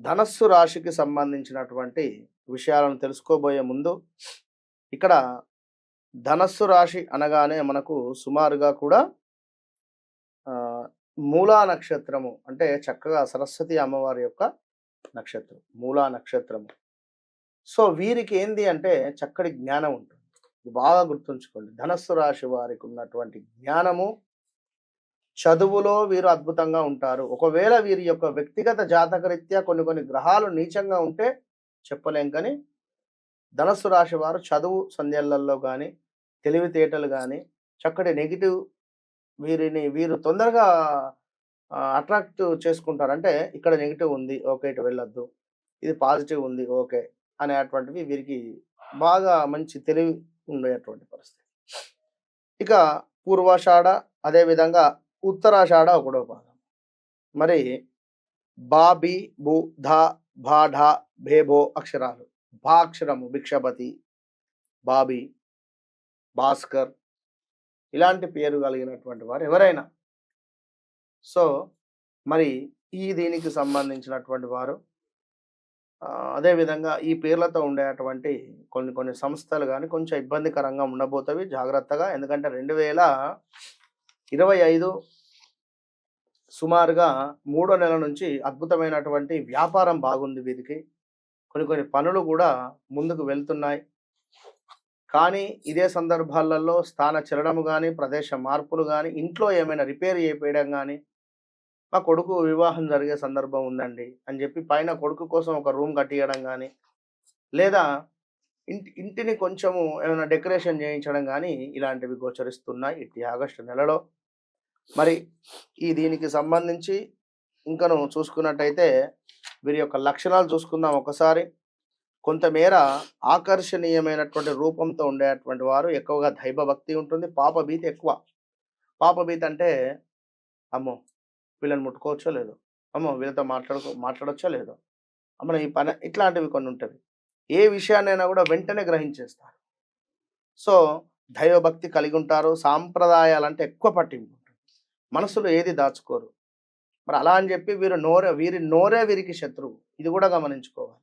ధనస్సు రాశికి సంబంధించినటువంటి విషయాలను తెలుసుకోబోయే ముందు ఇక్కడ ధనస్సు రాశి అనగానే మనకు సుమారుగా కూడా మూలా నక్షత్రము అంటే చక్కగా సరస్వతి అమ్మవారి యొక్క నక్షత్రం మూలా నక్షత్రము. సో వీరికి ఏంది అంటే చక్కటి జ్ఞానం ఉంటుంది. ఇది బాగా గుర్తుంచుకోండి. ధనస్సు రాశి వారికి ఉన్నటువంటి జ్ఞానము, చదువులో వీరు అద్భుతంగా ఉంటారు. ఒకవేళ వీరి యొక్క వ్యక్తిగత జాతకరీత్యా కొన్ని గ్రహాలు నీచంగా ఉంటే చెప్పలేం. కానీ ధనస్సు రాశి వారు చదువు సంధ్యలలో కానీ, తెలివితేటలు కానీ, చక్కటి నెగిటివ్ వీరు తొందరగా అట్రాక్ట్ చేసుకుంటారు. అంటే ఇక్కడ నెగిటివ్ ఉంది, ఓకే ఇటు వెళ్ళొద్దు, ఇది పాజిటివ్ ఉంది, ఓకే అనేటువంటివి వీరికి బాగా మంచి తెలివి ఉండేటువంటి పరిస్థితి. ఇక పూర్వాషాఢ, అదేవిధంగా ఉత్తరాషాఢ ఒకటో పాదం. మరి బా, బి, బు, ధ, భా, ఢ, భే, భో అక్షరాలు. భా అక్షరము భిక్షపతి, బాబి, భాస్కర్ ఇలాంటి పేరు కలిగినటువంటి వారు ఎవరైనా. సో మరి దీనికి సంబంధించినటువంటి వారు అదేవిధంగా ఈ పేర్లతో ఉండేటువంటి కొన్ని సంస్థలు కానీ కొంచెం ఇబ్బందికరంగా ఉండబోతవి. జాగ్రత్తగా. ఎందుకంటే 2025 సుమారుగా 3వ నెల నుంచి అద్భుతమైనటువంటి వ్యాపారం బాగుంది వీరికి. కొన్ని పనులు కూడా ముందుకు వెళ్తున్నాయి. కానీ ఇదే సందర్భాలలో స్థాన చలనము కానీ, ప్రదేశ మార్పులు కానీ, ఇంట్లో ఏమైనా రిపేర్ చేయించడం కానీ, మా కొడుకు వివాహం జరిగే సందర్భం ఉందండి అని చెప్పి పైన కొడుకు కోసం ఒక రూమ్ కట్టియడం కానీ, లేదా ఇంటిని కొంచెము ఏమైనా డెకరేషన్ చేయించడం కానీ ఇలాంటివి గోచరిస్తున్నాయి ఇటు ఆగస్టు నెలలో. మరి దీనికి సంబంధించి ఇంకను చూసుకున్నట్టయితే వీరి యొక్క లక్షణాలు చూసుకుందాం ఒకసారి. కొంతమేర ఆకర్షణీయమైనటువంటి రూపంతో ఉండేటువంటి వారు, ఎక్కువగా దైవభక్తి ఉంటుంది, పాపభీతి ఎక్కువ. పాపభీతి అంటే అమ్మో వీళ్ళని ముట్టుకోవచ్చో లేదో, అమ్మో వీళ్ళతో మాట్లాడొచ్చో లేదో, అమ్మ ఈ పని, ఇట్లాంటివి కొన్ని ఉంటాయి. ఏ విషయాన్నైనా కూడా వెంటనే గ్రహించేస్తారు. సో దైవభక్తి కలిగి ఉంటారు. సాంప్రదాయాలంటే ఎక్కువ పట్టింపు ఉంటుంది. మనసులో ఏది దాచుకోరు. మరి అలా అని చెప్పి వీరి నోరే వీరికి శత్రువు. ఇది కూడా గమనించుకోవాలి.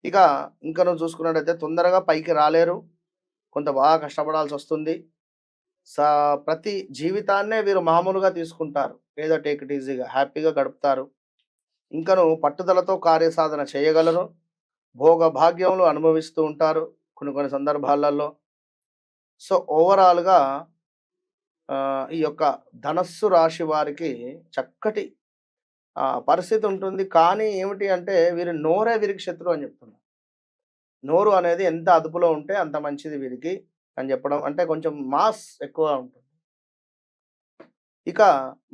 ఇక ఇంకా నువ్వు చూసుకున్నట్టయితే తొందరగా పైకి రాలేరు. కొంత బాగా కష్టపడాల్సి వస్తుంది. ప్రతి జీవితాన్నే వీరు మామూలుగా తీసుకుంటారు. ఏదో టేక్ ఇట్ ఈజీగా హ్యాపీగా గడుపుతారు. ఇంకను పట్టుదలతో కార్యసాధన చేయగలరు. భోగ భాగ్యములు అనుభవిస్తూ ఉంటారు కొన్ని సందర్భాలలో. సో ఓవరాల్గా ఈ యొక్క ధనస్సు రాశి వారికి చక్కటి పరిస్థితి ఉంటుంది. కానీ ఏమిటి అంటే వీరి నోరే వీరికి శత్రువు అని చెప్తున్నారు. నోరు అనేది ఎంత అదుపులో ఉంటే అంత మంచిది వీరికి అని చెప్పడం. అంటే కొంచెం మాస్ ఎక్కువ ఉంటుంది. ఇక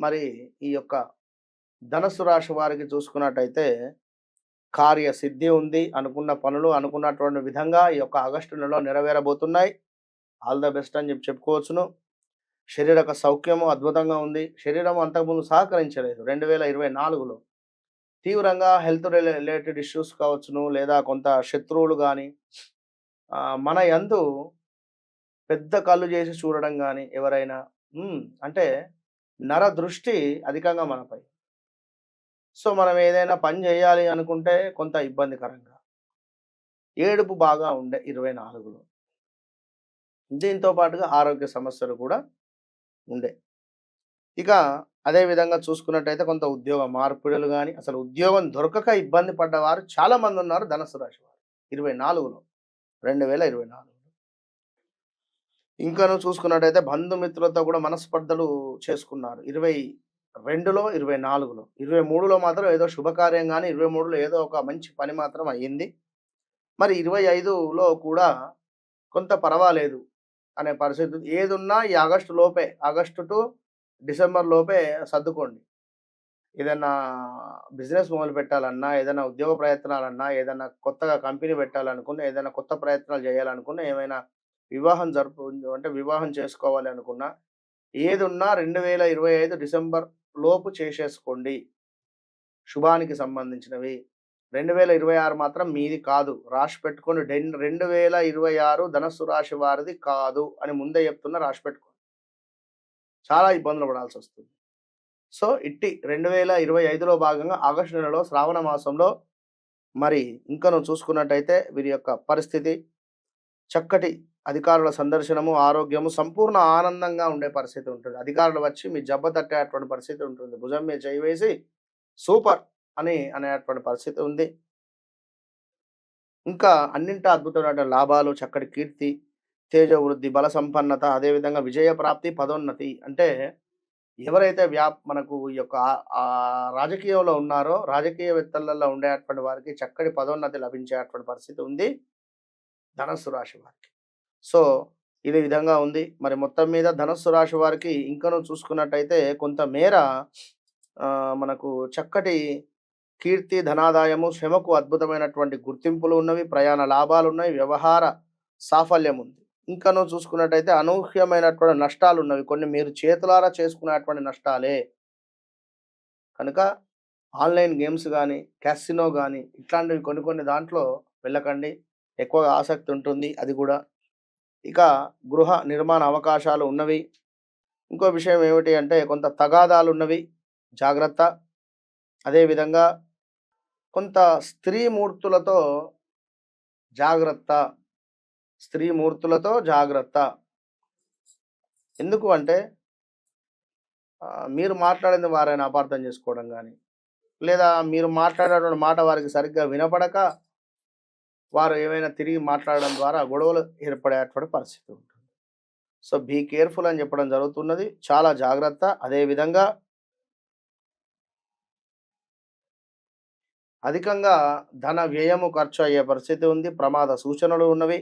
మరి ఈ యొక్క ధనస్సు రాశి వారికి చూసుకున్నట్టయితే కార్యసిద్ధి ఉంది. అనుకున్న పనులు అనుకున్నటువంటి విధంగా ఈ యొక్క ఆగస్టు నెలలో నెరవేరబోతున్నాయి. ఆల్ ద బెస్ట్ అని చెప్పుకోవచ్చును. శరీరక సౌఖ్యము అద్భుతంగా ఉంది. శరీరం అంతకుముందు సహకరించలేదు 2024లో. తీవ్రంగా హెల్త్ రిలేటెడ్ ఇష్యూస్ కావచ్చును, లేదా కొంత శత్రువులు గానీ, మన యందు పెద్ద కళ్ళు చేసి చూడడం గానీ ఎవరైనా, అంటే నర దృష్టి అధికంగా మనపై. సో, మనం ఏదైనా పని చేయాలి అనుకుంటే కొంత ఇబ్బందికరంగా. ఏడుపు బాగా ఉండే 24లో. దీంతో పాటుగా ఆరోగ్య సమస్యలు కూడా ఉండే. ఇక అదే విధంగా చూసుకున్నట్టయితే కొంత ఉద్యోగ మార్పిడులు గాని, అసలు ఉద్యోగం దొరకక ఇబ్బంది పడ్డవారు చాలా మంది ఉన్నారు ధనుస్సు రాశి వారు 24లో, 2024లో. ఇంకను చూసుకున్నట్టయితే బంధుమిత్రులతో కూడా మనస్పర్ధలు చేసుకున్నారు 22లో, 24లో. 23లో మాత్రం ఏదో శుభకార్యం గాని, 23లో ఏదో ఒక మంచి పని మాత్రం అయ్యింది. మరి 25లో కూడా కొంత పర్వాలేదు అనే పరిస్థితి. ఏదున్నా ఈ ఆగస్టు లోపే, ఆగస్టు టు డిసెంబర్ లోపే సర్దుకోండి. ఏదన్నా బిజినెస్ మొదలు పెట్టాలన్నా, ఏదైనా ఉద్యోగ ప్రయత్నాలన్నా, ఏదన్నా కొత్తగా కంపెనీ పెట్టాలనుకున్నా, ఏదైనా కొత్త ప్రయత్నాలు చేయాలనుకున్నా, ఏమైనా వివాహం అంటే వివాహం చేసుకోవాలి అనుకున్నా, ఏదున్నా 2025 డిసెంబర్ లోపు చేసేసుకోండి. శుభానికి సంబంధించినవి. 2026 మాత్రం మీది కాదు. రాసి పెట్టుకొని 2026 ధనస్సు రాశి వారిది కాదు అని ముందే చెప్తున్నా, రాసి పెట్టుకోండి. చాలా ఇబ్బందులు పడాల్సొస్తుంది. సో, ఇట్టి 2025లో భాగంగా ఆగస్టు నెలలో శ్రావణ మాసంలో మరి ఇంకను చూసుకున్నట్టయితే వీరి యొక్క పరిస్థితి చక్కటి అధికారుల సందర్శనము, ఆరోగ్యము, సంపూర్ణ ఆనందంగా ఉండే పరిస్థితి ఉంటుంది. అధికారులు వచ్చి మీ జబ్బ తట్టేటువంటి పరిస్థితి ఉంటుంది. భుజం మీద చేయి వేసి సూపర్ అనేటువంటి పరిస్థితి ఉంది. ఇంకా అన్నింటా అద్భుతమైన లాభాలు, చక్కటి కీర్తి, తేజవృద్ధి, బల సంపన్నత, అదేవిధంగా విజయ ప్రాప్తి, పదోన్నతి. అంటే ఎవరైతే మనకు ఈ యొక్క రాజకీయంలో ఉన్నారో, రాజకీయవేత్తలలో ఉండేటువంటి వారికి చక్కటి పదోన్నతి లభించేటువంటి పరిస్థితి ఉంది ధనస్సు రాశి వారికి. సో, ఇది విధంగా ఉంది. మరి మొత్తం మీద ధనస్సు రాశి వారికి ఇంకనూ చూసుకున్నట్టయితే కొంత మేర మనకు చక్కటి కీర్తి, ధనాదాయము, శ్రమకు అద్భుతమైనటువంటి గుర్తింపులు ఉన్నవి, ప్రయాణ లాభాలున్నాయి, వ్యవహార సాఫల్యం ఉంది. ఇంకనూ చూసుకున్నట్టయితే అనూహ్యమైనటువంటి నష్టాలు ఉన్నవి. కొన్ని మీరు చేతులారా చేసుకునేటువంటి నష్టాలే. కనుక ఆన్లైన్ గేమ్స్ కానీ, క్యాసినో కానీ ఇట్లాంటివి కొన్ని దాంట్లో వెళ్ళకండి. ఎక్కువగా ఆసక్తి ఉంటుంది అది కూడా. ఇక గృహ నిర్మాణ అవకాశాలు ఉన్నవి. ఇంకో విషయం ఏమిటి అంటే కొంత తగాదాలు ఉన్నవి, జాగ్రత్త. అదేవిధంగా కొంత స్త్రీమూర్తులతో జాగ్రత్త. స్త్రీమూర్తులతో జాగ్రత్త. ఎందుకు అంటే మీరు మాట్లాడింది వారైనా అపార్థం చేసుకోవడం కానీ, లేదా మీరు మాట్లాడేటువంటి మాట వారికి సరిగ్గా వినపడక వారు ఏమైనా తిరిగి మాట్లాడడం ద్వారా గొడవలు ఏర్పడేటువంటి పరిస్థితి ఉంటుంది. సో, బీ కేర్ఫుల్ అని చెప్పడం జరుగుతున్నది. చాలా జాగ్రత్త. అదేవిధంగా అధికంగా ధన వ్యయము ఖర్చు అయ్యే పరిస్థితి ఉంది. ప్రమాద సూచనలు ఉన్నవి.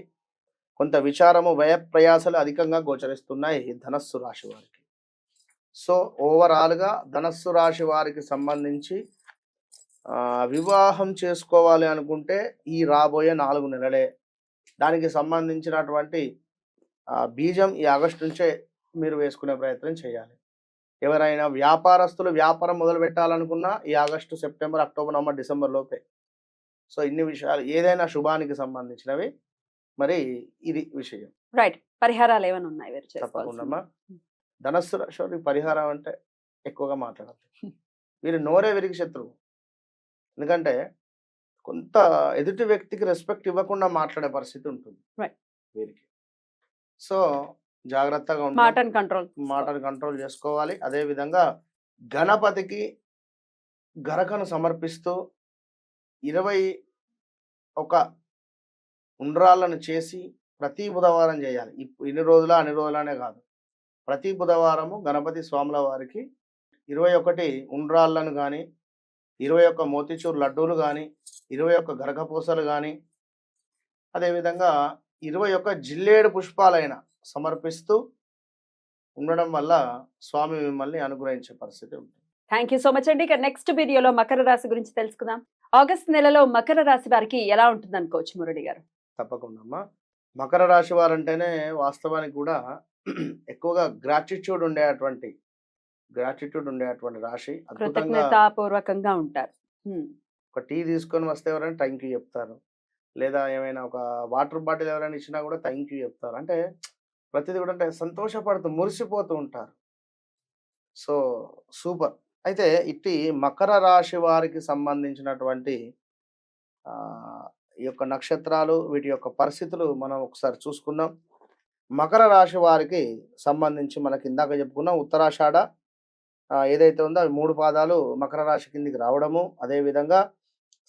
కొంత విచారము, వ్యయప్రయాసలు అధికంగా గోచరిస్తున్నాయి ధనస్సు రాశి వారికి. సో, ఓవరాల్గా ధనస్సు రాశి వారికి సంబంధించి వివాహం చేసుకోవాలి అనుకుంటే ఈ రాబోయే 4 నెలలే. దానికి సంబంధించినటువంటి బీజం ఈ ఆగస్టు నుంచే మీరు వేసుకునే ప్రయత్నం చేయాలి. ఎవరైనా వ్యాపారస్తులు వ్యాపారం మొదలు పెట్టాలనుకున్నా ఈ August, September, October, November, December లోపే. సో, ఇన్ని విషయాలు ఏదైనా శుభానికి సంబంధించినవి. మరి ఇది విషయం. రైట్. పరిహారాలు ఏమైనా ఉన్నాయి వీరు చేసుకోవాల్సినవి? తప్పకుండా ధనస్సు రాశి వారికి పరిహారం అంటే ఎక్కువగా మాట్లాడాలి. వీరు నోరే విరిగి శత్రువు. ఎందుకంటే కొంత ఎదుటి వ్యక్తికి రెస్పెక్ట్ ఇవ్వకుండా మాట్లాడే పరిస్థితి ఉంటుంది వీరికి. సో, జాగ్రత్తగా మాటను కంట్రోల్ చేసుకోవాలి. అదేవిధంగా గణపతికి గరకను సమర్పిస్తూ 21 ఉండ్రాళ్ళను చేసి ప్రతి బుధవారం చేయాలి. ఇన్ని రోజులా అన్ని రోజులనే కాదు, ప్రతి బుధవారము గణపతి స్వాముల వారికి 21 ఉండ్రాళ్ళను కానీ, 21 మోతిచూర్ లడ్డూలు కానీ, 21 గరకపూసలు కానీ, అదేవిధంగా 21 జిల్లేడు పుష్పాలైన సమర్పిస్తూ ఉండడం వల్ల స్వామి మిమ్మల్ని అనుగ్రహించే పరిస్థితి ఉంటుంది. థ్యాంక్ యూ సో మచ్ అండి. ఇక నెక్స్ట్ వీడియోలో మకర రాశి గురించి తెలుసుకుందాం. ఆగస్ట్ నెలలో మకర రాశి వారికి ఎలా ఉంటుంది అనుకోవచ్చు మురళి గారు? తప్పకుండా అమ్మా. మకర రాశి వారంటేనే వాస్తవానికి కూడా ఎక్కువగా గ్రాటిట్యూడ్ ఉండేటువంటి రాశి. అద్భుతంగా కృతజ్ఞతాపూర్వకంగా ఉంటారు. ఒక టీ తీసుకొని వస్తే ఎవరైనా థ్యాంక్ యూ చెప్తారు. లేదా ఏమైనా ఒక వాటర్ బాటిల్ ఎవరైనా ఇచ్చినా కూడా థ్యాంక్ యూ చెప్తారు. అంటే ప్రతిది కూడా అంటే సంతోషపడుతూ, మురిసిపోతూ ఉంటారు. So, super. అయితే ఇట్టి మకర రాశి వారికి సంబంధించినటువంటి ఈ యొక్క నక్షత్రాలు, వీటి యొక్క పరిస్థితులు మనం ఒకసారి చూసుకుందాం. మకర రాశి వారికి సంబంధించి మనకి ఇందాక చెప్పుకున్నాం ఉత్తరాషాఢ ఏదైతే ఉందో అవి 3 పాదాలు మకర రాశి కిందికి రావడము. అదేవిధంగా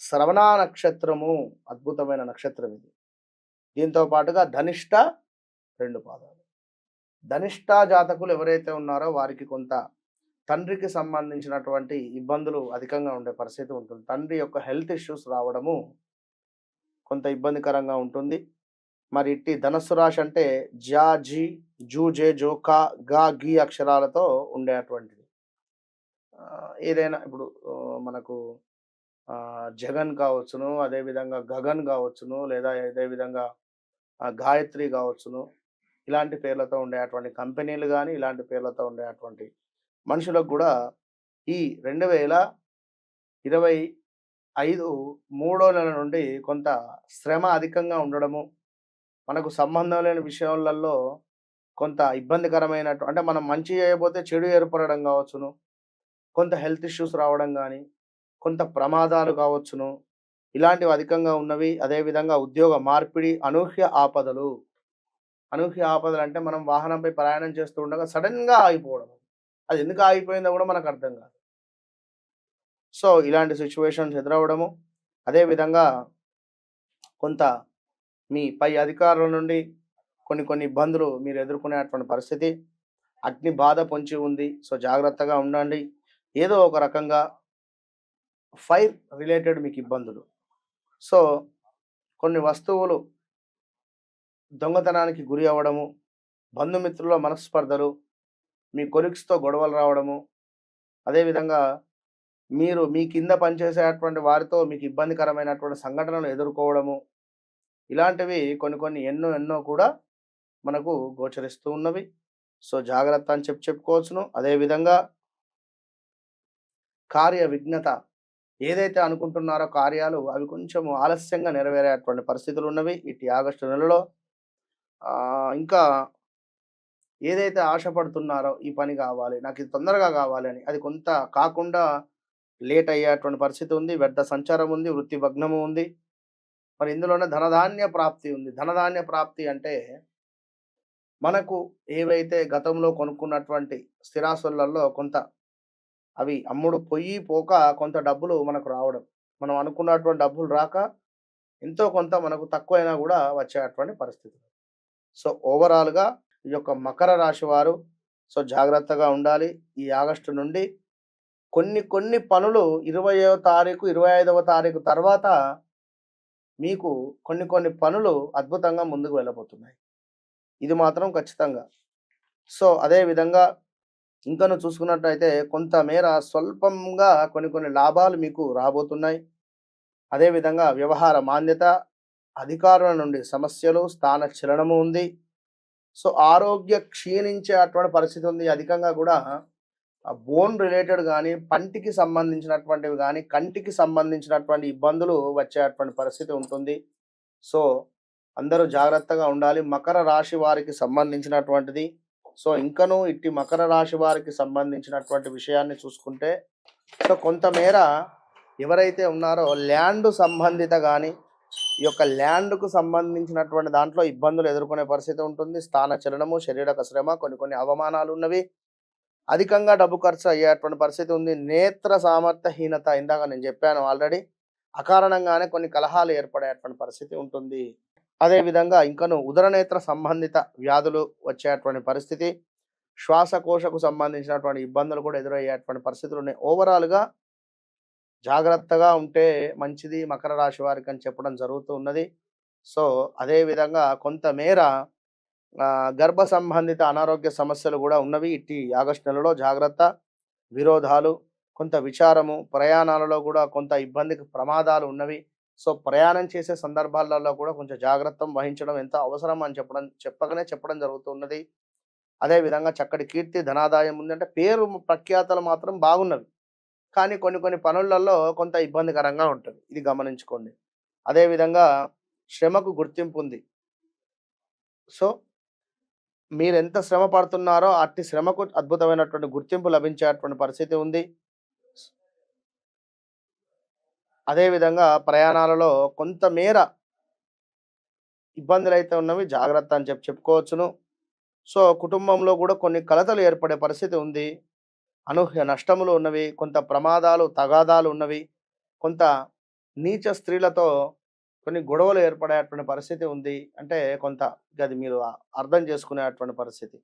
శ్రవణ నక్షత్రము అద్భుతమైన నక్షత్రం ఇది. దీంతో పాటుగా ధనిష్ట 2 పాదాలు. ధనిష్ట జాతకులు ఎవరైతే ఉన్నారో వారికి కొంత తండ్రికి సంబంధించినటువంటి ఇబ్బందులు అధికంగా ఉండే పరిస్థితి ఉంటుంది. తండ్రి యొక్క హెల్త్ ఇష్యూస్ రావడము కొంత ఇబ్బందికరంగా ఉంటుంది. మరి ఇట్టి ధనస్సు రాశి అంటే జా, జీ, జూ, జే, జో, కా, గా, గీ అక్షరాలతో ఉండేటువంటిది. ఏదైనా ఇప్పుడు మనకు జగన్ కావచ్చును, అదేవిధంగా గగన్ కావచ్చును, లేదా అదేవిధంగా గాయత్రి కావచ్చును. ఇలాంటి పేర్లతో ఉండేటువంటి కంపెనీలు కానీ, ఇలాంటి పేర్లతో ఉండేటువంటి మనుషులకు కూడా ఈ 2025 మూడో నెల నుండి కొంత శ్రమ అధికంగా ఉండడము, మనకు సంబంధం లేని విషయాలలో కొంత ఇబ్బందికరమైనట్టు అంటే మనం మంచి చేయబోతే చెడు ఏర్పడడం కావచ్చును, కొంత హెల్త్ ఇష్యూస్ రావడం కానీ, కొంత ప్రమాదాలు కావచ్చును, ఇలాంటివి అధికంగా ఉన్నవి. అదేవిధంగా ఉద్యోగ మార్పిడి, అనూహ్య ఆపదలు అంటే మనం వాహనంపై ప్రయాణం చేస్తూ ఉండగా సడన్గా ఆగిపోవడం. అది ఎందుకు ఆగిపోయిందో కూడా మనకు అర్థం కాదు. సో ఇలాంటి సిచ్యువేషన్స్ ఎదురవ్వడము. అదేవిధంగా కొంత మీ పై అధికారుల నుండి కొన్ని ఇబ్బందులు మీరు ఎదుర్కొనేటువంటి పరిస్థితి. అగ్ని బాధ పొంచి ఉంది. సో జాగ్రత్తగా ఉండండి. ఏదో ఒక రకంగా ఫైర్ రిలేటెడ్ మీకు ఇబ్బందులు. సో కొన్ని వస్తువులు దొంగతనానికి గురి అవ్వడము, బంధుమిత్రుల మనస్పర్ధలు, మీ కొలీగ్స్తో గొడవలు రావడము, అదేవిధంగా మీరు మీ కింద పనిచేసేటువంటి వారితో మీకు ఇబ్బందికరమైనటువంటి సంఘటనలు ఎదుర్కోవడము, ఇలాంటివి కొన్ని ఎన్నో కూడా మనకు గోచరిస్తూ ఉన్నవి. సో జాగ్రత్త అని చెప్పుకోవచ్చును. అదేవిధంగా కార్య విఘ్నత, ఏదైతే అనుకుంటున్నారో కార్యాలు అవి కొంచెం ఆలస్యంగా నెరవేరేటువంటి పరిస్థితులు ఉన్నవి ఇటు ఆగస్టు నెలలో. ఇంకా ఏదైతే ఆశపడుతున్నారో ఈ పని కావాలి, నాకు ఇది తొందరగా కావాలి అని, అది కొంత కాకుండా లేట్ అయ్యేటువంటి పరిస్థితి ఉంది. వ్యర్థ సంచారం ఉంది, వృత్తి భగ్నము ఉంది. మరి ఇందులోనే ధనధాన్య ప్రాప్తి ఉంది. ధనధాన్య ప్రాప్తి అంటే మనకు ఏవైతే గతంలో కొనుక్కున్నటువంటి స్థిరాస్తులలో కొంత అవి అమ్ముడు పోక కొంత డబ్బులు మనకు రావడం, మనం అనుకున్నటువంటి డబ్బులు రాక ఎంతో కొంత మనకు తక్కువైనా కూడా వచ్చేటువంటి పరిస్థితి. సో ఓవరాల్గా ఈ యొక్క మకర రాశి వారు సో జాగ్రత్తగా ఉండాలి. ఈ ఆగస్టు నుండి కొన్ని పనులు 20వ తారీఖు 25వ తారీఖు తర్వాత మీకు కొన్ని పనులు అద్భుతంగా ముందుకు వెళ్ళబోతున్నాయి. ఇది మాత్రం ఖచ్చితంగా. సో అదేవిధంగా ఇంకను చూసుకున్నట్టయితే కొంతమేర స్వల్పంగా కొన్ని లాభాలు మీకు రాబోతున్నాయి. అదేవిధంగా వ్యవహార మాంద్యత, అధికారుల నుండి సమస్యలు, స్థాన చలనము ఉంది. సో ఆరోగ్య క్షీణించే అటువంటి పరిస్థితి ఉంది. అధికంగా కూడా బోన్ రిలేటెడ్ కానీ, పంటికి సంబంధించినటువంటివి కానీ, కంటికి సంబంధించినటువంటి ఇబ్బందులు వచ్చేటువంటి పరిస్థితి ఉంటుంది. సో అందరూ జాగ్రత్తగా ఉండాలి. మకర రాశి వారికి సంబంధించినటువంటిది. సో ఇంకనూ ఇట్టి మకర రాశి వారికి సంబంధించినటువంటి విషయాన్ని చూసుకుంటే సో కొంతమేర ఎవరైతే ఉన్నారో ల్యాండ్ సంబంధిత కానీ, ఈ యొక్క ల్యాండ్కు సంబంధించినటువంటి దాంట్లో ఇబ్బందులు ఎదుర్కొనే పరిస్థితి ఉంటుంది. స్థాన చలనము, శరీరక శ్రమ, కొన్ని అవమానాలు ఉన్నవి. అధికంగా డబ్బు ఖర్చు అయ్యేటువంటి పరిస్థితి ఉంది. నేత్ర సామర్థ్యహీనత, ఇందాక నేను చెప్పాను ఆల్రెడీ, అకారణంగానే కొన్ని కలహాలు ఏర్పడేటువంటి పరిస్థితి ఉంటుంది. అదేవిధంగా ఇంకను ఉదరనేత్ర సంబంధిత వ్యాధులు వచ్చేటువంటి పరిస్థితి, శ్వాసకోశకు సంబంధించినటువంటి ఇబ్బందులు కూడా ఎదురయ్యేటువంటి పరిస్థితులు ఉన్నాయి. ఓవరాల్గా జాగ్రత్తగా ఉంటే మంచిది మకర రాశి వారికి అని చెప్పడం జరుగుతూ ఉన్నది. సో అదేవిధంగా కొంతమేర గర్భ సంబంధిత అనారోగ్య సమస్యలు కూడా ఉన్నవి. ఇట్టి ఆగస్టు నెలలో జాగ్రత్త. విరోధాలు, కొంత విచారము, ప్రయాణాలలో కూడా కొంత ఇబ్బందికి ప్రమాదాలు ఉన్నవి. సో ప్రయాణం చేసే సందర్భాలలో కూడా కొంచెం జాగ్రత్త వహించడం ఎంత అవసరం అని చెప్పడం జరుగుతున్నది. అదేవిధంగా చక్కటి కీర్తి ధనాదాయం ఉంది. అంటే పేరు ప్రఖ్యాతలు మాత్రం బాగున్నవి. కానీ కొన్ని కొన్ని పనులలో కొంత ఇబ్బందికరంగా ఉంటుంది. ఇది గమనించుకోండి. అదేవిధంగా శ్రమకు గుర్తింపు ఉంది. సో మీరెంత శ్రమ పడుతున్నారో అట్టి శ్రమకు అద్భుతమైనటువంటి గుర్తింపు లభించేటువంటి పరిస్థితి ఉంది. అదేవిధంగా ప్రయాణాలలో కొంతమేర ఇబ్బందులైతే ఉన్నవి. జాగ్రత్త అని చెప్పుకోవచ్చును. సో కుటుంబంలో కూడా కొన్ని కలతలు ఏర్పడే పరిస్థితి ఉంది. అనూహ్య నష్టములు ఉన్నవి. కొంత ప్రమాదాలు, తగాదాలు ఉన్నవి. కొంత నీచ స్త్రీలతో కొన్ని గొడవలు ఏర్పడేటువంటి పరిస్థితి ఉంది. అంటే కొంత అది మీరు అర్థం చేసుకునేటువంటి పరిస్థితి.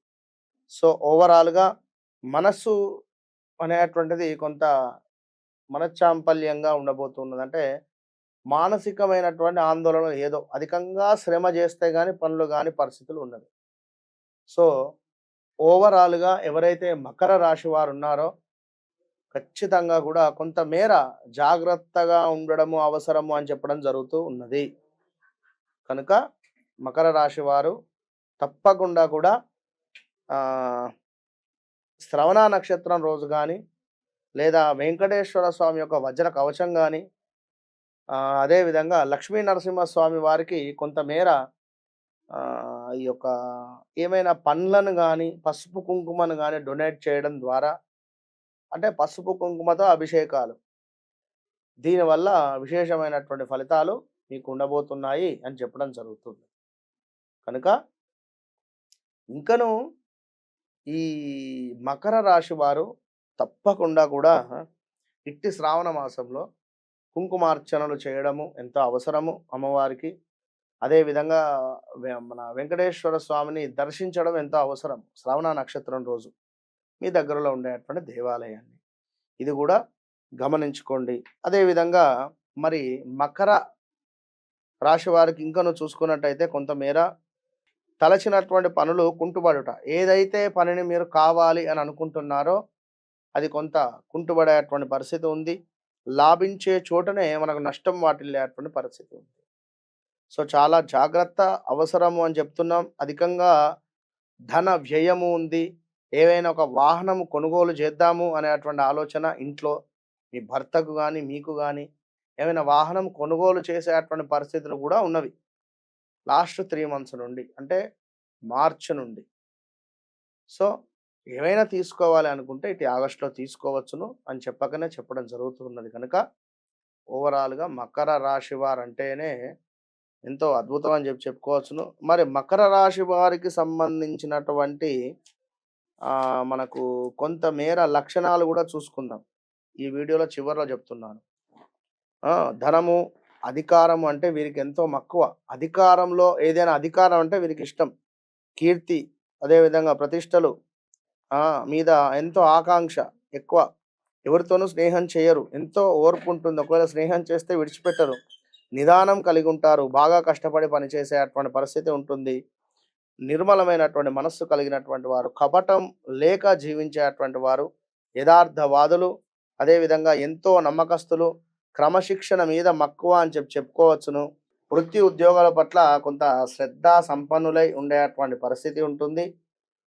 సో ఓవరాల్‌గా మనస్సు అనేటువంటిది కొంత మనశ్చాంపల్యంగా ఉండబోతున్నది. అంటే మానసికమైనటువంటి ఆందోళన ఏదో అధికంగా శ్రమ చేస్తే గాని పనులు గాని పరిస్థితులు ఉన్నవి. సో ఓవరాల్‌గా ఎవరైతే మకర రాశి వారు ఉన్నారో ఖచ్చితంగా కూడా కొంతమేర జాగ్రత్తగా ఉండడము అవసరము అని చెప్పడం జరుగుతూ ఉన్నది. కనుక మకర రాశి వారు తప్పకుండా కూడా శ్రవణ నక్షత్రం రోజు కానీ లేదా వెంకటేశ్వర స్వామి యొక్క వజ్ర కవచం కానీ అదేవిధంగా లక్ష్మీ నరసింహస్వామి వారికి కొంతమేర ఈ యొక్క ఏమైనా పండ్లను కానీ పసుపు కుంకుమను కానీ డొనేట్ చేయడం ద్వారా, అంటే పసుపు కుంకుమతో అభిషేకాలు, దీనివల్ల విశేషమైనటువంటి ఫలితాలు మీకు ఉండబోతున్నాయి అని చెప్పడం జరుగుతుంది. కనుక ఇంకను ఈ మకర రాశి వారు తప్పకుండా కూడా ఇట్టి శ్రావణ మాసంలో కుంకుమార్చనలు చేయడము ఎంతో అవసరము అమ్మవారికి. అదేవిధంగా మన వెంకటేశ్వర స్వామిని దర్శించడం ఎంతో అవసరం శ్రావణ నక్షత్రం రోజు మీ దగ్గరలో ఉండేటువంటి దేవాలయాన్ని. ఇది కూడా గమనించుకోండి. అదేవిధంగా మరి మకర రాశి వారికి ఇంకను చూసుకున్నట్టయితే కొంతమేర తలచినటువంటి పనులు కుంటుబడుట. ఏదైతే పనిని మీరు కావాలి అని అనుకుంటున్నారో అది కొంత కుంటుబడేటువంటి పరిస్థితి ఉంది. లాభించే చోటనే మనకు నష్టం వాటిల్లేటువంటి పరిస్థితి ఉంది. సో చాలా జాగ్రత్త అవసరము అని చెప్తున్నాం. అధికంగా ధన వ్యయము ఉంది. ఏవైనా ఒక వాహనము కొనుగోలు చేద్దాము అనేటువంటి ఆలోచన ఇంట్లో మీ భర్తకు కానీ మీకు కానీ ఏమైనా వాహనం కొనుగోలు చేసేటువంటి పరిస్థితులు కూడా ఉన్నవి లాస్ట్ 3 months నుండి, అంటే మార్చి నుండి. సో ఏవైనా తీసుకోవాలి అనుకుంటే ఇటు ఆగస్టులో తీసుకోవచ్చును అని చెప్పడం జరుగుతున్నది. కనుక ఓవరాల్గా మకర రాశి వారు అంటేనే ఎంతో అద్భుతం అని చెప్పుకోవచ్చును. మరి మకర రాశి వారికి సంబంధించినటువంటి మనకు కొంతమేర లక్షణాలు కూడా చూసుకుందాం. ఈ వీడియోలో చివరిలో చెప్తున్నాను. ధనము, అధికారము అంటే వీరికి ఎంతో మక్కువ. అధికారంలో ఏదైనా అధికారం అంటే వీరికి ఇష్టం. కీర్తి, అదేవిధంగా ప్రతిష్టలు మీద ఎంతో ఆకాంక్ష ఎక్కువ. ఎవరితోనూ స్నేహం చేయరు. ఎంతో ఓర్పు ఉంటుంది. ఒకవేళ స్నేహం చేస్తే విడిచిపెట్టరు. నిదానం కలిగి ఉంటారు. బాగా కష్టపడి పనిచేసేటువంటి పరిస్థితి ఉంటుంది. నిర్మలమైనటువంటి మనస్సు కలిగినటువంటి వారు, కపటం లేక జీవించేటువంటి వారు, యథార్థవాదులు, అదేవిధంగా ఎంతో నమ్మకస్తులు, క్రమశిక్షణ మీద మక్కువ అని చెప్పుకోవచ్చును. వృత్తి ఉద్యోగాల పట్ల కొంత శ్రద్ధ సంపన్నులై ఉండేటువంటి పరిస్థితి ఉంటుంది.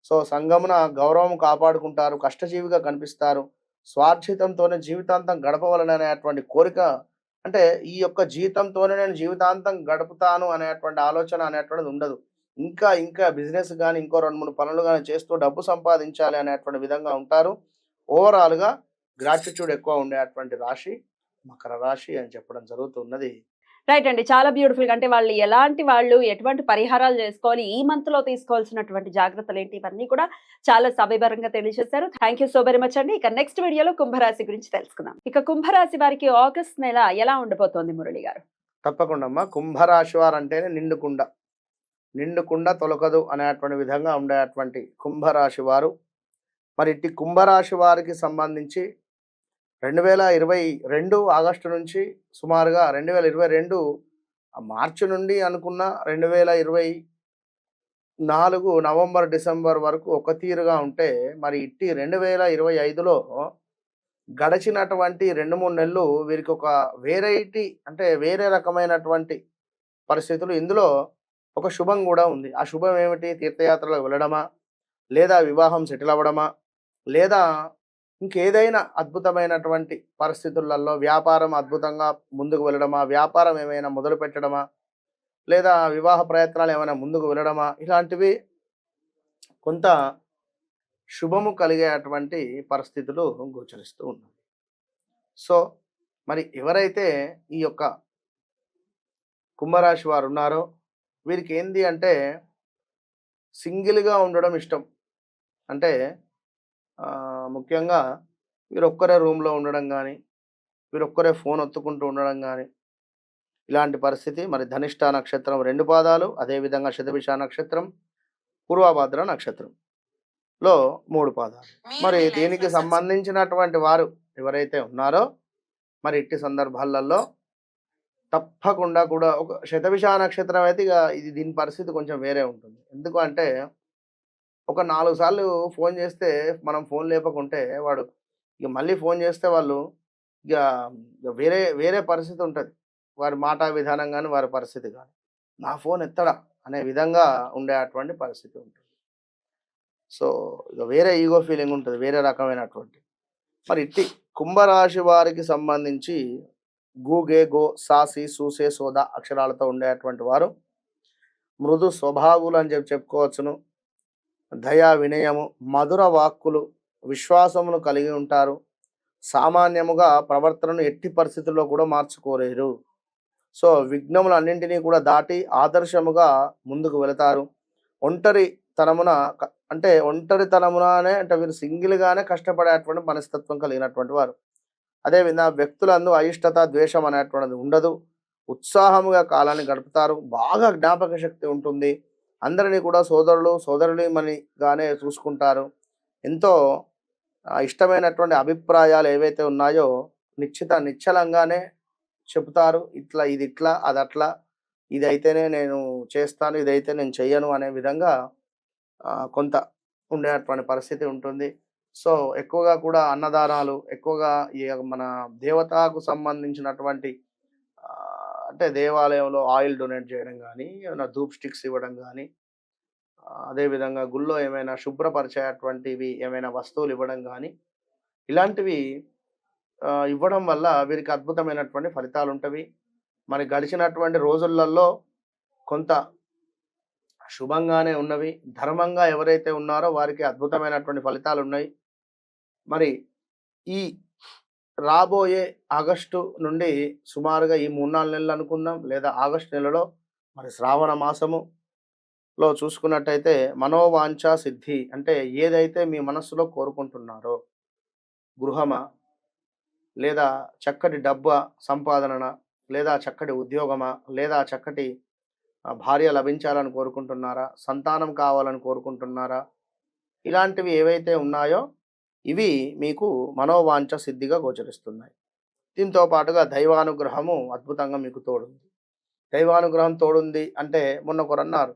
సో సంఘమున గౌరవం కాపాడుకుంటారు. కష్టజీవిగా కనిపిస్తారు. స్వార్జితంతోనే జీవితాంతం గడపవలననేటువంటి కోరిక, అంటే ఈ యొక్క జీవితంతోనే నేను జీవితాంతం గడుపుతాను అనేటువంటి ఆలోచన అనేటువంటిది ఉండదు. ఇంకా బిజినెస్ కానీ ఇంకో 2-3 పనులు కానీ చేస్తూ డబ్బు సంపాదించాలి అనేటువంటి విధంగా ఉంటారు. ఓవరాల్గా గ్రాటిట్యూడ్ ఎక్కువ ఉండేటువంటి రాశి మకర రాశి అని చెప్పడం జరుగుతున్నది. రైట్ అండి. చాలా బ్యూటిఫుల్ గా, అంటే వాళ్ళు ఎటువంటి పరిహారాలు చేసుకోవాలి, ఈ మంత్ లో తీసుకోవాల్సినటువంటి జాగ్రత్తలు ఏంటి, ఇవన్నీ కూడా చాలా సవివరంగా తెలియజేశారు. Thank you so very much అండి. ఇక నెక్స్ట్ వీడియోలో కుంభరాశి గురించి తెలుసుకుందాం. ఇక కుంభరాశి వారికి ఆగస్ట్ నెల ఎలా ఉండబోతోంది మురళి గారు? తప్పకుండా అమ్మా. కుంభరాశి వారు అంటేనే నిండుకుండ తొలకదు అనేటువంటి విధంగా ఉండేటువంటి కుంభరాశి వారు. మరి ఇట్టి కుంభరాశి వారికి సంబంధించి 2022 ఆగస్టు నుంచి సుమారుగా 2022 మార్చి నుండి అనుకున్న 2024 నవంబర్ డిసెంబర్ వరకు ఒక తీరుగా ఉంటే, మరి ఇట్టి 2025లో గడిచినటువంటి 2-3 నెలలు వీరికి ఒక వేరైటీ అంటే వేరే రకమైనటువంటి పరిస్థితులు. ఇందులో ఒక శుభం గూడా ఉంది. ఆ శుభం ఏమిటి? తీర్థయాత్రలకు వెళ్ళడమా? లేదా వివాహం సెటిల్ అవ్వడమా? లేదా ఇంకేదైనా అద్భుతమైనటువంటి పరిస్థితులలో వ్యాపారం అద్భుతంగా ముందుకు వెళ్ళడమా? వ్యాపారం ఏమైనా మొదలుపెట్టడమా? లేదా వివాహ ప్రయత్నాలు ఏమైనా ముందుకు వెళ్ళడమా? ఇలాంటివి కొంత శుభము కలిగేటువంటి పరిస్థితులు గోచరిస్తూ ఉన్నాయి. సో, మరి ఎవరైతే ఈ యొక్క కుంభరాశి వారు ఉన్నారో వీరికి ఏంది అంటే సింగిల్‌గా ఉండడం ఇష్టం. అంటే ముఖ్యంగా వీరొక్కరే రూమ్‌లో ఉండడం గానీ, వీరొక్కరే ఫోన్ ఒత్తుకుంటూ ఉండడం గానీ, ఇలాంటి పరిస్థితి. మరి ధనిష్ట నక్షత్రం 2 పాదాలు, అదేవిధంగా శతభిష నక్షత్రం, పూర్వభద్ర నక్షత్రంలో 3 పాదాలు. మరి దీనికి సంబంధించినటువంటి వారు ఎవరైతే ఉన్నారో మరి ఇట్టి సందర్భాలలో తప్పకుండా కూడా ఒక శతభిష నక్షత్రం అయితే ఇక ఇది దీని పరిస్థితి కొంచెం వేరే ఉంటుంది. ఎందుకు అంటే ఒక 4 సార్లు ఫోన్ చేస్తే మనం ఫోన్ లేపకుంటే వాడు ఇక మళ్ళీ ఫోన్ చేస్తే వాళ్ళు ఇక వేరే వేరే పరిస్థితి ఉంటది. వారి మాటా విధానం గాని, వారి పరిస్థితి గాని. నా ఫోన్ ఎత్తడా అనే విధంగా ఉండేటువంటి పరిస్థితి ఉంటుంది. సో, ఇక వేరే ఈగో ఫీలింగ్ ఉంటది. వేరే రకమైనటువంటి. మరి ఇట్టి కుంభరాశి వారికి సంబంధించి గు, గే, గో, సా, సి, సు, సే, సోద అక్షరాలతో ఉండేటువంటి వారు మృదు స్వభావులు అని చెప్పుకోవచ్చును. దయా, వినయము, మధుర వాక్కులు, విశ్వాసమును కలిగి ఉంటారు. సామాన్యముగా ప్రవర్తనను ఎట్టి పరిస్థితుల్లో కూడా మార్చుకోలేరు. సో, విఘ్నములన్నింటినీ కూడా దాటి ఆదర్శముగా ముందుకు వెళతారు. ఒంటరితనమున అంటే ఒంటరితనముననే అంటే వీరు సింగిల్‌గానే కష్టపడేటువంటి మనస్తత్వం కలిగినటువంటి వారు. అదేవిధంగా వ్యక్తులందు అయిష్టత, ద్వేషం అనేటువంటిది ఉండదు. ఉత్సాహముగా కాలాన్ని గడుపుతారు. బాగా జ్ఞాపక శక్తి ఉంటుంది. అందరినీ కూడా సోదరులు, సోదరులీమణిగానే చూసుకుంటారు. ఎంతో ఇష్టమైనటువంటి అభిప్రాయాలు ఏవైతే ఉన్నాయో నిశ్చలంగానే చెబుతారు. ఇది ఇట్లా, అదట్లా, ఇదైతేనే నేను చేస్తాను, ఇదైతే నేను చెయ్యను అనే విధంగా కొంత ఉండేటువంటి పరిస్థితి ఉంటుంది. సో, ఎక్కువగా కూడా అన్నదానాలు, ఎక్కువగా ఈ మన దేవతకు సంబంధించినటువంటి అంటే దేవాలయంలో ఆయిల్ డొనేట్ చేయడం గానీ, ఏమైనా ధూప్ స్టిక్స్ ఇవ్వడం గానీ, అదేవిధంగా గుళ్ళో ఏమైనా శుభ్రపరిచేటువంటివి ఏమైనా వస్తువులు ఇవ్వడం గానీ, ఇలాంటివి ఇవ్వడం వల్ల వీరికి అద్భుతమైనటువంటి ఫలితాలుంటవి. మరి గడిచినటువంటి రోజులలో కొంత శుభంగానే ఉన్నవి. ధర్మంగా ఎవరైతే ఉన్నారో వారికి అద్భుతమైనటువంటి ఫలితాలున్నాయి. మరి ఈ రాబోయే ఆగస్టు నుండి సుమారుగా ఈ 3, 4 నెలలు అనుకుందాం. లేదా ఆగస్టు నెలలో మరి శ్రావణ మాసములో చూసుకున్నట్టయితే మనోవాంఛ సిద్ధి అంటే ఏదైతే మీ మనస్సులో కోరుకుంటున్నారో గృహమా, లేదా చక్కటి డబ్బు సంపాదన, లేదా చక్కటి ఉద్యోగమా, లేదా చక్కటి భార్య లభించాలని కోరుకుంటున్నారా, సంతానం కావాలని కోరుకుంటున్నారా, ఇలాంటివి ఏవైతే ఉన్నాయో ఇవి మీకు మనోవాంఛ సిద్ధిగా గోచరిస్తున్నాయి. దీంతో పాటుగా దైవానుగ్రహము అద్భుతంగా మీకు తోడుంది. దైవానుగ్రహం తోడుంది అంటే మొన్న ఒకరు అన్నారు,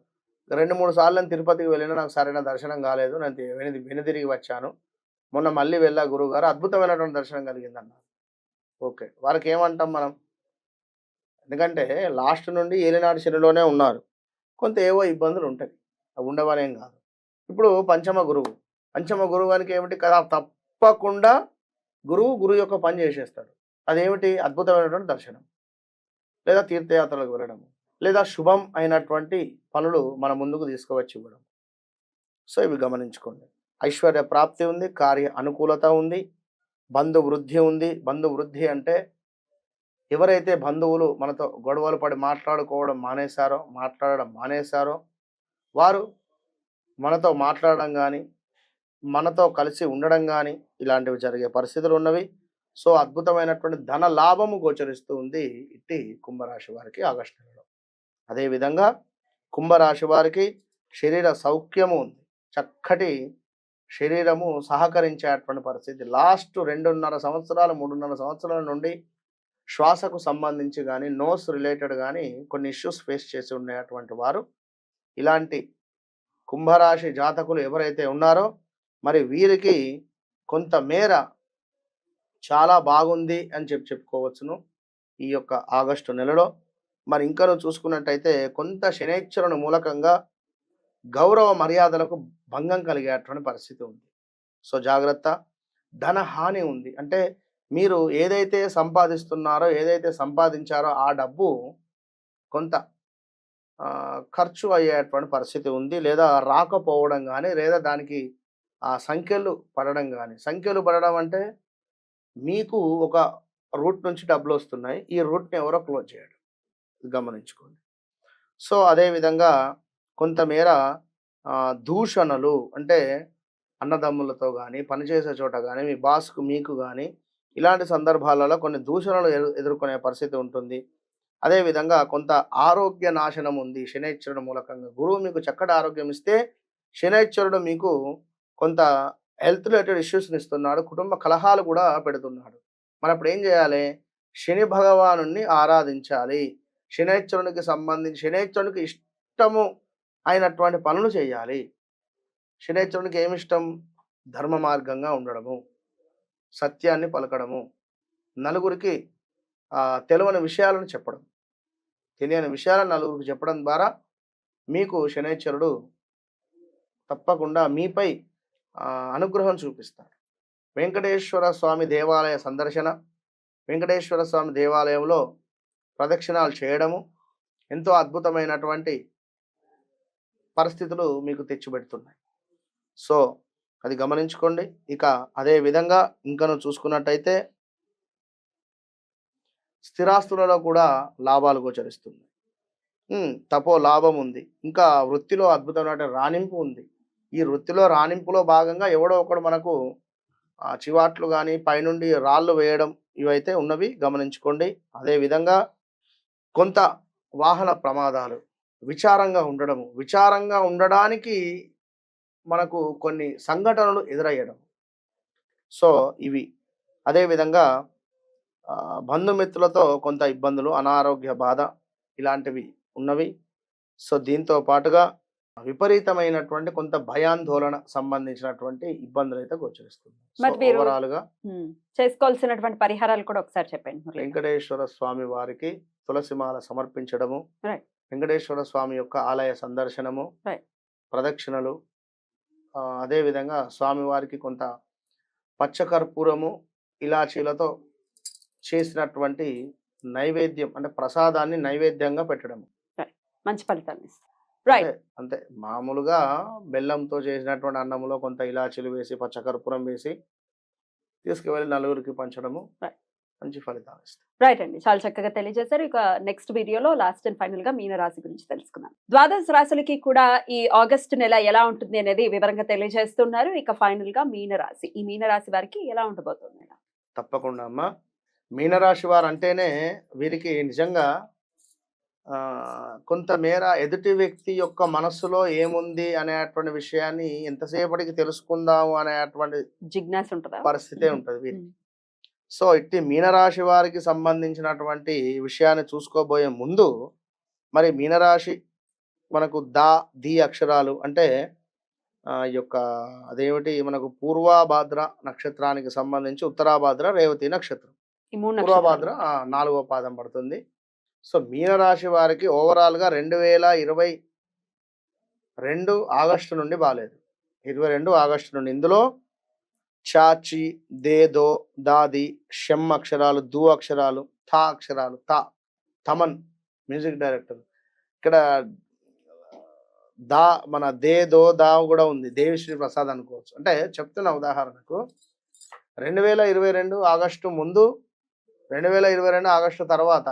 2-3 సార్లు నేను తిరుపతికి వెళ్ళినా నాకు సరైన దర్శనం కాలేదు, నేను వెనుదిరిగి వచ్చాను, మొన్న మళ్ళీ వెళ్ళా గురువుగారు అద్భుతమైనటువంటి దర్శనం కలిగిందన్నారు. ఓకే, వారికి ఏమంటాం మనం? ఎందుకంటే లాస్ట్ నుండి ఏలినాటి శనిలోనే ఉన్నారు. కొంత ఏవో ఇబ్బందులు ఉంటాయి, అవి ఉండవనేం కాదు. ఇప్పుడు పంచమ గురువానికి ఏమిటి కదా, తప్పకుండా గురువు యొక్క పని చేసేస్తాడు. అదేమిటి? అద్భుతమైనటువంటి దర్శనం, లేదా తీర్థయాత్రలకు వెళ్ళడం, లేదా శుభం అయినటువంటి పనులు మన ముందుకు తీసుకువచ్చి ఇవ్వడం. సో, ఇవి గమనించుకోండి. ఐశ్వర్య ప్రాప్తి ఉంది, కార్య అనుకూలత ఉంది, బంధు వృద్ధి ఉంది. బంధు వృద్ధి అంటే ఎవరైతే బంధువులు మనతో గొడవలు పడి మాట్లాడడం మానేశారో వారు మనతో మాట్లాడడం కానీ, మనతో కలిసి ఉండడం కానీ ఇలాంటివి జరిగే పరిస్థితులు ఉన్నవి. సో, అద్భుతమైనటువంటి ధన లాభము గోచరిస్తూ ఉంది ఇట్టి కుంభరాశి వారికి ఆగస్టు నెలలో. అదేవిధంగా కుంభరాశి వారికి శరీర సౌఖ్యము ఉంది. చక్కటి శరీరము సహకరించేటువంటి పరిస్థితి. లాస్ట్ 2.5 సంవత్సరాలు 3.5 సంవత్సరాల నుండి శ్వాసకు సంబంధించి కానీ, నోస్ రిలేటెడ్ కానీ కొన్ని ఇష్యూస్ ఫేస్ చేసి ఉండేటువంటి వారు ఇలాంటి కుంభరాశి జాతకులు ఎవరైతే ఉన్నారో మరి వీరికి కొంత మేర చాలా బాగుంది అని చెప్పుకోవచ్చును ఈ యొక్క ఆగస్టు నెలలో. మరి ఇంకా నువ్వు చూసుకున్నట్టయితే కొంత శనైశ్వరుని మూలకంగా గౌరవ మర్యాదలకు భంగం కలిగేటువంటి పరిస్థితి ఉంది. సో జాగ్రత్త. ధన హాని ఉంది. అంటే మీరు ఏదైతే సంపాదిస్తున్నారో, ఏదైతే సంపాదించారో ఆ డబ్బు కొంత ఖర్చు అయ్యేటువంటి పరిస్థితి ఉంది. లేదా రాకపోవడం గానీ, లేదా దానికి సంఖ్యలు పడడం గానీ. సంఖ్యలు పడడం అంటే మీకు ఒక రూట్ నుంచి డబ్బులొస్తున్నాయి. ఈ రూట్‌ని ఎవరో క్లోజ్ చేయడం. గమనించుకోండి. సో అదే విధంగా కొంతమేర దూషణలు అంటే అన్నదమ్ములతో గానీ, పనిచేసే చోట గానీ, మీ బాస్‌కు మీకు గానీ, ఇలాంటి సందర్భాలలో కొన్ని దూషణలు ఎదుర్కొనే పరిస్థితి ఉంటుంది. అదే విధంగా కొంత ఆరోగ్య నాశనం ఉంది శనైశ్వరుడు మూలకంగా. గురువు మీకు చక్కటి ఆరోగ్యం ఇస్తే, శనైశ్వరుడు మీకు కొంత హెల్త్ రిలేటెడ్ ఇష్యూస్‌ని ఇస్తున్నాడు. కుటుంబ కలహాలు కూడా పెడుతున్నాడు. మరప్పుడు ఏం చేయాలి? శని భగవానుడిని ఆరాధించాలి. శనైశ్వరునికి ఇష్టము అయినటువంటి పనులు చేయాలి. శనైశ్వరునికి ఏమిష్టం? ధర్మ మార్గంగా ఉండడము, సత్యాన్ని పలకడము, నలుగురికి తెలియని విషయాలను చెప్పడం, తెలియని విషయాలను నలుగురికి చెప్పడం ద్వారా మీకు శనైశ్వరుడు తప్పకుండా మీపై అనుగ్రహం చూపిస్తాడు. వెంకటేశ్వర స్వామి దేవాలయ సందర్శన, వెంకటేశ్వర స్వామి దేవాలయంలో ప్రదక్షిణాలు చేయడము ఎంతో అద్భుతమైనటువంటి పరిస్థితులు మీకు తెచ్చిపెడుతున్నాయి. సో అది గమనించుకోండి. ఇక అదే విధంగా ఇంకను చూసుకున్నట్టయితే స్థిరాస్తులలో కూడా లాభాలు గోచరిస్తుంది. తపో లాభం ఉంది. ఇంకా వృత్తిలో అద్భుతమైన రాణింపు ఉంది. ఈ వృత్తిలో రాణింపులో భాగంగా ఎవడో ఒకడు మనకు చివాట్లు కానీ పైనుండి రాళ్ళు వేయడం ఇవైతే ఉన్నవి గమనించుకోండి. అదే విధంగా కొంత వాహన ప్రమాదాలు, విచారంగా ఉండడానికి మనకు కొన్ని సంఘటనలు ఎదురయ్యడం. సో ఇవి. అదేవిధంగా బంధుమిత్రులతో కొంత ఇబ్బందులు, అనారోగ్య బాధ ఇలాంటివి ఉన్నవి. సో దీంతో పాటుగా విపరీతమైనటువంటి కొంత భయాందోళన సంబంధించినటువంటి ఇబ్బందులు అయితే గోచరిస్తుంది. ఓవరాల్గా చేసుకోవాల్సినటువంటి పరిహారాలు కూడా ఒకసారి చెప్పండి. వెంకటేశ్వర స్వామి వారికి తులసిమాల సమర్పించడము, వెంకటేశ్వర స్వామి యొక్క ఆలయ సందర్శనము, ప్రదక్షిణలు, అదేవిధంగా స్వామివారికి కొంత పచ్చకర్పూరము ఇలాచీలతో చేసినటువంటి నైవేద్యం అంటే ప్రసాదాన్ని నైవేద్యంగా పెట్టడం మంచి ఫలితాన్ని అంతే. మామూలుగా బెల్లంతో చేసినటువంటి అన్నంలో కొంత ఇలాచీలు వేసి పచ్చకర్పూరం వేసి తీసుకువెళ్ళి నలుగురికి పంచడము మంచి ఫలితాలు ఇస్తాయి. రైట్ అండి, చాలా చక్కగా తెలియజేశారు. ఇక నెక్స్ట్ వీడియోలో లాస్ట్ అండ్ ఫైనల్ గా మీన రాశి గురించి తెలుసుకుందాం. ద్వాదశ రాశులకి కూడా ఈ ఆగస్టు నెల ఎలా ఉంటుంది అనేది వివరంగా తెలియజేస్తున్నారు. ఇక ఫైనల్ గా మీన రాశి, ఈ మీన రాశి వారికి ఎలా ఉండబోతుంది? తప్పకుండా అమ్మా. మీనరాశి వారు అంటేనే వీరికి నిజంగా కొంతమేర ఎదుటి వ్యక్తి యొక్క మనస్సులో ఏముంది అనేటువంటి విషయాన్ని ఎంతసేపటికి తెలుసుకుందాము అనేటువంటి జిజ్ఞాస ఉంటుంది, పరిస్థితే ఉంటుంది వీరికి. సో ఇట్టి మీనరాశి వారికి సంబంధించినటువంటి విషయాన్ని చూసుకోబోయే ముందు మరి మీనరాశి మనకు ది అక్షరాలు అంటే ఈ యొక్క అదేమిటి మనకు పూర్వభాద్ర నక్షత్రానికి సంబంధించి ఉత్తరాభాద్ర రేవతి నక్షత్రం, పూర్వభాద్ర 4వ పాదం పడుతుంది. సో మీనరాశి వారికి ఓవరాల్గా 2022 ఆగస్టు నుండి బాగాలేదు. 22 ఆగస్టు నుండి ఇందులో చాచి, దేదో, దాది, షమ్ అక్షరాలు, దు అక్షరాలు, థా అక్షరాలు, తమన్ మ్యూజిక్ డైరెక్టర్. ఇక్కడ మన దేదో దా కూడా ఉంది, దేవిశ్రీ ప్రసాద్ అనుకోవచ్చు. అంటే చెప్తున్న ఉదాహరణకు 2022 ఆగస్టు ముందు, 2022 ఆగస్టు తర్వాత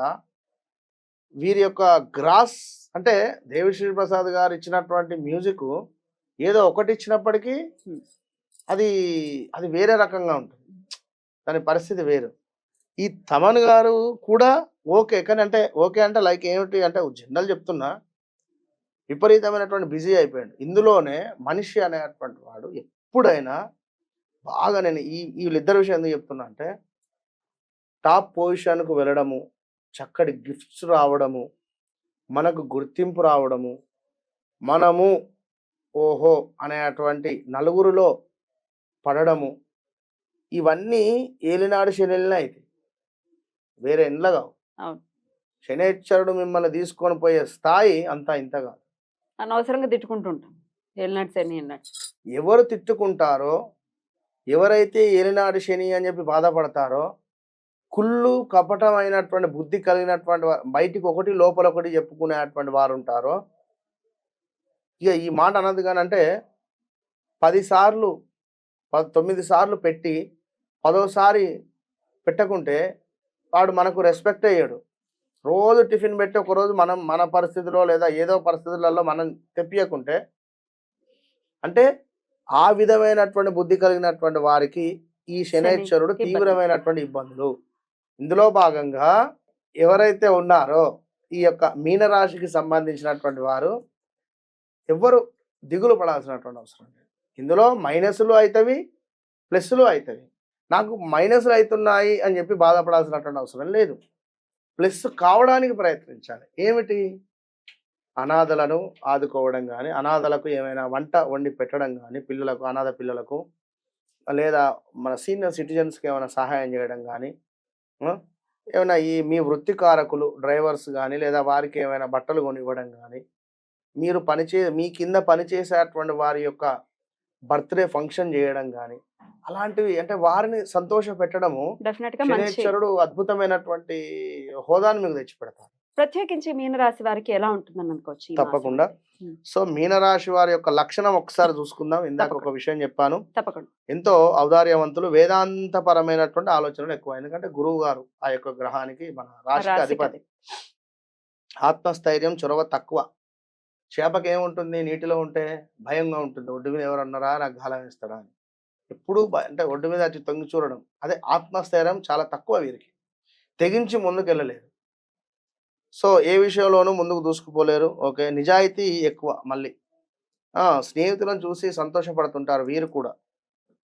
వీరి యొక్క గ్రాస్ అంటే దేవిశ్రీ ప్రసాద్ గారు ఇచ్చినటువంటి మ్యూజిక్ ఏదో ఒకటి ఇచ్చినప్పటికీ అది వేరే రకంగా ఉంటుంది, దాని పరిస్థితి వేరు. ఈ తమన్ గారు కూడా ఓకే, కానీ అంటే ఓకే అంటే లైక్ ఏమిటి అంటే జనరల్ చెప్తున్నా, విపరీతమైనటువంటి బిజీ అయిపోయాడు. ఇందులోనే మనిషి అనేటువంటి వాడు ఎప్పుడైనా బాగా, నేను వీళ్ళిద్దరి విషయం ఎందుకు చెప్తున్నా అంటే టాప్ పొజిషన్కు వెళ్ళడము, చక్కటి గిఫ్ట్స్ రావడము, మనకు గుర్తింపు రావడము, మనము ఓహో అనేటువంటి నలుగురిలో పడడము, ఇవన్నీ ఏలినాడు శనిలనే అవుతాయి, వేరే ఎండ్ల కావు. అవును. శనేశ్వరుడు మిమ్మల్ని తీసుకొని పోయే స్థాయి అంతా ఇంత కాదు. అనవసరంగా తిట్టుకుంటుంటాం ఏలినాటి శని అన్నట్టు. ఎవరు తిట్టుకుంటారో, ఎవరైతే ఏలినాడు శని అని చెప్పి బాధపడతారో, కుళ్ళు కపటమైనటువంటి బుద్ధి కలిగినటువంటి బయటికి ఒకటి లోపల ఒకటి చెప్పుకునేటువంటి వారు ఉంటారో, ఇక ఈ మాట అన్నది కానీ అంటే 10 సార్లు 9 సార్లు పెట్టి 10వసారి పెట్టకుంటే వాడు మనకు రెస్పెక్ట్ అయ్యాడు. రోజు టిఫిన్ పెట్టి ఒకరోజు మనం మన పరిస్థితిలో లేదా ఏదో పరిస్థితులలో మనం తెప్పియకుంటే, అంటే ఆ విధమైనటువంటి బుద్ధి కలిగినటువంటి వారికి ఈ శనైశ్వరుడు ఇబ్బంది. తీవ్రమైనటువంటి ఇబ్బందులు. ఇందులో భాగంగా ఎవరైతే ఉన్నారో ఈ యొక్క మీనరాశికి సంబంధించినటువంటి వారు ఎవ్వరు దిగులు పడాల్సినటువంటి అవసరం లేదు. ఇందులో మైనస్లు అవుతవి, ప్లస్లు అవుతవి. నాకు మైనస్లు అవుతున్నాయి అని చెప్పి బాధపడాల్సినటువంటి అవసరం లేదు. ప్లస్ కావడానికి ప్రయత్నించాలి. ఏమిటి? అనాథలను ఆదుకోవడం కానీ, అనాథలకు ఏమైనా వంట వండి పెట్టడం కానీ, పిల్లలకు, అనాథ పిల్లలకు, లేదా మన సీనియర్ సిటిజన్స్కి ఏమైనా సహాయం చేయడం కానీ, ఏమైనా ఈ మీ వృత్తికారకులు డ్రైవర్స్ కానీ, లేదా వారికి ఏమైనా బట్టలు కొనివ్వడం కానీ, మీరు మీ కింద పనిచేసేటువంటి వారి యొక్క బర్త్డే ఫంక్షన్ చేయడం కానీ, అలాంటివి, అంటే వారిని సంతోష పెట్టడము డెఫినెట్ గా మంచి. శనేశ్వరుడు అద్భుతమైనటువంటి హోదాను మీకు తెచ్చిపెడతారు. ప్రత్యేకించి మీనరాశి వారికి ఎలా ఉంటుందని అనుకోవచ్చు ఈ మాసం తప్పకుండా. అయితే? సో మీనరాశి వారి యొక్క లక్షణం ఒకసారి చూసుకుందాం. ఇందాక ఒక తప్పకుండా. విషయం చెప్పాను, తప్పకుండా. ఎంతో ఔదార్యవంతులు, వేదాంతపరమైనటువంటి ఆలోచనలు ఎక్కువ. ఎందుకంటే గురువు గారు ఆ యొక్క గ్రహానికి, మన రాశికి రాశికి అధిపతి. అది. ఆత్మస్థైర్యం, చొరవ తక్కువ. చేపకి ఏముంటుంది? నీటిలో ఉంటే భయంగా ఉంటుంది. ఒడ్డు మీద ఎవరన్నారా నాకు గాలం వేస్తాడా అని. ఎప్పుడు అంటే ఒడ్డు మీద అటు తొంగి చూడడం. అదే ఆత్మస్థైర్యం చాలా తక్కువ వీరికి. తెగించి ముందుకెళ్ళలేరు. సో ఏ విషయంలోనూ ముందుకు దూసుకుపోలేరు. ఓకే, నిజాయితీ ఎక్కువ. మళ్ళీ స్నేహితులను చూసి సంతోషపడుతుంటారు వీరు కూడా.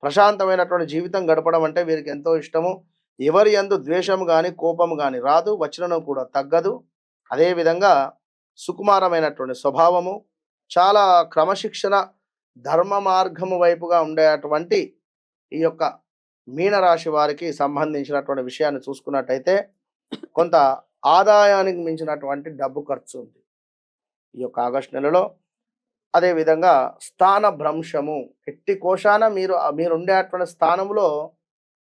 ప్రశాంతమైనటువంటి జీవితం గడపడం అంటే వీరికి ఎంతో ఇష్టము. ఎవరి యందు ద్వేషం కానీ కోపం కానీ రాదు, వచనం కూడా తగ్గదు. అదేవిధంగా సుకుమారమైనటువంటి స్వభావము, చాలా క్రమశిక్షణ, ధర్మ మార్గము వైపుగా ఉండేటువంటి ఈ యొక్క మీనరాశి వారికి సంబంధించినటువంటి విషయాన్ని చూసుకున్నట్టయితే, కొంత ఆదాయానికి మించినటువంటి డబ్బు ఖర్చు ఉంది ఈ యొక్క ఆగస్టు నెలలో. అదేవిధంగా స్థాన భ్రంశము, ఎట్టి కోశాన మీరు ఉండేటువంటి స్థానంలో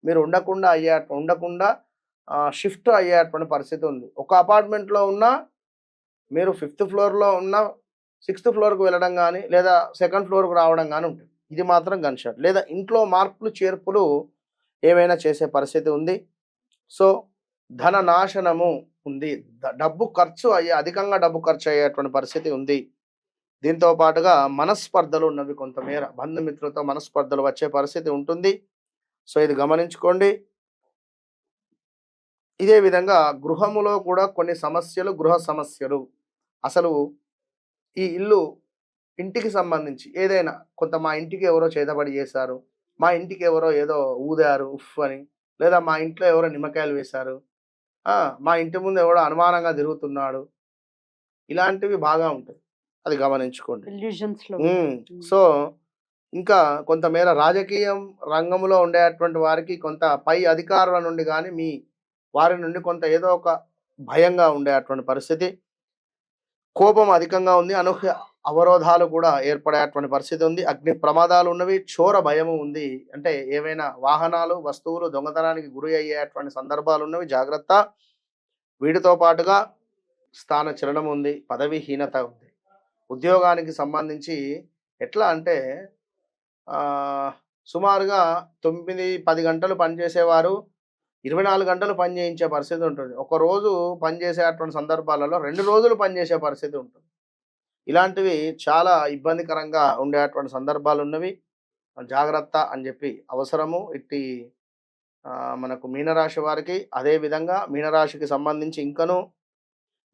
మీరు ఉండకుండా షిఫ్ట్ అయ్యేటువంటి పరిస్థితి ఉంది. ఒక అపార్ట్మెంట్లో ఉన్నా మీరు 5th ఫ్లోర్లో ఉన్న 6th ఫ్లోర్కు వెళ్ళడం కానీ, లేదా 2nd ఫ్లోర్కు రావడం కానీ ఉంటుంది. ఇది మాత్రం గన్ షాట్. లేదా ఇంట్లో మార్పులు చేర్పులు ఏమైనా చేసే పరిస్థితి ఉంది. సో ధన నాశనము ఉంది, అధికంగా డబ్బు ఖర్చు అయ్యేటువంటి పరిస్థితి ఉంది. దీంతో పాటుగా మనస్పర్ధలు ఉన్నవి, కొంతమేర బంధుమిత్రులతో మనస్పర్ధలు వచ్చే పరిస్థితి ఉంటుంది. సో ఇది గమనించుకోండి. ఇదే విధంగా గృహములో కూడా కొన్ని సమస్యలు, గృహ సమస్యలు. అసలు ఈ ఇంటికి సంబంధించి ఏదైనా మా ఇంటికి ఎవరో చేతబడి చేశారు, మా ఇంటికి ఎవరో ఏదో ఊదారు ఉఫ్ అని, లేదా మా ఇంట్లో ఎవరో నిమ్మకాయలు వేశారు, మా ఇంటి ముందు ఎవడో అనుమానంగా తిరుగుతున్నాడు, ఇలాంటివి బాగా ఉంటాయి. అది గమనించుకోండి. Illusions లో. సో ఇంకా కొంతమేర రాజకీయం రంగంలో ఉండేటువంటి వారికి కొంత పై అధికారుల నుండి కానీ వారి నుండి కొంత ఏదో ఒక భయంగా ఉండేటువంటి పరిస్థితి. కోపం అధికంగా ఉంది. అనూహ్య అవరోధాలు కూడా ఏర్పడేటువంటి పరిస్థితి ఉంది. అగ్ని ప్రమాదాలు ఉన్నవి. చోర భయము ఉంది. అంటే ఏవైనా వాహనాలు, వస్తువులు దొంగతనానికి గురి అయ్యేటువంటి సందర్భాలు ఉన్నవి, జాగ్రత్త. వీటితో పాటుగా స్థాన చలనం ఉంది, పదవీహీనత ఉంది. ఉద్యోగానికి సంబంధించి ఎట్లా అంటే సుమారుగా 9-10 గంటలు పనిచేసేవారు 24 గంటలు పని చేయించే పరిస్థితి ఉంటుంది. ఒక రోజు పనిచేసేటువంటి సందర్భాలలో 2 రోజులు పనిచేసే పరిస్థితి ఉంటుంది. ఇలాంటివి చాలా ఇబ్బందికరంగా ఉండేటువంటి సందర్భాలు ఉన్నవి. జాగ్రత్త అని చెప్పి అవసరము ఇట్టి మనకు మీనరాశి వారికి. అదేవిధంగా మీనరాశికి సంబంధించి ఇంకను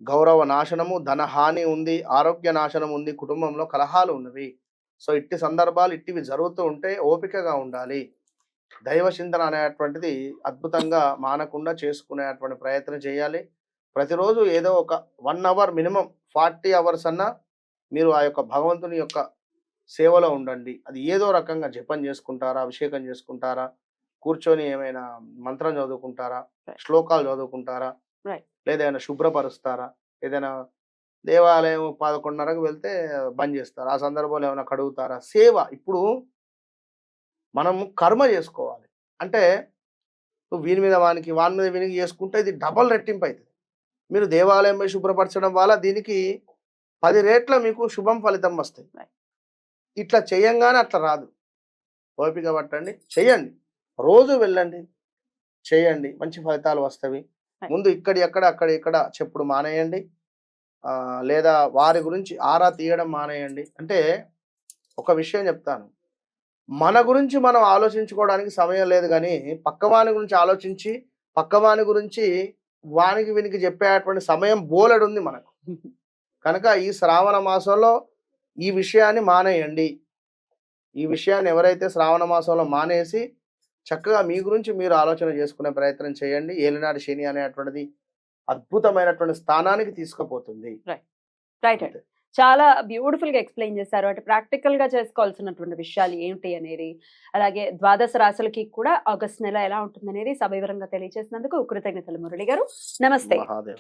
గౌరవ నాశనము, ధనహాని ఉంది, ఆరోగ్య నాశనం ఉంది, కుటుంబంలో కలహాలు ఉన్నవి. సో ఇట్టి సందర్భాలు ఇట్టివి జరుగుతూ ఉంటే ఓపికగా ఉండాలి. దైవ చింతన అనేటువంటిది అద్భుతంగా మానకుండా చేసుకునేటువంటి ప్రయత్నం చేయాలి. ప్రతిరోజు ఏదో ఒక 1 అవర్, మినిమం 40 అవర్స్ అన్నా మీరు ఆ యొక్క భగవంతుని యొక్క సేవలో ఉండండి. అది ఏదో రకంగా జపం చేసుకుంటారా, అభిషేకం చేసుకుంటారా, కూర్చొని ఏమైనా మంత్రం చదువుకుంటారా, Right. శ్లోకాలు చదువుకుంటారా, Right. లేదా ఏమైనా శుభ్రపరుస్తారా, ఏదైనా దేవాలయం 11:30కు వెళ్తే బంద్ చేస్తారు, ఆ సందర్భంలో ఏమైనా కడుగుతారా? సేవ ఇప్పుడు మనం కర్మ చేసుకోవాలి. అంటే నువ్వు వీని మీద వానికి, వాని మీద వీనికి చేసుకుంటే ఇది డబల్ రెట్టింపు అవుతుంది. మీరు దేవాలయం పోయి శుభ్రపరచడం వల్ల దీనికి 10 రెట్ల మీకు శుభం ఫలితం వస్తాయి. Right. ఇట్లా చేయంగానే అట్లా రాదు. ఓపిక పట్టండి, చెయ్యండి, రోజు వెళ్ళండి, చేయండి, మంచి ఫలితాలు వస్తవి. Right. ముందు అక్కడ ఇక్కడ చెప్పుడు మానేయండి. లేదా వారి గురించి ఆరా తీయడం మానేయండి. అంటే ఒక విషయం చెప్తాను, మన గురించి మనం ఆలోచించుకోవడానికి సమయం లేదు కానీ పక్కవాని గురించి ఆలోచించి పక్కవాని గురించి వానికి వీనికి చెప్పేటువంటి సమయం బోలెడు ఉంది మనకు. కనుక ఈ శ్రావణ మాసంలో ఈ విషయాన్ని మానేయండి. ఈ విషయాన్ని ఎవరైతే శ్రావణ మాసంలో మానేసి చక్కగా మీ గురించి మీరు ఆలోచన చేసుకునే ప్రయత్నం చేయండి. ఏలినాటి శని అనేటువంటిది అద్భుతమైనటువంటి స్థానానికి తీసుకుపోతుంది. రైట్ అండి. చాలా బ్యూటిఫుల్ గా ఎక్స్ప్లెయిన్ చేశారు. అంటే ప్రాక్టికల్ గా చేసుకోవాల్సినటువంటి విషయాలు ఏంటి అనేది, అలాగే ద్వాదశ రాశులకి కూడా ఆగస్ట్ నెల ఎలా ఉంటుంది అనేది సవివరంగా తెలియజేసినందుకు కృతజ్ఞతలు మురళి గారు. నమస్తే. మహాదేవ.